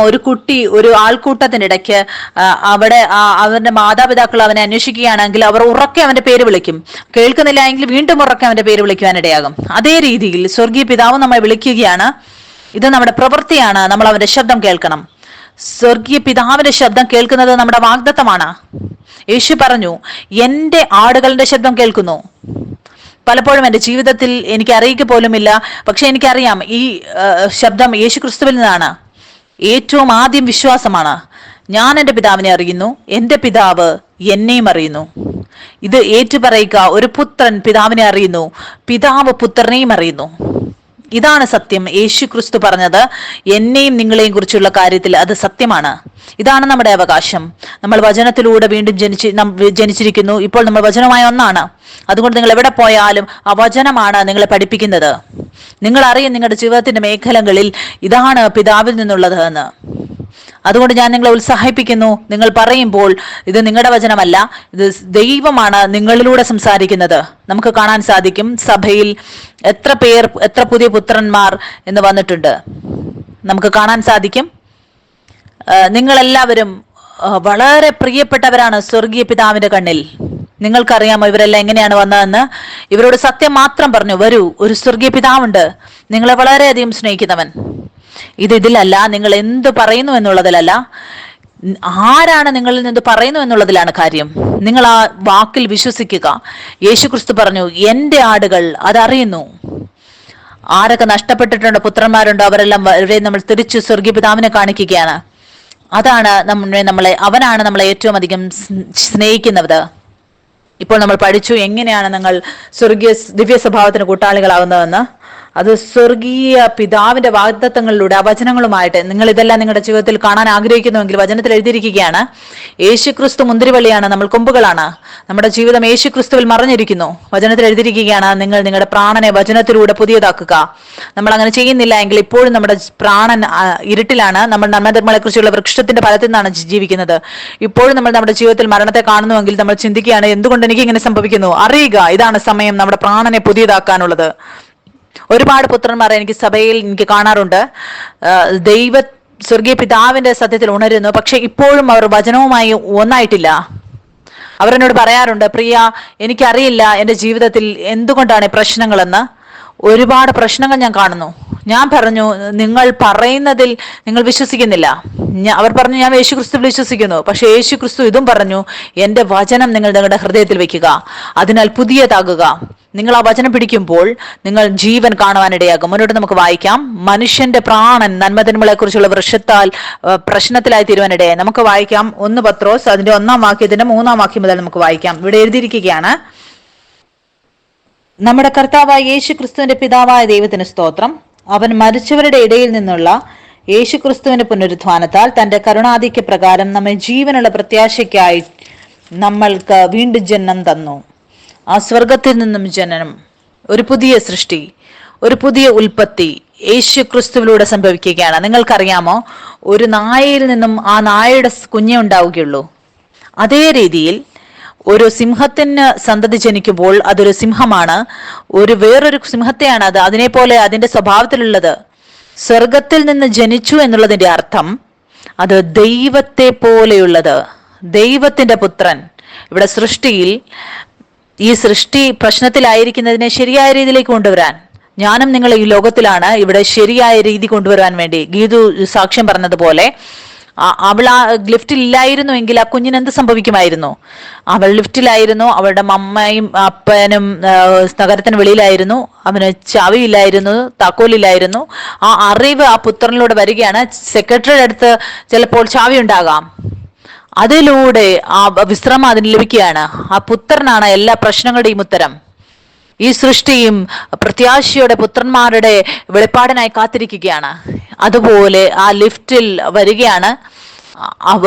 ഒരു കുട്ടി ഒരു ആൾക്കൂട്ടത്തിനിടയ്ക്ക് അവിടെ അവന്റെ മാതാപിതാക്കൾ അവനെ അന്വേഷിക്കുകയാണെങ്കിൽ അവർ ഉറക്കെ അവന്റെ പേര് വിളിക്കും. കേൾക്കുന്നില്ല എങ്കിൽ വീണ്ടും ഉറക്കെ അവന്റെ പേര് വിളിക്കുവാനിടയാകും. അതേ രീതിയിൽ സ്വർഗീയ പിതാവ് നമ്മെ വിളിക്കുകയാണ്. ഇത് നമ്മുടെ പ്രവൃത്തിയാണ്. നമ്മൾ അവന്റെ ശബ്ദം കേൾക്കണം. സ്വർഗീയ പിതാവിന്റെ ശബ്ദം കേൾക്കുന്നത് നമ്മുടെ വാഗ്ദത്തമാണ്. യേശു പറഞ്ഞു, എന്റെ ആടുകളുടെ ശബ്ദം കേൾക്കുന്നു. പലപ്പോഴും എൻ്റെ ജീവിതത്തിൽ എനിക്ക് അറിയിക്കുക പോലുമില്ല, പക്ഷെ എനിക്കറിയാം ഈ ശബ്ദം യേശു ക്രിസ്തുവിൽ നിന്നാണ്. ഏറ്റവും ആദ്യം വിശ്വാസമാണ്. ഞാൻ എൻ്റെ പിതാവിനെ അറിയുന്നു, എൻ്റെ പിതാവ് എന്നെയും അറിയുന്നു. ഇത് ഏറ്റുപറയുക. ഒരു പുത്രൻ പിതാവിനെ അറിയുന്നു, പിതാവ് പുത്രനെയും അറിയുന്നു. ഇതാണ് സത്യം. യേശു ക്രിസ്തു പറഞ്ഞത് എന്നെയും നിങ്ങളെയും കുറിച്ചുള്ള കാര്യത്തിൽ അത് സത്യമാണ്. ഇതാണ് നമ്മുടെ അവകാശം. നമ്മൾ വചനത്തിലൂടെ വീണ്ടും ജനിച്ചിരിക്കുന്നു. ഇപ്പോൾ നമ്മൾ വചനമായ ഒന്നാണ്. അതുകൊണ്ട് നിങ്ങൾ എവിടെ പോയാലും ആ വചനമാണ് നിങ്ങളെ പഠിപ്പിക്കുന്നത്. നിങ്ങൾ അറിയും നിങ്ങളുടെ ജീവിതത്തിന്റെ മേഖലകളിൽ ഇതാണ് പിതാവിൽ നിന്നുള്ളത് എന്ന്. അതുകൊണ്ട് ഞാൻ നിങ്ങളെ ഉത്സാഹിപ്പിക്കുന്നു. നിങ്ങൾ പറയുമ്പോൾ ഇത് നിങ്ങളുടെ വചനമല്ല, ഇത് ദൈവമാണ് നിങ്ങളിലൂടെ സംസാരിക്കുന്നത്. നമുക്ക് കാണാൻ സാധിക്കും സഭയിൽ എത്ര പുതിയ പുത്രന്മാർ എന്ന് വന്നിട്ടുണ്ട്. നമുക്ക് കാണാൻ സാധിക്കും നിങ്ങളെല്ലാവരും വളരെ പ്രിയപ്പെട്ടവരാണ് സ്വർഗീയ പിതാവിന്റെ കണ്ണിൽ. നിങ്ങൾക്കറിയാമോ ഇവരെല്ലാം എങ്ങനെയാണ് വന്നതെന്ന്? ഇവരോട് സത്യം മാത്രം പറഞ്ഞു, വരൂ, ഒരു സ്വർഗീയ പിതാവുണ്ട്, നിങ്ങളെ വളരെയധികം സ്നേഹിക്കുന്നവൻ. ഇതിലല്ല, നിങ്ങൾ എന്ത് പറയുന്നു എന്നുള്ളതിലല്ല, ആരാണ് നിങ്ങളിൽ നിന്ന് പറയുന്നു എന്നുള്ളതിലാണ് കാര്യം. നിങ്ങൾ ആ വാക്കിൽ വിശ്വസിക്കുക. യേശുക്രിസ്തു പറഞ്ഞു, എന്റെ ആടുകൾ അതറിയുന്നു. ആരൊക്കെ നഷ്ടപ്പെട്ടിട്ടുണ്ടോ, പുത്രന്മാരുണ്ടോ, അവരെ നമ്മൾ തിരിച്ചു സ്വർഗീയ പിതാവിനെ കാണിക്കുകയാണ്. അതാണ് അവനാണ് നമ്മളെ ഏറ്റവും അധികം സ്നേഹിക്കുന്നത്. ഇപ്പോൾ നമ്മൾ പഠിച്ചു എങ്ങനെയാണ് നിങ്ങൾ ദിവ്യ സ്വഭാവത്തിന് കൂട്ടാളികളാവുന്നതെന്ന്. അത് സ്വർഗീയ പിതാവിന്റെ വാഗ്ദത്തങ്ങളിലൂടെ ആ വചനങ്ങളുമായിട്ട്. നിങ്ങൾ ഇതെല്ലാം നിങ്ങളുടെ ജീവിതത്തിൽ കാണാൻ ആഗ്രഹിക്കുന്നുവെങ്കിൽ വചനത്തിൽ എഴുതിയിരിക്കുകയാണ്, യേശുക്രിസ്തു മുന്തിരിവള്ളിയാണ്, നമ്മൾ കൊമ്പുകളാണ്. നമ്മുടെ ജീവിതം യേശുക്രിസ്തുവിൽ മറഞ്ഞിരിക്കുന്നു. വചനത്തിൽ എഴുതിയിരിക്കുകയാണ്, നിങ്ങൾ നിങ്ങളുടെ പ്രാണനെ വചനത്തിലൂടെ പുതിയതാക്കുക. നമ്മൾ അങ്ങനെ ചെയ്യുന്നില്ല എങ്കിൽ ഇപ്പോഴും നമ്മുടെ പ്രാണൻ ഇരുട്ടിലാണ്. നമ്മൾ നന്മധർമ്മങ്ങളെ കുറിച്ചുള്ള വൃക്ഷത്തിന്റെ ഫലത്തിൽ നിന്നാണ് ജീവിക്കുന്നത്. ഇപ്പോഴും നമ്മൾ നമ്മുടെ ജീവിതത്തിൽ മരണത്തെ കാണുന്നുവെങ്കിൽ നമ്മൾ ചിന്തിക്കുകയാണ്, എന്തുകൊണ്ട് എനിക്ക് ഇങ്ങനെ സംഭവിക്കുന്നു? അറിയുക, ഇതാണ് സമയം നമ്മുടെ പ്രാണനെ പുതിയതാക്കാനുള്ളത്. ഒരുപാട് പുത്രന്മാരെ സഭയിൽ എനിക്ക് കാണാറുണ്ട്. സ്വർഗീയ പിതാവിന്റെ സത്യത്തിൽ ഉണരുന്നു, പക്ഷെ ഇപ്പോഴും അവർ വചനവുമായി ഒന്നായിട്ടില്ല. അവരെന്നോട് പറയാറുണ്ട്, പ്രിയ, എനിക്കറിയില്ല എന്റെ ജീവിതത്തിൽ എന്തുകൊണ്ടാണ് പ്രശ്നങ്ങളെന്ന്. ഒരുപാട് പ്രശ്നങ്ങൾ ഞാൻ കാണുന്നു. ഞാൻ പറഞ്ഞു, നിങ്ങൾ പറയുന്നതിൽ നിങ്ങൾ വിശ്വസിക്കുന്നില്ല. അവർ പറഞ്ഞു, ഞാൻ യേശുക്രിസ്തുവിൽ വിശ്വസിക്കുന്നു. പക്ഷെ യേശുക്രിസ്തു ഇതും പറഞ്ഞു, എന്റെ വചനം നിങ്ങൾ നിങ്ങളുടെ ഹൃദയത്തിൽ വെക്കുക, അതിനാൽ പുതിയതാകുക. നിങ്ങൾ ആ വചനം പിടിക്കുമ്പോൾ നിങ്ങൾ ജീവൻ കാണുവാനിടയാകും. മുന്നോട്ട് നമുക്ക് വായിക്കാം. മനുഷ്യന്റെ പ്രാണൻ നന്മതിന്മകളെ കുറിച്ചുള്ള വൃക്ഷത്താൽ പ്രശ്നത്തിലായി തീരുവാനിടയായി. നമുക്ക് വായിക്കാം 1 പത്രോസ് അതിന്റെ 1-ാം വാക്യത്തിന്റെ 3-ാം വാക്യം മുതൽ നമുക്ക് വായിക്കാം. ഇവിടെ എഴുതിയിരിക്കുകയാണ്, നമ്മുടെ കർത്താവായ യേശു ക്രിസ്തുവിന്റെ പിതാവായ ദൈവത്തിന് സ്തോത്രം. അവൻ മരിച്ചവരുടെ ഇടയിൽ നിന്നുള്ള യേശുക്രിസ്തുവിന്റെ പുനരുത്ഥാനത്താൽ തന്റെ കരുണാധിക്യ പ്രകാരം നമ്മെ ജീവനുള്ള പ്രത്യാശയ്ക്കായി നമ്മൾക്ക് വീണ്ടും ജന്മം തന്നു. ആ സ്വർഗത്തിൽ നിന്നും ജനനം, ഒരു പുതിയ സൃഷ്ടി, ഒരു പുതിയ ഉൽപ്പത്തി യേശുക്രിസ്തുവിലൂടെ സംഭവിക്കുകയാണ്. നിങ്ങൾക്കറിയാമോ, ഒരു നായയിൽ നിന്നും ആ നായയുടെ കുഞ്ഞേ ഉണ്ടാവുകയുള്ളൂ. അതേ രീതിയിൽ ഒരു സിംഹത്തിന് സന്തതി ജനിക്കുമ്പോൾ അതൊരു സിംഹമാണ്, വേറൊരു സിംഹത്തെയാണ് അത് അതിനെ പോലെ അതിന്റെ സ്വഭാവത്തിലുള്ളത്. സ്വർഗത്തിൽ നിന്ന് ജനിച്ചു എന്നുള്ളതിന്റെ അർത്ഥം അത് ദൈവത്തെ പോലെയുള്ളത്, ദൈവത്തിന്റെ പുത്രൻ. ഇവിടെ സൃഷ്ടിയിൽ ഈ സൃഷ്ടി പ്രശ്നത്തിലായിരിക്കുന്നതിനെ ശരിയായ രീതിയിലേക്ക് കൊണ്ടുവരാൻ, ഞാനും നിങ്ങൾ ഈ ലോകത്തിലാണ് ഇവിടെ ശരിയായ രീതി കൊണ്ടുവരാൻ വേണ്ടി. ഗീതു സാക്ഷ്യം പറഞ്ഞതുപോലെ, അവൾ ആ ലിഫ്റ്റിൽ ഇല്ലായിരുന്നു എങ്കിൽ ആ കുഞ്ഞിന് എന്ത് സംഭവിക്കുമായിരുന്നു? അവൾ ലിഫ്റ്റിലായിരുന്നു, അവളുടെ അമ്മയും അപ്പനും നഗരത്തിന് വെളിയിലായിരുന്നു, അവന് ചാവിയില്ലായിരുന്നു, താക്കോലില്ലായിരുന്നു. ആ അറിവ് ആ പുത്രനിലൂടെ വരികയാണ്. സെക്രട്ടറിയുടെ അടുത്ത് ചിലപ്പോൾ ചാവി ഉണ്ടാകാം, അതിലൂടെ ആ വിശ്രമം അതിന് ലഭിക്കുകയാണ്. ആ പുത്രനാണ് എല്ലാ പ്രശ്നങ്ങളുടെയും ഉത്തരം. ഈ സൃഷ്ടിയും പ്രത്യാശയുടെ പുത്രന്മാരുടെ വെളിപ്പാടിനായി കാത്തിരിക്കുകയാണ്. അതുപോലെ ആ ലിഫ്റ്റിൽ വരികയാണ്,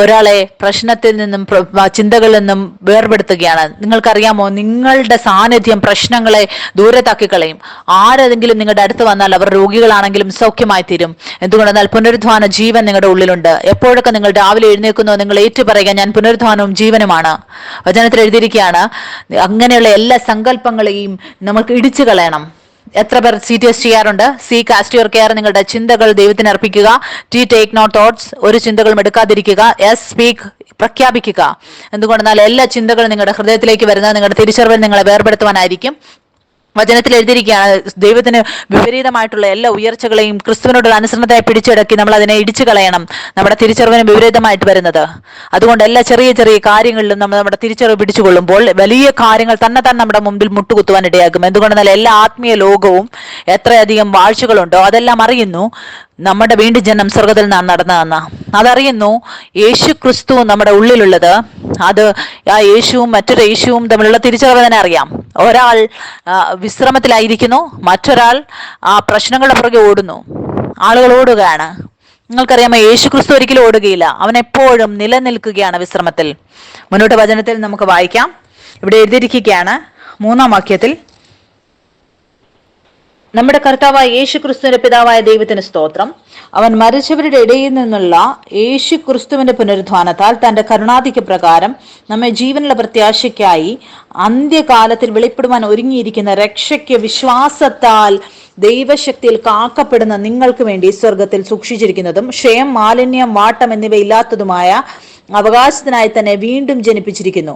ഒരാളെ പ്രശ്നത്തിൽ നിന്നും ചിന്തകളിൽ നിന്നും വേർപെടുത്തുകയാണ്. നിങ്ങൾക്കറിയാമോ, നിങ്ങളുടെ സാന്നിധ്യം പ്രശ്നങ്ങളെ ദൂരത്താക്കി കളയും. ആരെങ്കിലും നിങ്ങളുടെ അടുത്ത് വന്നാൽ അവർ രോഗികളാണെങ്കിലും സൗഖ്യമായി തീരും. എന്തുകൊണ്ടെന്നാൽ പുനരുദ്ധാന ജീവൻ നിങ്ങളുടെ ഉള്ളിലുണ്ട്. എപ്പോഴൊക്കെ നിങ്ങൾ രാവിലെ എഴുന്നേക്കുന്നോ നിങ്ങൾ ഏറ്റുപറയുക, ഞാൻ പുനരുദ്ധാനവും ജീവനുമാണ്. വചനത്തിൽ എഴുതിയിരിക്കുകയാണ്, അങ്ങനെയുള്ള എല്ലാ സങ്കല്പങ്ങളെയും നമുക്ക് ഇടിച്ചു കളയണം. എത്ര പേർ CTS ചെയ്യാറുണ്ട്? C cast your care. നിങ്ങളുടെ ചിന്തകൾ ദൈവത്തിന് അർപ്പിക്കുക. T take note thoughts. ഒരു ചിന്തകളും എടുക്കാതിരിക്കുക. S സ്പീക്ക്, പ്രഖ്യാപിക്കുക. എന്തുകൊണ്ടെന്നാൽ എല്ലാ ചിന്തകളും നിങ്ങളുടെ ഹൃദയത്തിലേക്ക് വരുന്നത് നിങ്ങളുടെ തിരിച്ചറിവിൽ നിങ്ങളെ വേർപെടുത്തുവാനായിരിക്കും. വചനത്തിൽ എഴുതിയിരിക്കുകയാണ്, ദൈവത്തിന് വിപരീതമായിട്ടുള്ള എല്ലാ ഉയർച്ചകളെയും ക്രിസ്തുവിനോടുള്ള അനുസരണത്തായി പിടിച്ചടക്കി നമ്മൾ അതിനെ ഇടിച്ചു കളയണം, നമ്മുടെ തിരിച്ചറിവിന് വിപരീതമായിട്ട് വരുന്നത്. അതുകൊണ്ട് എല്ലാ ചെറിയ ചെറിയ കാര്യങ്ങളിലും നമ്മൾ നമ്മുടെ തിരിച്ചറിവ് പിടിച്ചുകൊള്ളുമ്പോൾ വലിയ കാര്യങ്ങൾ തന്നെ നമ്മുടെ മുമ്പിൽ മുട്ടുകുത്തുവാൻ ഇടയാകും. എന്തുകൊണ്ടെന്നാൽ എല്ലാ ആത്മീയ ലോകവും എത്രയധികം വാഴ്ചകളുണ്ടോ അതെല്ലാം അറിയുന്നു നമ്മുടെ വീണ്ടും ജന്മം സ്വർഗത്തിൽ നാം നടന്നതെന്ന്. അതറിയുന്നു. യേശു ക്രിസ്തു നമ്മുടെ ഉള്ളിലുള്ളത്, അത് ആ യേശുവും മറ്റൊരു യേശുവും തമ്മിലുള്ള തിരിച്ചറിവ് തന്നെ അറിയാം. ഒരാൾ വിശ്രമത്തിലായിരിക്കുന്നു, മറ്റൊരാൾ ആ പ്രശ്നങ്ങളുടെ പുറകെ ഓടുന്നു. ആളുകൾ ഓടുകയാണ്. നിങ്ങൾക്കറിയാമോ, യേശു ക്രിസ്തു ഒരിക്കലും ഓടുകയില്ല, അവൻ എപ്പോഴും നിലനിൽക്കുകയാണ് വിശ്രമത്തിൽ. മുന്നോട്ട് വചനത്തിൽ നമുക്ക് വായിക്കാം. ഇവിടെ എഴുതിയിരിക്കുകയാണ് 3-ാം വാക്യത്തിൽ, നമ്മുടെ കർത്താവായ യേശു ക്രിസ്തുവിന്റെ പിതാവായ ദൈവത്തിന് സ്തോത്രം. അവൻ മരിച്ചവരുടെ ഇടയിൽ നിന്നുള്ള യേശു ക്രിസ്തുവിന്റെ പുനരുദ്ധാനത്താൽ തന്റെ കരുണാധിക്യ പ്രകാരം നമ്മെ ജീവനുള്ള പ്രത്യാശയ്ക്കായി അന്ത്യകാലത്തിൽ വെളിപ്പെടുവാൻ ഒരുങ്ങിയിരിക്കുന്ന രക്ഷയ്ക്ക് വിശ്വാസത്താൽ ദൈവശക്തിയിൽ കാക്കപ്പെടുന്ന നിങ്ങൾക്ക് വേണ്ടി സ്വർഗത്തിൽ സൂക്ഷിച്ചിരിക്കുന്നതും ക്ഷയം, മാലിന്യം, വാട്ടം എന്നിവയില്ലാത്തതുമായ അവകാശത്തിനായി തന്നെ വീണ്ടും ജനിപ്പിച്ചിരിക്കുന്നു.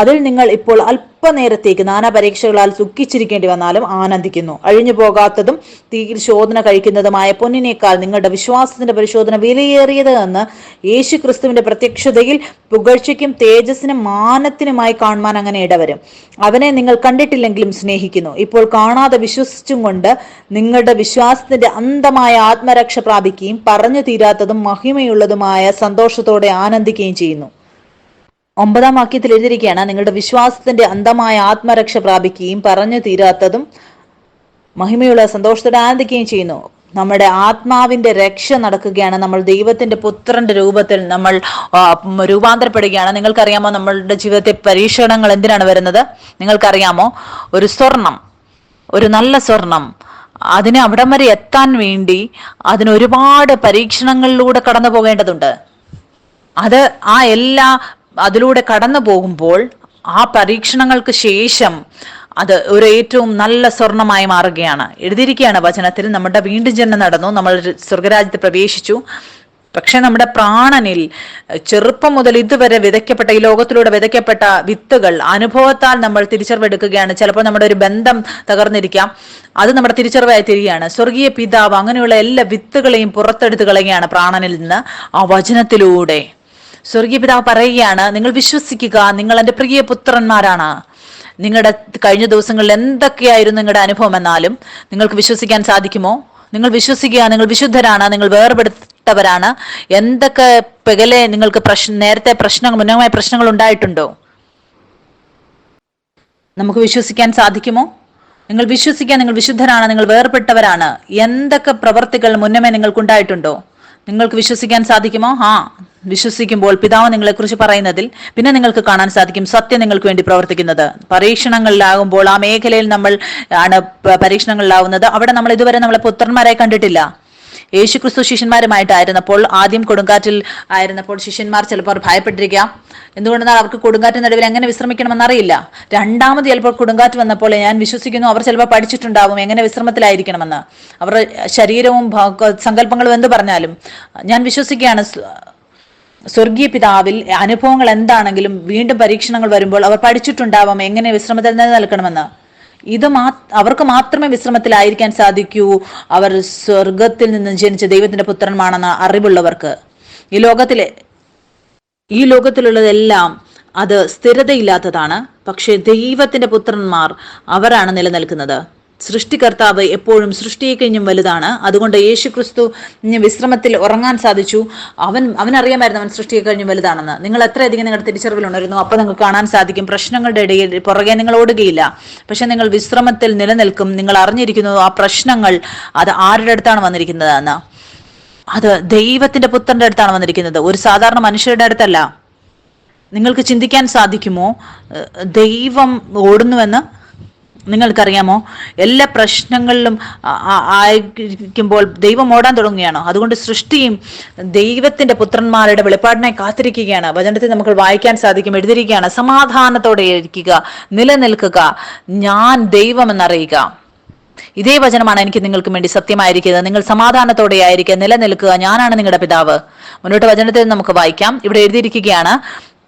അതിൽ നിങ്ങൾ ഇപ്പോൾ അല്പനേരത്തേക്ക് നാനാ പരീക്ഷകളാൽ ദുഃഖിച്ചിരിക്കേണ്ടി വന്നാലും ആനന്ദിക്കുന്നു. അഴിഞ്ഞു പോകാത്തതും തീയിൽ ശോധന കഴിക്കുന്നതുമായ പൊന്നിനേക്കാൾ നിങ്ങളുടെ വിശ്വാസത്തിന്റെ പരിശോധന വിലയേറിയത് എന്ന് യേശു ക്രിസ്തുവിന്റെ പ്രത്യക്ഷതയിൽ പുകഴ്ചയ്ക്കും തേജസ്സിനും മാനത്തിനുമായി കാണുവാൻ അങ്ങനെ ഇടവരും. അവനെ നിങ്ങൾ കണ്ടിട്ടില്ലെങ്കിലും സ്നേഹിക്കുന്നു. ഇപ്പോൾ കാണാതെ വിശ്വസിച്ചും കൊണ്ട് നിങ്ങളുടെ വിശ്വാസത്തിന്റെ അന്തമായ ആത്മരക്ഷ പ്രാപിക്കുകയും പറഞ്ഞു തീരാത്തതും മഹിമയുള്ളതുമായ സന്തോഷത്തോടെ ആനന്ദിക്കുകയും ചെയ്യുന്നു. 9-ാം വാക്യത്തിൽ എഴുതിയിരിക്കുകയാണ്, നിങ്ങളുടെ വിശ്വാസത്തിന്റെ അന്തമായ ആത്മരക്ഷ പ്രാപിക്കുകയും പറഞ്ഞു തീരാത്തതും മഹിമയുള്ള സന്തോഷത്തോടെ ആനന്ദിക്കുകയും ചെയ്യുന്നു. നമ്മുടെ ആത്മാവിന്റെ രക്ഷ നടക്കുകയാണ്. നമ്മൾ ദൈവത്തിന്റെ പുത്രന്റെ രൂപത്തിൽ നമ്മൾ രൂപാന്തരപ്പെടുകയാണ്. നിങ്ങൾക്കറിയാമോ നമ്മളുടെ ജീവിതത്തെ പരീക്ഷണങ്ങൾ എന്തിനാണ് വരുന്നത്? നിങ്ങൾക്കറിയാമോ? ഒരു സ്വർണം, ഒരു നല്ല സ്വർണം, അതിന് അവിടം വരെ എത്താൻ വേണ്ടി അതിന് ഒരുപാട് പരീക്ഷണങ്ങളിലൂടെ കടന്നു പോകേണ്ടതുണ്ട്. അതിലൂടെ കടന്നു പോകുമ്പോൾ ആ പരീക്ഷണങ്ങൾക്ക് ശേഷം അത് ഒരു ഏറ്റവും നല്ല സ്വർണമായി മാറുകയാണ്. എഴുതിയിരിക്കുകയാണ് വചനത്തിൽ, നമ്മുടെ വീണ്ടും ജനനം നടന്നു, നമ്മൾ സ്വർഗരാജ്യത്ത് പ്രവേശിച്ചു. പക്ഷെ നമ്മുടെ പ്രാണനിൽ ചെറുപ്പം മുതൽ ഇതുവരെ വിതയ്ക്കപ്പെട്ട, ഈ ലോകത്തിലൂടെ വിതയ്ക്കപ്പെട്ട വിത്തുകൾ അനുഭവത്താൽ നമ്മൾ തിരിച്ചറിവെടുക്കുകയാണ്. ചിലപ്പോൾ നമ്മുടെ ഒരു ബന്ധം തകർന്നിരിക്കാം, അത് നമ്മുടെ തിരിച്ചറിവായി തീരുകയാണ്. സ്വർഗീയ പിതാവ് അങ്ങനെയുള്ള എല്ലാ വിത്തുകളെയും പുറത്തെടുത്ത് കളയുകയാണ് പ്രാണനിൽ നിന്ന് ആ വചനത്തിലൂടെ. സ്വർഗീയ പിതാവ് പറയുകയാണ്, നിങ്ങൾ വിശ്വസിക്കുക, നിങ്ങൾ എൻ്റെ പ്രിയ പുത്രന്മാരാണ്. നിങ്ങളുടെ കഴിഞ്ഞ ദിവസങ്ങളിൽ എന്തൊക്കെയായിരുന്നു നിങ്ങളുടെ അനുഭവം എന്നാലും നിങ്ങൾക്ക് വിശ്വസിക്കാൻ സാധിക്കുമോ? നിങ്ങൾ വിശ്വസിക്കുക, നിങ്ങൾ വിശുദ്ധരാണ്, നിങ്ങൾ വേർപെടുത്തവരാണ്. എന്തൊക്കെ പകലെ നിങ്ങൾക്ക് നേരത്തെ മുന്നമായ പ്രശ്നങ്ങൾ ഉണ്ടായിട്ടുണ്ടോ? നമുക്ക് വിശ്വസിക്കാൻ സാധിക്കുമോ? നിങ്ങൾ വിശ്വസിക്കുക, നിങ്ങൾ വിശുദ്ധരാണ്, നിങ്ങൾ വേർപെട്ടവരാണ്. എന്തൊക്കെ പ്രവർത്തികൾ മുന്നമേ നിങ്ങൾക്കുണ്ടായിട്ടുണ്ടോ? നിങ്ങൾക്ക് വിശ്വസിക്കാൻ സാധിക്കുമോ? വിശ്വസിക്കുമ്പോൾ പിതാവ് നിങ്ങളെക്കുറിച്ച് പറയുന്നതിൽ പിന്നെ നിങ്ങൾക്ക് കാണാൻ സാധിക്കും സത്യം നിങ്ങൾക്ക് വേണ്ടി പ്രവർത്തിക്കുന്നത്. പരീക്ഷണങ്ങളിലാകുമ്പോൾ ആ മേഖലയിൽ നമ്മൾ ആണ് പരീക്ഷണങ്ങളിലാവുന്നത്. അവിടെ നമ്മൾ ഇതുവരെ നമ്മളെ പുത്രന്മാരായി കണ്ടിട്ടില്ല. യേശുക്രിസ്തു ശിഷ്യന്മാരുമായിട്ടായിരുന്നപ്പോൾ, ആദ്യം കൊടുങ്കാറ്റിൽ ആയിരുന്നപ്പോൾ ശിഷ്യന്മാർ ചിലപ്പോൾ ഭയപ്പെട്ടിരിക്കാം. എന്തുകൊണ്ടെന്നാൽ അവർക്ക് കൊടുങ്കാറ്റിന് നടുവിൽ എങ്ങനെ വിശ്രമിക്കണമെന്നറിയില്ല. രണ്ടാമത് ചിലപ്പോൾ കൊടുങ്കാറ്റ് വന്നപ്പോൾ ഞാൻ വിശ്വസിക്കുന്നു അവർ ചിലപ്പോൾ പഠിച്ചിട്ടുണ്ടാവും എങ്ങനെ വിശ്രമത്തിലായിരിക്കണമെന്ന്. അവരുടെ ശരീരവും സങ്കല്പങ്ങളും എന്ത് പറഞ്ഞാലും ഞാൻ വിശ്വസിക്കുകയാണ് സ്വർഗീയ പിതാവിൽ അനുഭവങ്ങൾ എന്താണെങ്കിലും വീണ്ടും പരീക്ഷണങ്ങൾ വരുമ്പോൾ അവർ പഠിച്ചിട്ടുണ്ടാവാം എങ്ങനെ വിശ്രമത്തിൽ നിലനിൽക്കണമെന്ന്. അവർക്ക് മാത്രമേ വിശ്രമത്തിലായിരിക്കാൻ സാധിക്കൂ. അവർ സ്വർഗത്തിൽ നിന്ന് ജനിച്ച ദൈവത്തിന്റെ പുത്രന്മാണെന്ന അറിവുള്ളവർക്ക്. ഈ ലോകത്തിലുള്ളതെല്ലാം അത് സ്ഥിരതയില്ലാത്തതാണ്. പക്ഷെ ദൈവത്തിന്റെ പുത്രന്മാർ അവരാണ് നിലനിൽക്കുന്നത്. സൃഷ്ടികർത്താവ് എപ്പോഴും സൃഷ്ടിയെ കഴിഞ്ഞും വലുതാണ്. അതുകൊണ്ട് യേശു ക്രിസ്തു വിശ്രമത്തിൽ ഉറങ്ങാൻ സാധിച്ചു. അവനറിയാമായിരുന്നു അവൻ സൃഷ്ടിയെ കഴിഞ്ഞും വലുതാണെന്ന്. നിങ്ങൾ എത്രയധികം നിങ്ങളുടെ തിരിച്ചറിവിലുണ്ടായിരുന്നു അപ്പോൾ നിങ്ങൾക്ക് കാണാൻ സാധിക്കും. പ്രശ്നങ്ങളുടെ ഇടയിൽ പുറകെ നിങ്ങൾ ഓടുകയില്ല, പക്ഷെ നിങ്ങൾ വിശ്രമത്തിൽ നിലനിൽക്കും. നിങ്ങൾ അറിഞ്ഞിരിക്കുന്നു ആ പ്രശ്നങ്ങൾ അത് ആരുടെ അടുത്താണ് വന്നിരിക്കുന്നത് എന്ന്. അത് ദൈവത്തിന്റെ പുത്രന്റെ അടുത്താണ് വന്നിരിക്കുന്നത്, ഒരു സാധാരണ മനുഷ്യരുടെ അടുത്തല്ല. നിങ്ങൾക്ക് ചിന്തിക്കാൻ സാധിക്കുമോ ദൈവം ഓടുന്നുവെന്ന്? നിങ്ങൾക്കറിയാമോ? എല്ലാ പ്രശ്നങ്ങളിലും ആയിരിക്കുമ്പോൾ ദൈവം ഓടാൻ തുടങ്ങുകയാണോ? അതുകൊണ്ട് സൃഷ്ടിയും ദൈവത്തിന്റെ പുത്രന്മാരുടെ വെളിപ്പാടിനായി കാത്തിരിക്കുകയാണ്. വചനത്തിൽ നമുക്ക് വായിക്കാൻ സാധിക്കും, എഴുതിയിരിക്കുകയാണ്, സമാധാനത്തോടെ ഇരിക്കുക, നിലനിൽക്കുക, ഞാൻ ദൈവം എന്നറിയുക. ഇതേ വചനമാണ് എനിക്ക് നിങ്ങൾക്ക് വേണ്ടി സത്യമായിരിക്കുന്നത്. നിങ്ങൾ സമാധാനത്തോടെ ആയിരിക്കുക, നിലനിൽക്കുക, ഞാനാണ് നിങ്ങളുടെ പിതാവ്. മുന്നോട്ട് വചനത്തിൽ നമുക്ക് വായിക്കാം. ഇവിടെ എഴുതിയിരിക്കുകയാണ്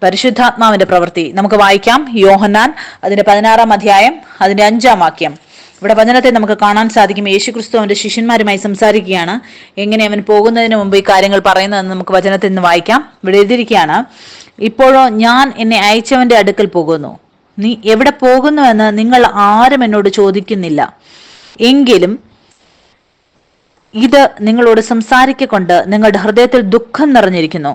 പരിശുദ്ധാത്മാവിന്റെ പ്രവൃത്തി. നമുക്ക് വായിക്കാം. യോഹന്നാൻ അതിന്റെ 16-ാം അധ്യായം അതിന്റെ 5-ാം വാക്യം. ഇവിടെ വചനത്തെ നമുക്ക് കാണാൻ സാധിക്കും. യേശുക്രിസ്തു അവന്റെ ശിഷ്യന്മാരുമായി സംസാരിക്കുകയാണ്. എങ്ങനെ അവൻ പോകുന്നതിന് മുമ്പ് ഈ കാര്യങ്ങൾ പറയുന്നതെന്ന് നമുക്ക് വചനത്തിൽ നിന്ന് വായിക്കാം. ഇവിടെ എഴുതിയിരിക്കുകയാണ്, ഇപ്പോഴോ ഞാൻ എന്നെ അയച്ചവന്റെ അടുക്കൽ പോകുന്നു. നീ എവിടെ പോകുന്നുവെന്ന് നിങ്ങൾ ആരും എന്നോട് ചോദിക്കുന്നില്ല. എങ്കിലും ഇത് നിങ്ങളോട് സംസാരിക്കൊണ്ട് നിങ്ങളുടെ ഹൃദയത്തിൽ ദുഃഖം നിറഞ്ഞിരിക്കുന്നു.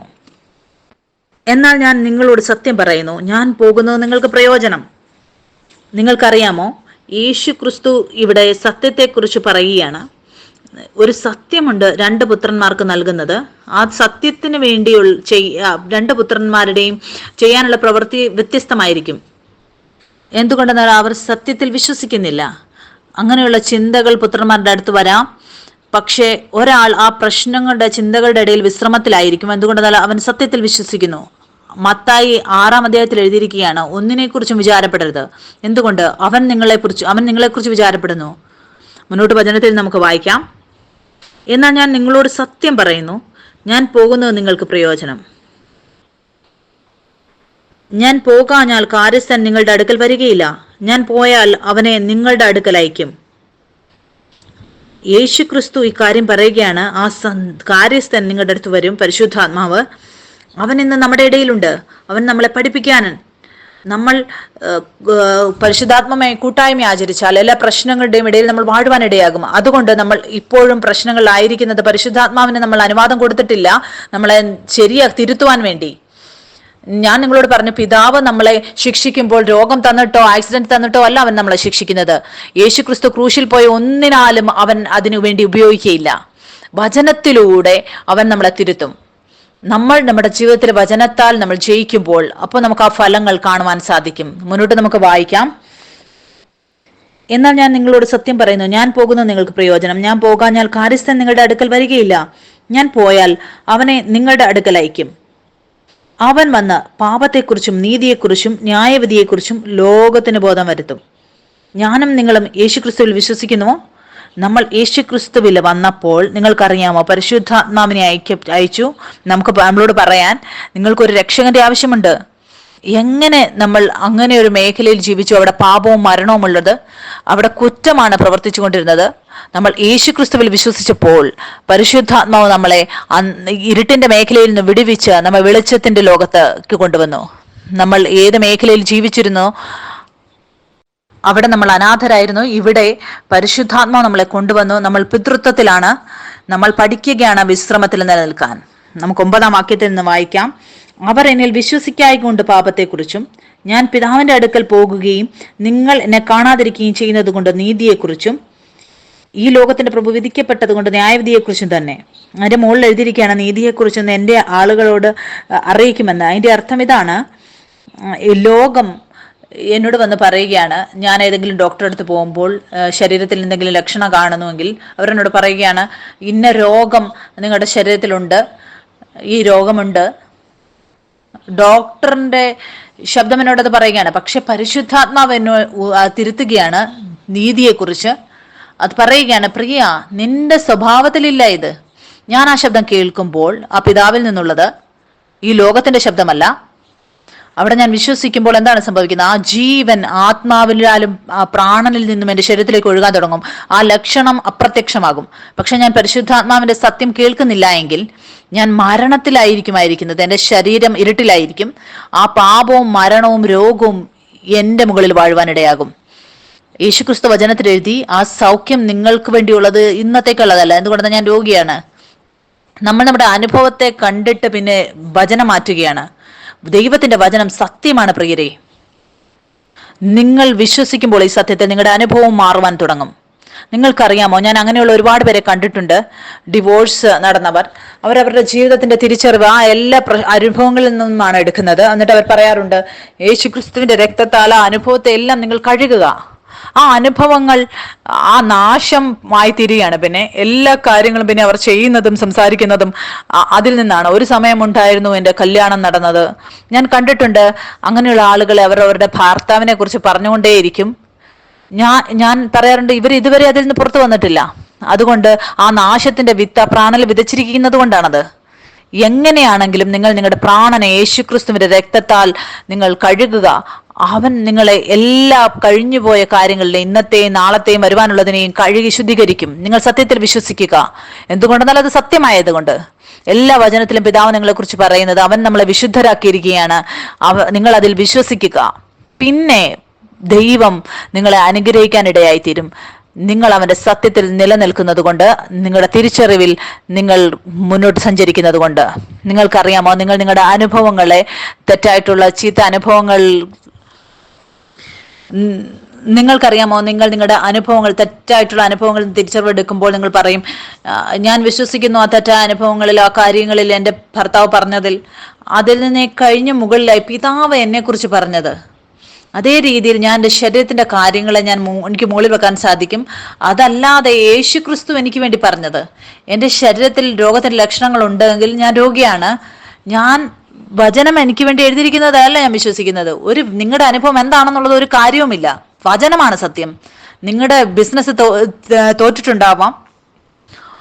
എന്നാൽ ഞാൻ നിങ്ങളോട് സത്യം പറയുന്നു, ഞാൻ പോകുന്നത് നിങ്ങൾക്ക് പ്രയോജനം. നിങ്ങൾക്കറിയാമോ, യേശു ക്രിസ്തു ഇവിടെ സത്യത്തെക്കുറിച്ച് പറയുകയാണ്. ഒരു സത്യമുണ്ട് 2 പുത്രന്മാർക്ക് നൽകുന്നത്. ആ സത്യത്തിന് വേണ്ടിയുള്ള 2 പുത്രന്മാരുടെയും ചെയ്യാനുള്ള പ്രവൃത്തി വ്യത്യസ്തമായിരിക്കും. എന്തുകൊണ്ടെന്നാൽ അവർ സത്യത്തിൽ വിശ്വസിക്കുന്നില്ല. അങ്ങനെയുള്ള ചിന്തകൾ പുത്രന്മാരുടെ അടുത്ത് വരാം. പക്ഷേ ഒരാൾ ആ പ്രശ്നങ്ങളുടെ ചിന്തകളുടെ ഇടയിൽ വിശ്രമത്തിലായിരിക്കും. എന്തുകൊണ്ടെന്നാൽ അവൻ സത്യത്തിൽ വിശ്വസിക്കുന്നു. മത്തായി 6-ാം അധ്യായത്തിൽ എഴുതിയിരിക്കുകയാണ്, ഒന്നിനെക്കുറിച്ചും വിചാരപ്പെടരുത്. എന്തുകൊണ്ട്? അവൻ നിങ്ങളെക്കുറിച്ച് വിചാരപ്പെടുന്നു. മുന്നോട്ട് വചനത്തിൽ നമുക്ക് വായിക്കാം. എന്നാൽ ഞാൻ നിങ്ങളോട് സത്യം പറയുന്നു, ഞാൻ പോകുന്നത് നിങ്ങൾക്ക് പ്രയോജനം. ഞാൻ പോകാഞ്ഞാൽ കാര്യസ്ഥൻ നിങ്ങളുടെ അടുക്കൽ വരികയില്ല. ഞാൻ പോയാൽ അവനെ നിങ്ങളുടെ അടുക്കൽ അയക്കും. യേശു ക്രിസ്തു ഇക്കാര്യം പറയുകയാണ്. ആ കാര്യസ്ഥൻ നിങ്ങളുടെ അടുത്ത് വരും, പരിശുദ്ധാത്മാവ്. അവൻ ഇന്ന് നമ്മുടെ ഇടയിലുണ്ട്. അവൻ നമ്മളെ പഠിപ്പിക്കാൻ. നമ്മൾ പരിശുദ്ധാത്മയെ കൂട്ടായ്മ ആചരിച്ചാൽ എല്ലാ പ്രശ്നങ്ങളുടെയും ഇടയിൽ നമ്മൾ വാഴുവാനിടയാകും. അതുകൊണ്ട് നമ്മൾ ഇപ്പോഴും പ്രശ്നങ്ങളിലായിരിക്കുന്നത് പരിശുദ്ധാത്മാവിന് നമ്മൾ അനുവാദം കൊടുത്തിട്ടില്ല, നമ്മളെ തിരുത്തുവാൻ വേണ്ടി. ഞാൻ നിങ്ങളോട് പറഞ്ഞു, പിതാവ് നമ്മളെ ശിക്ഷിക്കുമ്പോൾ രോഗം തന്നിട്ടോ ആക്സിഡന്റ് തന്നിട്ടോ അല്ല അവൻ നമ്മളെ ശിക്ഷിക്കുന്നത്. യേശു ക്രിസ്തു ക്രൂശിൽ പോയ ഒന്നിനാലും അവൻ അതിനു വേണ്ടി ഉപയോഗിക്കുകയില്ല. വചനത്തിലൂടെ അവൻ നമ്മളെ തിരുത്തും. നമ്മൾ നമ്മുടെ ജീവിതത്തിലെ വചനത്താൽ നമ്മൾ ജയിക്കുമ്പോൾ അപ്പോൾ നമുക്ക് ആ ഫലങ്ങൾ കാണുവാൻ സാധിക്കും. മുന്നോട്ട് നമുക്ക് വായിക്കാം. എന്നാൽ ഞാൻ നിങ്ങളോട് സത്യം പറയുന്നു, ഞാൻ പോകുന്നത് നിങ്ങൾക്ക് പ്രയോജനം. ഞാൻ പോകാഞ്ഞാൽ കാര്യസ്ഥൻ നിങ്ങളുടെ അടുക്കൽ വരികയില്ല. ഞാൻ പോയാൽ അവനെ നിങ്ങളുടെ അടുക്കൽ അയക്കും. അവൻ വന്ന് പാപത്തെക്കുറിച്ചും നീതിയെക്കുറിച്ചും ന്യായവിധിയെക്കുറിച്ചും ലോകത്തിന് ബോധം വരുത്തും. ഞാനും നിങ്ങളും യേശുക്രിസ്തുവിൽ വിശ്വസിക്കുന്നുവോ? നമ്മൾ യേശുക്രിസ്തുവിൽ വന്നപ്പോൾ നിങ്ങൾക്കറിയാമോ, പരിശുദ്ധാത്മാവിനെ അയച്ചു നമ്മളോട് പറയാൻ നിങ്ങൾക്കൊരു രക്ഷകന്റെ ആവശ്യമുണ്ട്. എങ്ങനെ നമ്മൾ അങ്ങനെ ഒരു മേഖലയിൽ ജീവിച്ചു? അവിടെ പാപവും മരണവും ഉള്ളത്, അവിടെ കുറ്റമാണ് പ്രവർത്തിച്ചു കൊണ്ടിരുന്നത്. നമ്മൾ യേശുക്രിസ്തുവിൽ വിശ്വസിച്ചപ്പോൾ പരിശുദ്ധാത്മാവ് നമ്മളെ ഇരുട്ടിന്റെ മേഖലയിൽ നിന്ന് വിടുവിച്ച് നമ്മൾ വെളിച്ചത്തിന്റെ ലോകത്തേക്ക് കൊണ്ടുവന്നു. നമ്മൾ ഏത് മേഖലയിൽ ജീവിച്ചിരുന്നോ അവിടെ നമ്മൾ അനാഥരായിരുന്നു. ഇവിടെ പരിശുദ്ധാത്മാവ് നമ്മളെ കൊണ്ടുവന്നു. നമ്മൾ പിതൃത്വത്തിലാണ്. നമ്മൾ പഠിക്കുകയാണ് വിശ്രമത്തിൽ നിലനിൽക്കാൻ. നമുക്ക് 9-ാം വാക്യത്തിൽ നിന്ന് വായിക്കാം. അവർ എന്നിൽ വിശ്വസിക്കായിക്കൊണ്ട് പാപത്തെക്കുറിച്ചും ഞാൻ പിതാവിന്റെ അടുക്കൽ പോകുകയും നിങ്ങൾ എന്നെ കാണാതിരിക്കുകയും ചെയ്യുന്നത് കൊണ്ട് നീതിയെക്കുറിച്ചും ഈ ലോകത്തിന്റെ പ്രഭു വിധിക്കപ്പെട്ടത് കൊണ്ട് ന്യായവിധിയെക്കുറിച്ചും തന്നെ. അതിന്റെ മുകളിൽ എഴുതിയിരിക്കുകയാണ് നീതിയെക്കുറിച്ചും എന്റെ ആളുകളോട് അറിയിക്കുമെന്ന്. അതിന്റെ അർത്ഥം ഇതാണ്, ലോകം എന്നോട് വന്ന് പറയുകയാണ്, ഞാൻ ഏതെങ്കിലും ഡോക്ടറെ അടുത്ത് പോകുമ്പോൾ ശരീരത്തിൽ എന്തെങ്കിലും ലക്ഷണം കാണുന്നുവെങ്കിൽ അവരെന്നോട് പറയുകയാണ്, ഇന്ന രോഗം നിങ്ങളുടെ ശരീരത്തിലുണ്ട്, ഈ രോഗമുണ്ട്. ഡോക്ടറിന്റെ ശബ്ദം എന്നോടത് പറയുകയാണ്. പക്ഷെ പരിശുദ്ധാത്മാവ് തിരുത്തുകയാണ് നീതിയെക്കുറിച്ച്. അത് പറയുകയാണ്, പ്രിയ, നിന്റെ സ്വഭാവത്തിലില്ല ഇത്. ഞാൻ ആ ശബ്ദം കേൾക്കുമ്പോൾ ആ പിതാവിൽ നിന്നുള്ളത്, ഈ ലോകത്തിന്റെ ശബ്ദമല്ല. അവിടെ ഞാൻ വിശ്വസിക്കുമ്പോൾ എന്താണ് സംഭവിക്കുന്നത്? ആ ജീവൻ ആത്മാവിലാലും ആ പ്രാണനിൽ നിന്നും എൻ്റെ ശരീരത്തിലേക്ക് ഒഴുകാൻ തുടങ്ങും. ആ ലക്ഷണം അപ്രത്യക്ഷമാകും. പക്ഷെ ഞാൻ പരിശുദ്ധാത്മാവിന്റെ സത്യം കേൾക്കുന്നില്ല എങ്കിൽ ഞാൻ മരണത്തിലായിരിക്കുന്നത്. എൻ്റെ ശരീരം ഇരുട്ടിലായിരിക്കും. ആ പാപവും മരണവും രോഗവും എൻ്റെ മുകളിൽ വാഴുവാനിടയാകും. യേശുക്രിസ്തു വചനത്തിൽ എഴുതി, ആ സൗഖ്യം നിങ്ങൾക്ക് വേണ്ടിയുള്ളത് ഇന്നത്തേക്കുള്ളതല്ല. എന്തുകൊണ്ടെന്നാൽ ഞാൻ രോഗിയാണ്. നമ്മൾ നമ്മുടെ അനുഭവത്തെ കണ്ടിട്ട് പിന്നെ വചനം മാറ്റുകയാണ്. ദൈവത്തിന്റെ വചനം സത്യമാണ് പ്രിയരെ. നിങ്ങൾ വിശ്വസിക്കുമ്പോൾ ഈ സത്യത്തെ നിങ്ങളുടെ അനുഭവം മാറുവാൻ തുടങ്ങും. നിങ്ങൾക്കറിയാമോ, ഞാൻ അങ്ങനെയുള്ള ഒരുപാട് പേരെ കണ്ടിട്ടുണ്ട്. ഡിവോഴ്സ് നടന്നവർ, അവരവരുടെ ജീവിതത്തിന്റെ തിരിച്ചറിവ് ആ എല്ലാ അനുഭവങ്ങളിൽ നിന്നുമാണ് എടുക്കുന്നത്. എന്നിട്ട് അവർ പറയാറുണ്ട്, യേശുക്രിസ്തുവിന്റെ രക്തത്താൽ ആ അനുഭവത്തെ എല്ലാം നിങ്ങൾ കഴുകുക. ആ അനുഭവങ്ങൾ ആ നാശമായി തീരുകയാണ്. പിന്നെ എല്ലാ കാര്യങ്ങളും പിന്നെ അവർ ചെയ്യുന്നതും സംസാരിക്കുന്നതും അതിൽ നിന്നാണ്. ഒരു സമയമുണ്ടായിരുന്നു എൻ്റെ കല്യാണം നടന്നത്. ഞാൻ കണ്ടിട്ടുണ്ട് അങ്ങനെയുള്ള ആളുകളെ അവരവരുടെ ഭർത്താവിനെ കുറിച്ച് പറഞ്ഞുകൊണ്ടേയിരിക്കും. ഞാൻ പറയാറുണ്ട്, ഇവർ ഇതുവരെ അതിൽ നിന്ന് പുറത്തു വന്നിട്ടില്ല. അതുകൊണ്ട് ആ നാശത്തിന്റെ വിത്ത് പ്രാണനിൽ വിതച്ചിരിക്കുന്നത് കൊണ്ടാണത്. എങ്ങനെയാണെങ്കിലും നിങ്ങൾ നിങ്ങളുടെ പ്രാണനെ യേശുക്രിസ്തുവിന്റെ രക്തത്താൽ നിങ്ങൾ കഴുകുക. അവൻ നിങ്ങളെ എല്ലാ കഴിഞ്ഞുപോയ കാര്യങ്ങളിലെ ഇന്നത്തെയും നാളത്തെയും വരുവാനുള്ളതിനെയും കഴുകി ശുദ്ധീകരിക്കും. നിങ്ങൾ സത്യത്തിൽ വിശ്വസിക്കുക. എന്തുകൊണ്ടെന്നാൽ അത് സത്യമായതുകൊണ്ട്. എല്ലാ വചനത്തിലും പിതാവ് നിങ്ങളെ കുറിച്ച് പറയുന്നത് അവൻ നമ്മളെ വിശുദ്ധരാക്കിയിരിക്കുകയാണ്. നിങ്ങൾ അതിൽ വിശ്വസിക്കുക. പിന്നെ ദൈവം നിങ്ങളെ അനുഗ്രഹിക്കാനിടയായിത്തീരും. നിങ്ങൾ അവന്റെ സത്യത്തിൽ നിലനിൽക്കുന്നത് കൊണ്ട്, നിങ്ങളുടെ തിരിച്ചറിവിൽ നിങ്ങൾ മുന്നോട്ട് സഞ്ചരിക്കുന്നത് കൊണ്ട്. നിങ്ങൾക്കറിയാമോ, നിങ്ങൾ നിങ്ങളുടെ അനുഭവങ്ങളെ, തെറ്റായിട്ടുള്ള ചീത്ത അനുഭവങ്ങൾ, നിങ്ങൾക്കറിയാമോ, നിങ്ങൾ നിങ്ങളുടെ അനുഭവങ്ങൾ, തെറ്റായിട്ടുള്ള അനുഭവങ്ങൾ തിരിച്ചറിവെടുക്കുമ്പോൾ നിങ്ങൾ പറയും, ഞാൻ വിശ്വസിക്കുന്നു ആ തെറ്റായ അനുഭവങ്ങളിൽ, ആ കാര്യങ്ങളിൽ, എൻ്റെ ഭർത്താവ് പറഞ്ഞതിൽ, അതിൽ നിന്ന് കഴിഞ്ഞ മുകളിലായി പിതാവ് എന്നെ കുറിച്ച് പറഞ്ഞത്. അതേ രീതിയിൽ ഞാൻ എൻ്റെ ശരീരത്തിന്റെ കാര്യങ്ങളെ എനിക്ക് മുകളിൽ വെക്കാൻ സാധിക്കും. അതല്ലാതെ യേശു ക്രിസ്തു എനിക്ക് വേണ്ടി പറഞ്ഞത്, എൻ്റെ ശരീരത്തിൽ രോഗത്തിന്റെ ലക്ഷണങ്ങൾ ഉണ്ടെങ്കിൽ ഞാൻ രോഗിയാണ്. ഞാൻ വചനം എനിക്ക് വേണ്ടി എഴുതിയിരിക്കുന്നതല്ല ഞാൻ വിശ്വസിക്കുന്നത്. നിങ്ങളുടെ അനുഭവം എന്താണെന്നുള്ളത് ഒരു കാര്യവുമില്ല. വചനമാണ് സത്യം. നിങ്ങളുടെ ബിസിനസ് തോറ്റിട്ടുണ്ടാവാം,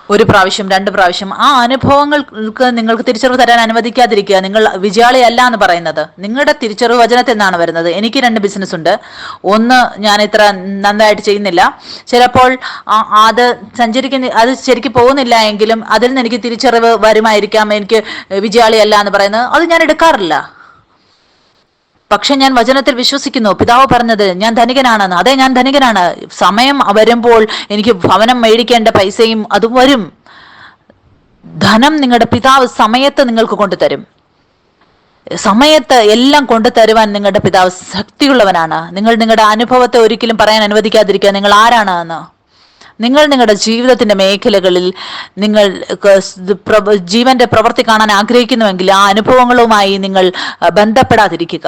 ഒരു പ്രാവശ്യം 2 പ്രാവശ്യം. ആ അനുഭവങ്ങൾക്ക് നിങ്ങൾക്ക് തിരിച്ചറിവ് തരാൻ അനുവദിക്കാതിരിക്കുക. നിങ്ങൾ വിജയാളിയല്ല എന്ന് പറയുന്നത്. നിങ്ങളുടെ തിരിച്ചറിവ് വചനത്തിൽ നിന്നാണ് വരുന്നത്. എനിക്ക് 2 ബിസിനസ് ഉണ്ട്. ഒന്ന് ഞാൻ ഇത്ര നന്നായിട്ട് ചെയ്യുന്നില്ല. ചിലപ്പോൾ അത് അത് ശരിക്കും പോകുന്നില്ല എങ്കിലും അതിൽ നിന്ന് എനിക്ക് തിരിച്ചറിവ് വരുമായിരിക്കാം. എനിക്ക് വിജയാളിയല്ല എന്ന് പറയുന്നത് അത് ഞാൻ എടുക്കാറില്ല. പക്ഷെ ഞാൻ വചനത്തിൽ വിശ്വസിക്കുന്നു. പിതാവ് പറഞ്ഞത് ഞാൻ ധനികനാണെന്ന്. അതെ, ഞാൻ ധനികനാണ്. സമയം വരുമ്പോൾ എനിക്ക് ഭവനം മേടിക്കേണ്ട പൈസയും അതും വരും. ധനം നിങ്ങളുടെ പിതാവ് സമയത്ത് നിങ്ങൾക്ക് കൊണ്ടുതരും. സമയത്ത് എല്ലാം കൊണ്ടുതരുവാൻ നിങ്ങളുടെ പിതാവ് ശക്തിയുള്ളവനാണ്. നിങ്ങളുടെ അനുഭവത്തെ ഒരിക്കലും പറയാൻ അനുവദിക്കാതിരിക്കുക നിങ്ങൾ ആരാണ് എന്ന്. നിങ്ങൾ നിങ്ങളുടെ ജീവിതത്തിന്റെ മേഖലകളിൽ നിങ്ങൾ ജീവന്റെ പ്രവൃത്തി കാണാൻ ആഗ്രഹിക്കുന്നുവെങ്കിൽ ആ അനുഭവങ്ങളുമായി നിങ്ങൾ ബന്ധപ്പെടാതിരിക്കുക.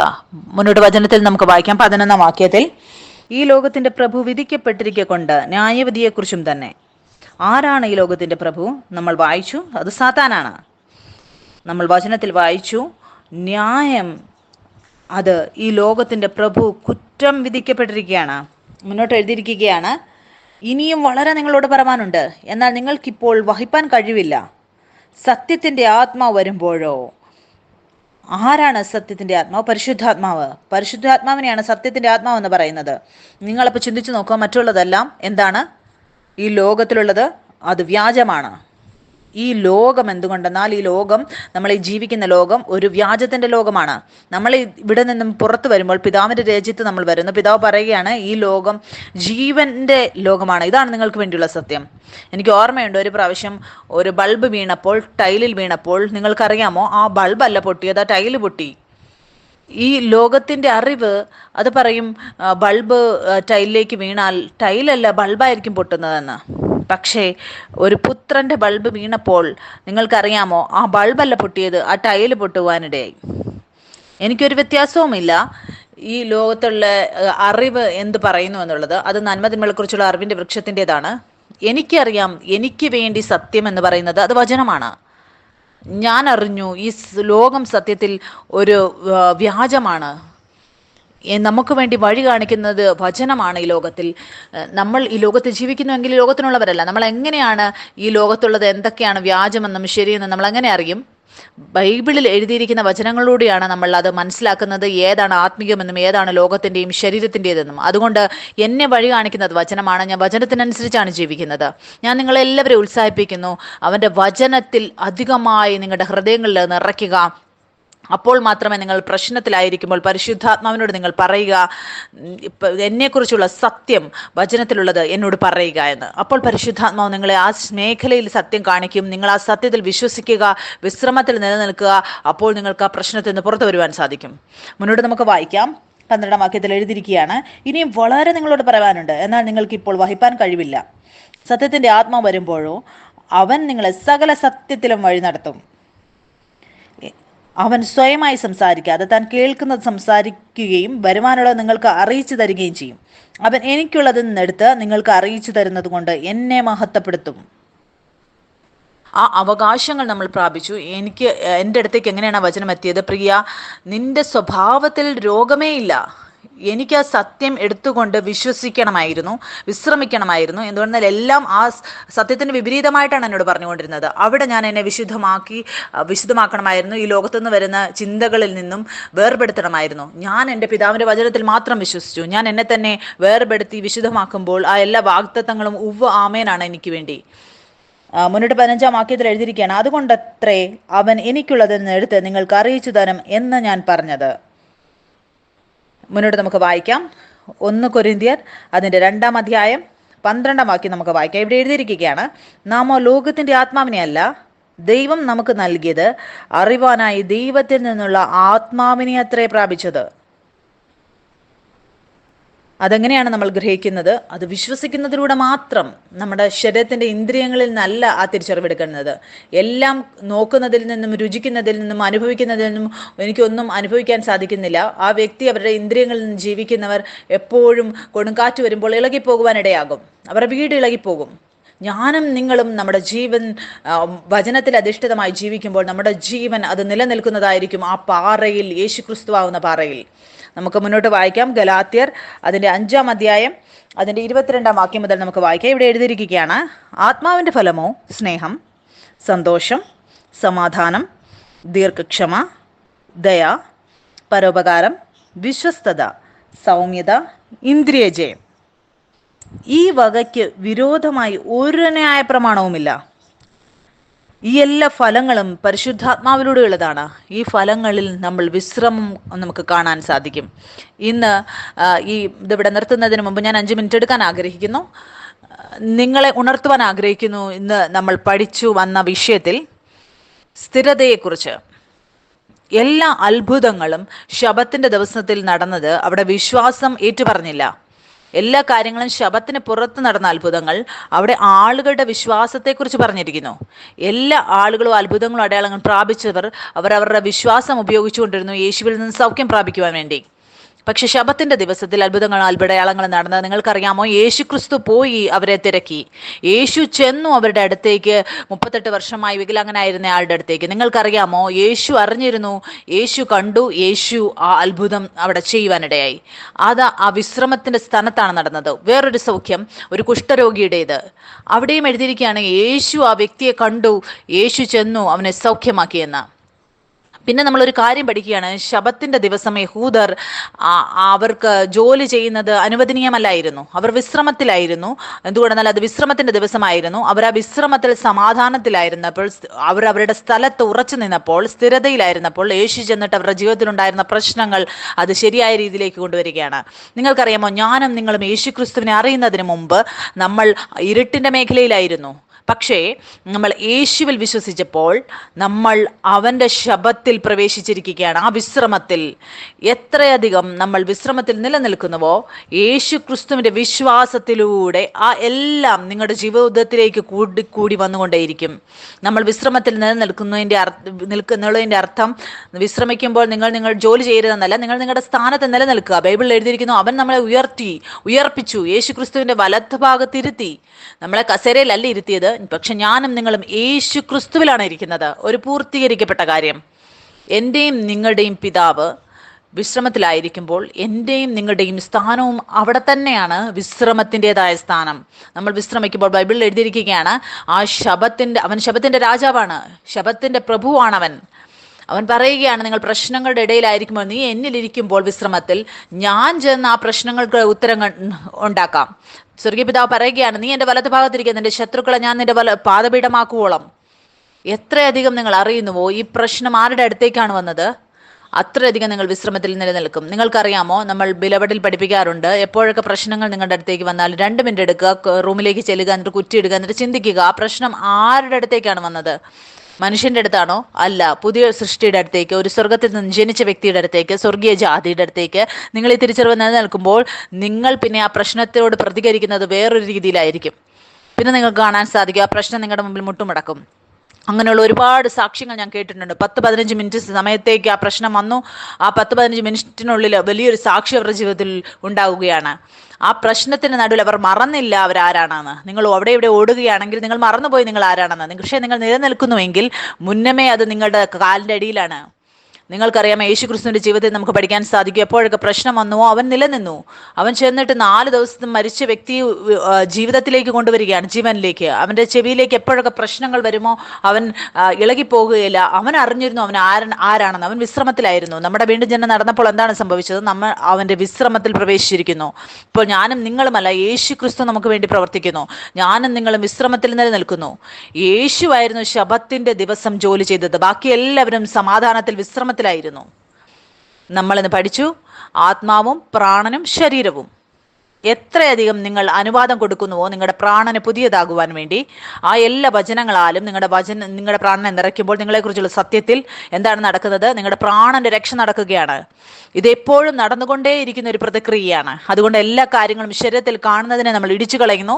മുന്നോട്ട് വചനത്തിൽ നമുക്ക് വായിക്കാം. 11ാം വാക്യത്തിൽ, ഈ ലോകത്തിന്റെ പ്രഭു വിധിക്കപ്പെട്ടിരിക്കൊണ്ട് ന്യായവിധിയെക്കുറിച്ചും തന്നെ. ആരാണ് ഈ ലോകത്തിന്റെ പ്രഭു? നമ്മൾ വായിച്ചു, അത് സാത്താനാണ്. നമ്മൾ വചനത്തിൽ വായിച്ചു, ന്യായം, അത് ഈ ലോകത്തിന്റെ പ്രഭു കുറ്റം വിധിക്കപ്പെട്ടിരിക്കുകയാണ്. മുന്നോട്ട് എഴുതിയിരിക്കുകയാണ്, ഇനിയും വളരെ നിങ്ങളോട് പറയാനുണ്ട്, എന്നാൽ നിങ്ങൾക്കിപ്പോൾ വഹിപ്പാൻ കഴിവില്ല. സത്യത്തിന്റെ ആത്മാവ് വരുമ്പോഴോ. ആരാണ് സത്യത്തിന്റെ ആത്മാവ്? പരിശുദ്ധാത്മാവ്. പരിശുദ്ധാത്മാവിനെയാണ് സത്യത്തിന്റെ ആത്മാവ് എന്ന് പറയുന്നത്. നിങ്ങളപ്പോൾ ചിന്തിച്ചു നോക്കുക, മറ്റുള്ളതെല്ലാം എന്താണ്? ഈ ലോകത്തിലുള്ളത് അത് വ്യാജമാണ്. ഈ ലോകം എന്തുകൊണ്ടെന്നാൽ, ഈ ലോകം, നമ്മൾ ഈ ജീവിക്കുന്ന ലോകം ഒരു വ്യാജത്തിന്റെ ലോകമാണ്. നമ്മൾ ഇവിടെ നിന്നും പുറത്തു വരുമ്പോൾ പിതാവിന്റെ രാജ്യത്ത് നമ്മൾ വരുന്നു. പിതാവ് പറയുകയാണ്, ഈ ലോകം ജീവന്റെ ലോകമാണ്, ഇതാണ് നിങ്ങൾക്ക് വേണ്ടിയുള്ള സത്യം. എനിക്ക് ഓർമ്മയുണ്ട്, ഒരു പ്രാവശ്യം ഒരു ബൾബ് വീണപ്പോൾ, ടൈലിൽ വീണപ്പോൾ, നിങ്ങൾക്കറിയാമോ, ആ ബൾബല്ല പൊട്ടിയത്, ആ ടൈല് പൊട്ടി. ഈ ലോകത്തിന്റെ അറിവ് അത് പറയും, ബൾബ് ടൈലിലേക്ക് വീണാൽ ടൈലല്ല ബൾബായിരിക്കും പൊട്ടുന്നതെന്ന്. പക്ഷേ ഒരു പുത്രന്റെ ബൾബ് വീണപ്പോൾ നിങ്ങൾക്കറിയാമോ, ആ ബൾബല്ല പൊട്ടിയത്, ആ ടൈല് പൊട്ടുവാനിടയായി. എനിക്കൊരു വ്യത്യാസവുമില്ല ഈ ലോകത്തുള്ള അറിവ് എന്ത് പറയുന്നു എന്നുള്ളത്. അത് നന്മതിന്മകളെക്കുറിച്ചുള്ള അറിവിന്റെ വൃക്ഷത്തിൻ്റെതാണ്. എനിക്കറിയാം, എനിക്ക് വേണ്ടി സത്യം എന്ന് പറയുന്നത് അത് വചനമാണ്. ഞാൻ അറിഞ്ഞു ഈ ലോകം സത്യത്തിൽ ഒരു വ്യാജമാണ്. നമുക്ക് വേണ്ടി വഴി കാണിക്കുന്നത് വചനമാണ്. ഈ ലോകത്തിൽ നമ്മൾ ഈ ലോകത്ത് ജീവിക്കുന്നുവെങ്കിൽ ഈ ലോകത്തിനുള്ളവരല്ല. നമ്മൾ എങ്ങനെയാണ് ഈ ലോകത്തുള്ളത് എന്തൊക്കെയാണ് വ്യാജമെന്നും ശരിയെന്നും നമ്മൾ എങ്ങനെ അറിയും? ബൈബിളിൽ എഴുതിയിരിക്കുന്ന വചനങ്ങളിലൂടെയാണ് നമ്മൾ അത് മനസ്സിലാക്കുന്നത്, ഏതാണ് ആത്മീയമെന്നും ഏതാണ് ലോകത്തിൻ്റെയും ശരീരത്തിൻ്റെതെന്നും. അതുകൊണ്ട് എന്നെ വഴി കാണിക്കുന്നത് വചനമാണ്. ഞാൻ വചനത്തിനനുസരിച്ചാണ് ജീവിക്കുന്നത്. ഞാൻ നിങ്ങളെല്ലാവരെയും ഉത്സാഹിപ്പിക്കുന്നു, അവൻ്റെ വചനത്തിൽ അധികമായി നിങ്ങളുടെ ഹൃദയങ്ങളിൽ നിറയ്ക്കുക. അപ്പോൾ മാത്രമേ നിങ്ങൾ പ്രശ്നത്തിലായിരിക്കുമ്പോൾ പരിശുദ്ധാത്മാവിനോട് നിങ്ങൾ പറയുക, എന്നെക്കുറിച്ചുള്ള സത്യം വചനത്തിലുള്ളത് എന്നോട് പറയുക എന്ന്. അപ്പോൾ പരിശുദ്ധാത്മാവ് നിങ്ങളെ ആ മേഖലയിൽ സത്യം കാണിക്കും. നിങ്ങൾ ആ സത്യത്തിൽ വിശ്വസിക്കുക, വിശ്രമത്തിൽ നിലനിൽക്കുക. അപ്പോൾ നിങ്ങൾക്ക് ആ പ്രശ്നത്തിൽ നിന്ന് പുറത്തു വരുവാൻ സാധിക്കും. മുന്നോട്ട് നമുക്ക് വായിക്കാം. 12ാം വാക്യത്തിൽ എഴുതിയിരിക്കുകയാണ്, ഇനിയും വളരെ നിങ്ങളോട് പറയാനുണ്ട്, എന്നാൽ നിങ്ങൾക്ക് ഇപ്പോൾ വഹിപ്പാൻ കഴിവില്ല. സത്യത്തിന്റെ ആത്മാവ് വരുമ്പോഴോ അവൻ നിങ്ങളെ സകല സത്യത്തിലും വഴി നടത്തും. അവൻ സ്വയമായി സംസാരിക്കാതെ താൻ കേൾക്കുന്നത് സംസാരിക്കുകയും വരുവാനുള്ളത് നിങ്ങൾക്ക് അറിയിച്ചു തരികയും ചെയ്യും. അവൻ എനിക്കുള്ളതിൽ നിന്നെടുത്ത് നിങ്ങൾക്ക് അറിയിച്ചു തരുന്നത് കൊണ്ട് എന്നെ മഹത്വപ്പെടുത്തും. ആ അവകാശങ്ങൾ നമ്മൾ പ്രാപിച്ചു. എൻ്റെ അടുത്തേക്ക് എങ്ങനെയാണ് വചനം എത്തിയത്? പ്രിയ, നിന്റെ സ്വഭാവത്തിൽ രോഗമേ ഇല്ല. എനിക്ക് ആ സത്യം എടുത്തുകൊണ്ട് വിശ്വസിക്കണമായിരുന്നു, വിശ്രമിക്കണമായിരുന്നു. എന്തുകൊണ്ടെന്നാൽ എല്ലാം ആ സത്യത്തിന് വിപരീതമായിട്ടാണ് എന്നോട് പറഞ്ഞുകൊണ്ടിരുന്നത്. അവിടെ ഞാൻ എന്നെ വിശുദ്ധമാക്കണമായിരുന്നു. ഈ ലോകത്തുനിന്ന് വരുന്ന ചിന്തകളിൽ നിന്നും വേർപെടുത്തണമായിരുന്നു. ഞാൻ എൻ്റെ പിതാവിൻ്റെ വചനത്തിൽ മാത്രം വിശ്വസിച്ചു. ഞാൻ എന്നെ തന്നെ വേർപെടുത്തി വിശുദ്ധമാക്കുമ്പോൾ ആ എല്ലാ വാഗ്ദത്തങ്ങളും ആമേനാണ് എനിക്ക് വേണ്ടി. മുന്നോട്ട് 15ാം വാക്യത്തിൽ എഴുതിയിരിക്കുകയാണ്, അതുകൊണ്ടത്രേ അവൻ എനിക്കുള്ളതെന്ന് എടുത്ത് നിങ്ങൾക്ക് അറിയിച്ചു തരും എന്ന് ഞാൻ പറഞ്ഞത്. മുന്നോട്ട് നമുക്ക് വായിക്കാം. 1 കൊരിന്ത്യർ അതിൻ്റെ 2ാം അധ്യായം 12ാം വാക്യം നമുക്ക് വായിക്കാം. ഇവിടെ എഴുതിയിരിക്കുകയാണ്, നാമോ ലോകത്തിന്റെ ആത്മാവിനെ അല്ല, ദൈവം നമുക്ക് നൽകിയത് അറിവാനായി ദൈവത്തിൽ നിന്നുള്ള ആത്മാവിനെ അത്രേ പ്രാപിച്ചത്. അതെങ്ങനെയാണ് നമ്മൾ ഗ്രഹിക്കുന്നത്? അത് വിശ്വസിക്കുന്നതിലൂടെ മാത്രം. നമ്മുടെ ശരീരത്തിൻ്റെ ഇന്ദ്രിയങ്ങളിൽ നിന്നല്ല ആ തിരിച്ചറിവെടുക്കുന്നത്. എല്ലാം നോക്കുന്നതിൽ നിന്നും, രുചിക്കുന്നതിൽ നിന്നും, അനുഭവിക്കുന്നതിൽ നിന്നും എനിക്കൊന്നും അനുഭവിക്കാൻ സാധിക്കുന്നില്ല. ആ വ്യക്തി, അവരുടെ ഇന്ദ്രിയങ്ങളിൽ നിന്ന് ജീവിക്കുന്നവർ എപ്പോഴും കൊടുങ്കാറ്റ് വരുമ്പോൾ ഇളകിപ്പോകുവാനിടയാകും. അവരുടെ വീട് ഇളകിപ്പോകും. ഞാനും നിങ്ങളും നമ്മുടെ ജീവൻ വചനത്തിൽ അധിഷ്ഠിതമായി ജീവിക്കുമ്പോൾ നമ്മുടെ ജീവൻ അത് നിലനിൽക്കുന്നതായിരിക്കും ആ പാറയിൽ, യേശു ക്രിസ്തുവാകുന്ന പാറയിൽ. നമുക്ക് മുന്നോട്ട് വായിക്കാം. ഗലാത്യർ അതിൻ്റെ 5-ാം അധ്യായം അതിൻ്റെ 22-ാം വാക്യം മുതൽ നമുക്ക് വായിക്കാം. ഇവിടെ എഴുതിയിരിക്കുകയാണ്: ആത്മാവിൻ്റെ ഫലമോ സ്നേഹം, സന്തോഷം, സമാധാനം, ദീർഘക്ഷമ, ദയ, പരോപകാരം, വിശ്വസ്തത, സൗമ്യത, ഇന്ദ്രിയജയം. ഈ വകയ്ക്ക് വിരോധമായി ഒരു ന്യായ പ്രമാണവുമില്ല. ഈ എല്ലാ ഫലങ്ങളും പരിശുദ്ധാത്മാവിലൂടെ ഉള്ളതാണ്. ഈ ഫലങ്ങളിൽ നമ്മൾ വിശ്രമം നമുക്ക് കാണാൻ സാധിക്കും. ഇന്ന് ഇതിവിടെ നിർത്തുന്നതിന് മുമ്പ് ഞാൻ 5 മിനിറ്റ് എടുക്കാൻ ആഗ്രഹിക്കുന്നു. നിങ്ങളെ ഉണർത്തുവാൻ ആഗ്രഹിക്കുന്നു. ഇന്ന് നമ്മൾ പഠിച്ചു വന്ന വിഷയത്തിൽ സ്ഥിരതയെക്കുറിച്ച്. എല്ലാ അത്ഭുതങ്ങളും ശബത്തിന്റെ ദിവസത്തിൽ നടന്നത് അവിടെ വിശ്വാസം ഏറ്റുപറഞ്ഞില്ല. എല്ലാ കാര്യങ്ങളും ശബത്തിന് പുറത്ത് നടന്ന അത്ഭുതങ്ങൾ അവിടെ ആളുകളുടെ വിശ്വാസത്തെക്കുറിച്ച് പറഞ്ഞിരിക്കുന്നു. എല്ലാ ആളുകളും അത്ഭുതങ്ങളും അടയാളങ്ങളും പ്രാപിച്ചവർ അവരവരുടെ വിശ്വാസം ഉപയോഗിച്ചുകൊണ്ടിരുന്നു യേശുവിൽ നിന്ന് സൗഖ്യം പ്രാപിക്കുവാൻ വേണ്ടി. പക്ഷെ ശബത്തിന്റെ ദിവസത്തിൽ അത്ഭുതങ്ങളും അടയാളങ്ങളും നടന്നത് നിങ്ങൾക്കറിയാമോ? യേശു ക്രിസ്തു പോയി അവരെ തിരക്കി. യേശു ചെന്നു അവരുടെ അടുത്തേക്ക്, 38 വർഷമായി വികലാംഗനായിരുന്ന ആളുടെ അടുത്തേക്ക്. നിങ്ങൾക്കറിയാമോ? യേശു അറിഞ്ഞിരുന്നു, യേശു കണ്ടു, യേശു ആ അത്ഭുതം അവിടെ ചെയ്യുവാനിടയായി. അത് ആ വിശ്രമത്തിന്റെ സ്ഥാനത്താണ് നടന്നത്. വേറൊരു സൗഖ്യം ഒരു കുഷ്ഠരോഗിയുടേത്. അവിടെയും എഴുതിയിരിക്കുകയാണ്, യേശു ആ വ്യക്തിയെ കണ്ടു, യേശു ചെന്നു അവനെ സൗഖ്യമാക്കിയെന്ന്. പിന്നെ നമ്മളൊരു കാര്യം പഠിക്കുകയാണ്. ശബത്തിന്റെ ദിവസം യഹൂദർ അവർക്ക് ജോലി ചെയ്യുന്നത് അനുവദനീയമല്ലായിരുന്നു. അവർ വിശ്രമത്തിലായിരുന്നു. എന്തുകൊണ്ടെന്നാൽ അത് വിശ്രമത്തിന്റെ ദിവസമായിരുന്നു. അവർ ആ വിശ്രമത്തിൽ സമാധാനത്തിലായിരുന്നപ്പോൾ, അവർ അവരുടെ സ്ഥലത്ത് ഉറച്ചു നിന്നപ്പോൾ, സ്ഥിരതയിലായിരുന്നപ്പോൾ യേശു ചെന്നിട്ട് അവരുടെ ജീവിതത്തിലുണ്ടായിരുന്ന പ്രശ്നങ്ങൾ അത് ശരിയായ രീതിയിലേക്ക് കൊണ്ടുവരികയാണ്. നിങ്ങൾക്കറിയാമോ, ഞാനും നിങ്ങളും യേശു ക്രിസ്തുവിനെ അറിയുന്നതിന് മുമ്പ് നമ്മൾ ഇരുട്ടിന്റെ മേഖലയിലായിരുന്നു. പക്ഷേ നമ്മൾ യേശുവിൽ വിശ്വസിച്ചപ്പോൾ നമ്മൾ അവൻ്റെ ശബത്തിൽ പ്രവേശിച്ചിരിക്കുകയാണ്. ആ വിശ്രമത്തിൽ എത്രയധികം നമ്മൾ വിശ്രമത്തിൽ നിലനിൽക്കുന്നുവോ, യേശു ക്രിസ്തുവിൻ്റെ വിശ്വാസത്തിലൂടെ ആ എല്ലാം നിങ്ങളുടെ ജീവിതത്തിലേക്ക് കൂടി വന്നുകൊണ്ടേയിരിക്കും. നമ്മൾ വിശ്രമത്തിൽ നിലനിൽക്കുന്നതിൻ്റെ അർത്ഥം വിശ്രമിക്കുമ്പോൾ നിങ്ങൾ ജോലി ചെയ്യരുതെന്നല്ല, നിങ്ങൾ നിങ്ങളുടെ സ്ഥാനത്ത് നിലനിൽക്കുക. ബൈബിളിൽ എഴുതിയിരിക്കുന്നു, അവൻ നമ്മളെ ഉയർപ്പിച്ചു, യേശു ക്രിസ്തുവിൻ്റെ വലത്ത് ഭാഗത്തിരുത്തി. നമ്മളെ കസേരയിലല്ല ഇരുത്തിയത്, പക്ഷെ ഞാനും നിങ്ങളും യേശു ക്രിസ്തുവിലാണ് ഇരിക്കുന്നത്. ഒരു പൂർത്തീകരിക്കപ്പെട്ട കാര്യം. എൻ്റെയും നിങ്ങളുടെയും പിതാവ് വിശ്രമത്തിലായിരിക്കുമ്പോൾ എൻ്റെയും നിങ്ങളുടെയും സ്ഥാനവും അവിടെ തന്നെയാണ്, വിശ്രമത്തിൻ്റെതായ സ്ഥാനം. നമ്മൾ വിശ്രമിക്കുമ്പോൾ ബൈബിളിൽ എഴുതിയിരിക്കുകയാണ്, അവൻ ശബത്തിന്റെ രാജാവാണ്, ശബത്തിന്റെ പ്രഭുവാണവൻ. അവൻ പറയുകയാണ്, നിങ്ങൾ പ്രശ്നങ്ങളുടെ ഇടയിലായിരിക്കുമ്പോൾ, നീ എന്നിലിരിക്കുമ്പോൾ വിശ്രമത്തിൽ ഞാൻ ചെന്ന് ആ പ്രശ്നങ്ങൾക്ക് ഉത്തരങ്ങൾ ഉണ്ടാക്കാം. സ്വർഗീയ പിതാവ് പറയുകയാണ്, നീ എൻ്റെ വലത്ത് ഭാഗത്തിരിക്കുക, നിന്റെ ശത്രുക്കളെ ഞാൻ നിന്റെ പാദപീഠമാക്കുവോളം. എത്രയധികം നിങ്ങൾ അറിയുന്നുവോ ഈ പ്രശ്നം ആരുടെ അടുത്തേക്കാണ് വന്നത്, അത്രയധികം നിങ്ങൾ വിശ്രമത്തിൽ നിലനിൽക്കും. നിങ്ങൾക്കറിയാമോ, നമ്മൾ ബിലവഡിൽ പഠിപ്പിക്കാറുണ്ട്, എപ്പോഴൊക്കെ പ്രശ്നങ്ങൾ നിങ്ങളുടെ അടുത്തേക്ക് വന്നാൽ 2 മിനിറ്റ് എടുക്കുക, റൂമിലേക്ക് ചെല്ലുക, എന്നിട്ട് കുറ്റിയിടുക, എന്നിട്ട് ചിന്തിക്കുക, ആ പ്രശ്നം ആരുടെ അടുത്തേക്കാണ് വന്നത്? മനുഷ്യന്റെ അടുത്താണോ? അല്ല, പുതിയ സൃഷ്ടിയുടെ അടുത്തേക്ക്, ഒരു സ്വർഗത്തിൽ നിന്ന് ജനിച്ച വ്യക്തിയുടെ അടുത്തേക്ക്, സ്വർഗീയ ജാതിയുടെ അടുത്തേക്ക്. നിങ്ങൾ ഈ തിരിച്ചറിവ് നിലനിൽക്കുമ്പോൾ നിങ്ങൾ പിന്നെ ആ പ്രശ്നത്തോട് പ്രതികരിക്കുന്നത് വേറൊരു രീതിയിലായിരിക്കും. പിന്നെ നിങ്ങൾക്ക് കാണാൻ സാധിക്കും, ആ പ്രശ്നം നിങ്ങളുടെ മുമ്പിൽ മുട്ടുമടക്കും. അങ്ങനെയുള്ള ഒരുപാട് സാക്ഷ്യങ്ങൾ ഞാൻ കേട്ടിട്ടുണ്ട്. 10-15 മിനിറ്റ് സമയത്തേക്ക് ആ പ്രശ്നം വന്നു. ആ 10-15 മിനിറ്റിനുള്ളിൽ വലിയൊരു സാക്ഷി അവരുടെ ജീവിതത്തിൽ ഉണ്ടാവുകയാണ്. ആ പ്രശ്നത്തിന് നടുവിൽ അവർ മറന്നില്ല അവരാരാണെന്ന്. നിങ്ങൾ അവിടെ ഇവിടെ ഓടുകയാണെങ്കിൽ നിങ്ങൾ മറന്നുപോയി നിങ്ങൾ ആരാണെന്ന്. പക്ഷേ നിങ്ങൾ നിലനിൽക്കുന്നുവെങ്കിൽ മുന്നമേ അത് നിങ്ങളുടെ കാലിൻ്റെ അടിയിലാണ്. നിങ്ങൾക്കറിയാം, യേശു ക്രിസ്തുവിൻ്റെ ജീവിതത്തിൽ നമുക്ക് പഠിക്കാൻ സാധിക്കും, എപ്പോഴൊക്കെ പ്രശ്നം വന്നുവോ അവൻ നിലനിന്നു. അവൻ ചെന്നിട്ട് 4 ദിവസം മരിച്ച വ്യക്തി ജീവിതത്തിലേക്ക് കൊണ്ടുവരികയാണ്, ജീവനിലേക്ക്. അവൻ്റെ ചെവിയിലേക്ക് എപ്പോഴൊക്കെ പ്രശ്നങ്ങൾ വരുമോ അവൻ ഇളകിപ്പോകുകയില്ല. അവൻ അറിഞ്ഞിരുന്നു അവൻ ആരാണെന്ന്. അവൻ വിശ്രമത്തിലായിരുന്നു. നമ്മുടെ വീണ്ടും ജനനം നടന്നപ്പോൾ എന്താണ് സംഭവിച്ചത്? നമ്മൾ അവൻ്റെ വിശ്രമത്തിൽ പ്രവേശിച്ചിരിക്കുന്നു. ഇപ്പോൾ ഞാനും നിങ്ങളുമല്ല, യേശു ക്രിസ്തു നമുക്ക് വേണ്ടി പ്രവർത്തിക്കുന്നു. ഞാനും നിങ്ങളും വിശ്രമത്തിൽ നിലനിൽക്കുന്നു. യേശുവായിരുന്നു ശബത്തിന്റെ ദിവസം ജോലി ചെയ്തത്. ബാക്കി എല്ലാവരും സമാധാനത്തിൽ വിശ്രമത്തിലായിരുന്നു. നമ്മളിന്ന് പഠിച്ചു, ആത്മാവും പ്രാണനും ശരീരവും. എത്രയധികം നിങ്ങൾ അനുവാദം കൊടുക്കുന്നുവോ നിങ്ങളുടെ പ്രാണന് പുതിയതാകുവാൻ വേണ്ടി, ആ എല്ലാ വചനങ്ങളാലും നിങ്ങളുടെ പ്രാണനെ നിറയ്ക്കുമ്പോൾ നിങ്ങളെക്കുറിച്ചുള്ള സത്യത്തിൽ എന്താണ് നടക്കുന്നത്? നിങ്ങളുടെ പ്രാണന്റെ രക്ഷ നടക്കുകയാണ്. ഇതെപ്പോഴും നടന്നുകൊണ്ടേയിരിക്കുന്ന ഒരു പ്രതിക്രിയയാണ്. അതുകൊണ്ട് എല്ലാ കാര്യങ്ങളും ശരീരത്തിൽ കാണുന്നതിനെ നമ്മൾ ഇടിച്ചു കളയുന്നു.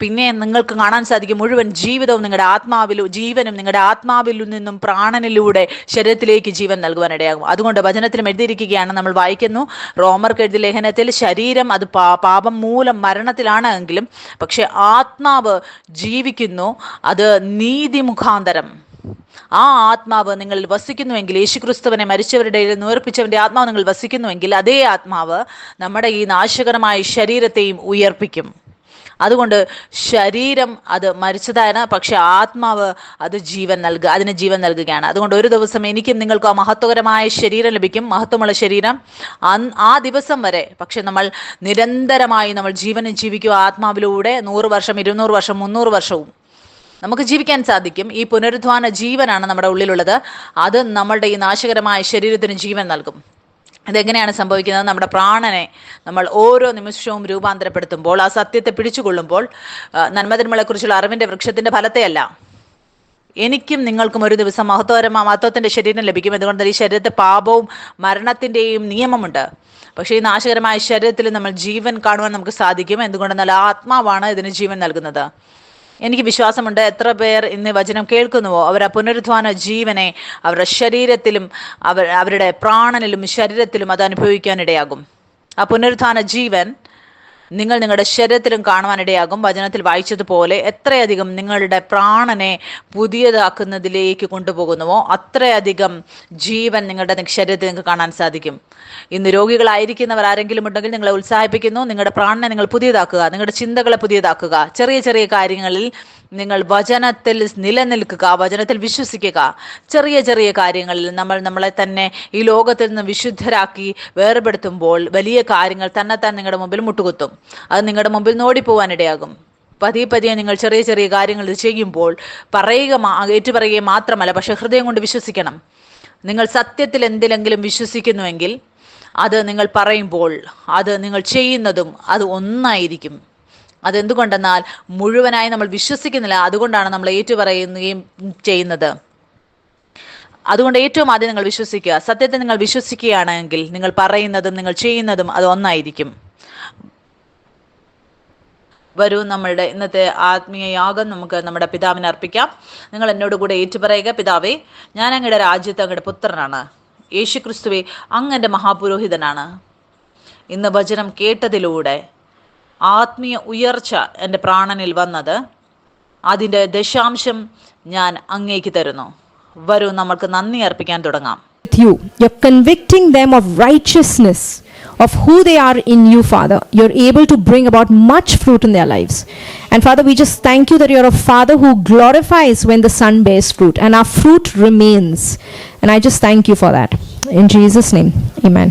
പിന്നെ നിങ്ങൾക്ക് കാണാൻ സാധിക്കും മുഴുവൻ ജീവിതവും നിങ്ങളുടെ ആത്മാവിൽ നിന്നും പ്രാണനിലൂടെ ശരീരത്തിലേക്ക് ജീവൻ നൽകുവാൻ ഇടയാകും. അതുകൊണ്ട് വചനത്തിലും എഴുതിയിരിക്കുകയാണ്, നമ്മൾ വായിക്കുന്നു റോമർക്ക് എഴുതിയ ലേഖനത്തിൽ, ശരീരം അത് പാപം മൂലം മരണത്തിലാണ് എങ്കിലും പക്ഷെ ആത്മാവ് ജീവിക്കുന്നു, അത് നീതി മുഖാന്തരം. ആ ആത്മാവ് നിങ്ങളിൽ വസിക്കുന്നുവെങ്കിൽ, യേശുക്രിസ്തുവിനെ മരിച്ചവരുടെ ഇടയിൽ ഉയർപ്പിച്ചവന്റെ ആത്മാവ് നിങ്ങൾ വസിക്കുന്നുവെങ്കിൽ, അതേ ആത്മാവ് നമ്മുടെ ഈ നാശകരമായ ശരീരത്തെയും ഉയർപ്പിക്കും. അതുകൊണ്ട് ശരീരം അത് മരിച്ചതാണ്, പക്ഷെ ആത്മാവ് അതിന് ജീവൻ നൽകുകയാണ്. അതുകൊണ്ട് ഒരു ദിവസം എനിക്കും നിങ്ങൾക്കും ആ മഹത്വകരമായ ശരീരം ലഭിക്കും, മഹത്വമുള്ള ശരീരം. ആ ദിവസം വരെ പക്ഷെ നമ്മൾ നിരന്തരമായി നമ്മൾ ജീവനും ജീവിക്കുക ആത്മാവിലൂടെ. 100 വർഷം 200 വർഷം 300 വർഷവും നമുക്ക് ജീവിക്കാൻ സാധിക്കും. ഈ പുനരുദ്ധാന ജീവനാണ് നമ്മുടെ ഉള്ളിലുള്ളത്. അത് നമ്മളുടെ ഈ നാശകരമായ ശരീരത്തിന് ജീവൻ നൽകും. ഇതെങ്ങനെയാണ് സംഭവിക്കുന്നത്? നമ്മുടെ പ്രാണനെ നമ്മൾ ഓരോ നിമിഷവും രൂപാന്തരപ്പെടുത്തുമ്പോൾ, ആ സത്യത്തെ പിടിച്ചുകൊള്ളുമ്പോൾ, നന്മതിന്മകളെക്കുറിച്ചുള്ള അറിവിന്റെ വൃക്ഷത്തിന്റെ ഫലത്തെയല്ല, എനിക്കും നിങ്ങൾക്കും ഒരു ദിവസം മഹത്വത്തിന്റെ ശരീരം ലഭിക്കും. അതുകൊണ്ട് ഈ ശരീരത്തെ പാപവും മരണത്തിന്റെയും നിയമമുണ്ട്. പക്ഷേ ഈ നാശകരമായ ശരീരത്തിൽ നമ്മൾ ജീവൻ കാണുവാൻ നമുക്ക് സാധിക്കും. എന്തുകൊണ്ടെന്നാൽ ആത്മാവാണ് ഇതിന് ജീവൻ നൽകുന്നത്. എനിക്ക് വിശ്വാസമുണ്ട്, എത്ര പേർ ഇന്ന് വചനം കേൾക്കുന്നുവോ അവർ ആ പുനരുദ്ധാന ജീവനെ അവരുടെ ശരീരത്തിലും അവരുടെ പ്രാണനിലും ശരീരത്തിലും അത് അനുഭവിക്കാനിടയാകും. ആ പുനരുദ്ധാന ജീവൻ നിങ്ങളുടെ ശരീരത്തിലും കാണുവാനിടയാകും. വചനത്തിൽ വായിച്ചതുപോലെ എത്രയധികം നിങ്ങളുടെ പ്രാണനെ പുതിയതാക്കുന്നതിലേക്ക് കൊണ്ടുപോകുന്നുവോ അത്രയധികം ജീവൻ നിങ്ങളുടെ ശരീരത്തിൽ നിങ്ങൾക്ക് കാണാൻ സാധിക്കും. ഇന്ന് രോഗികളായിരിക്കുന്നവർ ആരെങ്കിലും ഉണ്ടെങ്കിൽ നിങ്ങളെ ഉത്സാഹിപ്പിക്കുന്നു, നിങ്ങളുടെ പ്രാണനെ നിങ്ങൾ പുതിയതാക്കുക, നിങ്ങളുടെ ചിന്തകളെ പുതിയതാക്കുക. ചെറിയ ചെറിയ കാര്യങ്ങളിൽ നിങ്ങൾ വചനത്തിൽ നിലനിൽക്കുക, വചനത്തിൽ വിശ്വസിക്കുക. ചെറിയ ചെറിയ കാര്യങ്ങളിൽ നമ്മളെ തന്നെ ഈ ലോകത്തിൽ നിന്ന് വിശുദ്ധരാക്കി വേർപെടുത്തുമ്പോൾ വലിയ കാര്യങ്ങൾ തന്നെത്താൻ നിങ്ങളുടെ മുമ്പിൽ മുട്ടുകുത്തും. അത് നിങ്ങളുടെ മുമ്പിൽ നോടിപ്പോവാനിടയാകും. പതിയെ നിങ്ങൾ ചെറിയ ചെറിയ കാര്യങ്ങൾ ചെയ്യുമ്പോൾ ഏറ്റുപറയുക മാത്രമല്ല, പക്ഷെ ഹൃദയം കൊണ്ട് വിശ്വസിക്കണം. നിങ്ങൾ സത്യത്തിൽ എന്തിലെങ്കിലും വിശ്വസിക്കുന്നുവെങ്കിൽ അത് നിങ്ങൾ പറയുമ്പോൾ, അത് നിങ്ങൾ ചെയ്യുന്നതും അത് ഒന്നായിരിക്കും. അതെന്തുകൊണ്ടെന്നാൽ മുഴുവനായി നമ്മൾ വിശ്വസിക്കുന്നില്ല, അതുകൊണ്ടാണ് നമ്മൾ ഏറ്റുപറയുകയും ചെയ്യുന്നത്. അതുകൊണ്ട് ഏറ്റവും ആദ്യം നിങ്ങൾ വിശ്വസിക്കുക. സത്യത്തെ നിങ്ങൾ വിശ്വസിക്കുകയാണെങ്കിൽ നിങ്ങൾ പറയുന്നതും നിങ്ങൾ ചെയ്യുന്നതും അത് ഒന്നായിരിക്കും. വരൂ, നമ്മളുടെ ഇന്നത്തെ ആത്മീയ യാഗം നമുക്ക് നമ്മുടെ പിതാവിനെ അർപ്പിക്കാം. നിങ്ങൾ എന്നോട് കൂടെ ഏറ്റുപറയുക. പിതാവേ, ഞാൻ അങ്ങയുടെ രാജ്യത്ത് അങ്ങയുടെ പുത്രനാണ്. യേശുക്രിസ്തുവേ, അങ്ങന്റെ മഹാപുരോഹിതനാണ്. ഇന്ന് വചനം കേട്ടതിലൂടെ ആത്മീയ ഉയർച്ച എൻ്റെ പ്രാണനിൽ വന്നത്, അതിൻ്റെ ദശാംശം ഞാൻ അങ്ങേക്ക് തരുന്നു. വരൂ, നമുക്ക് നന്ദി അർപ്പിക്കാൻ തുടങ്ങാം. You're convicting them of righteousness, of who they are in you, Father. You're able to bring about much fruit in their lives. And Father, we just thank you that you're a Father who glorifies when the Son bears fruit and our fruit remains. And I just thank you for that. In Jesus' name, amen.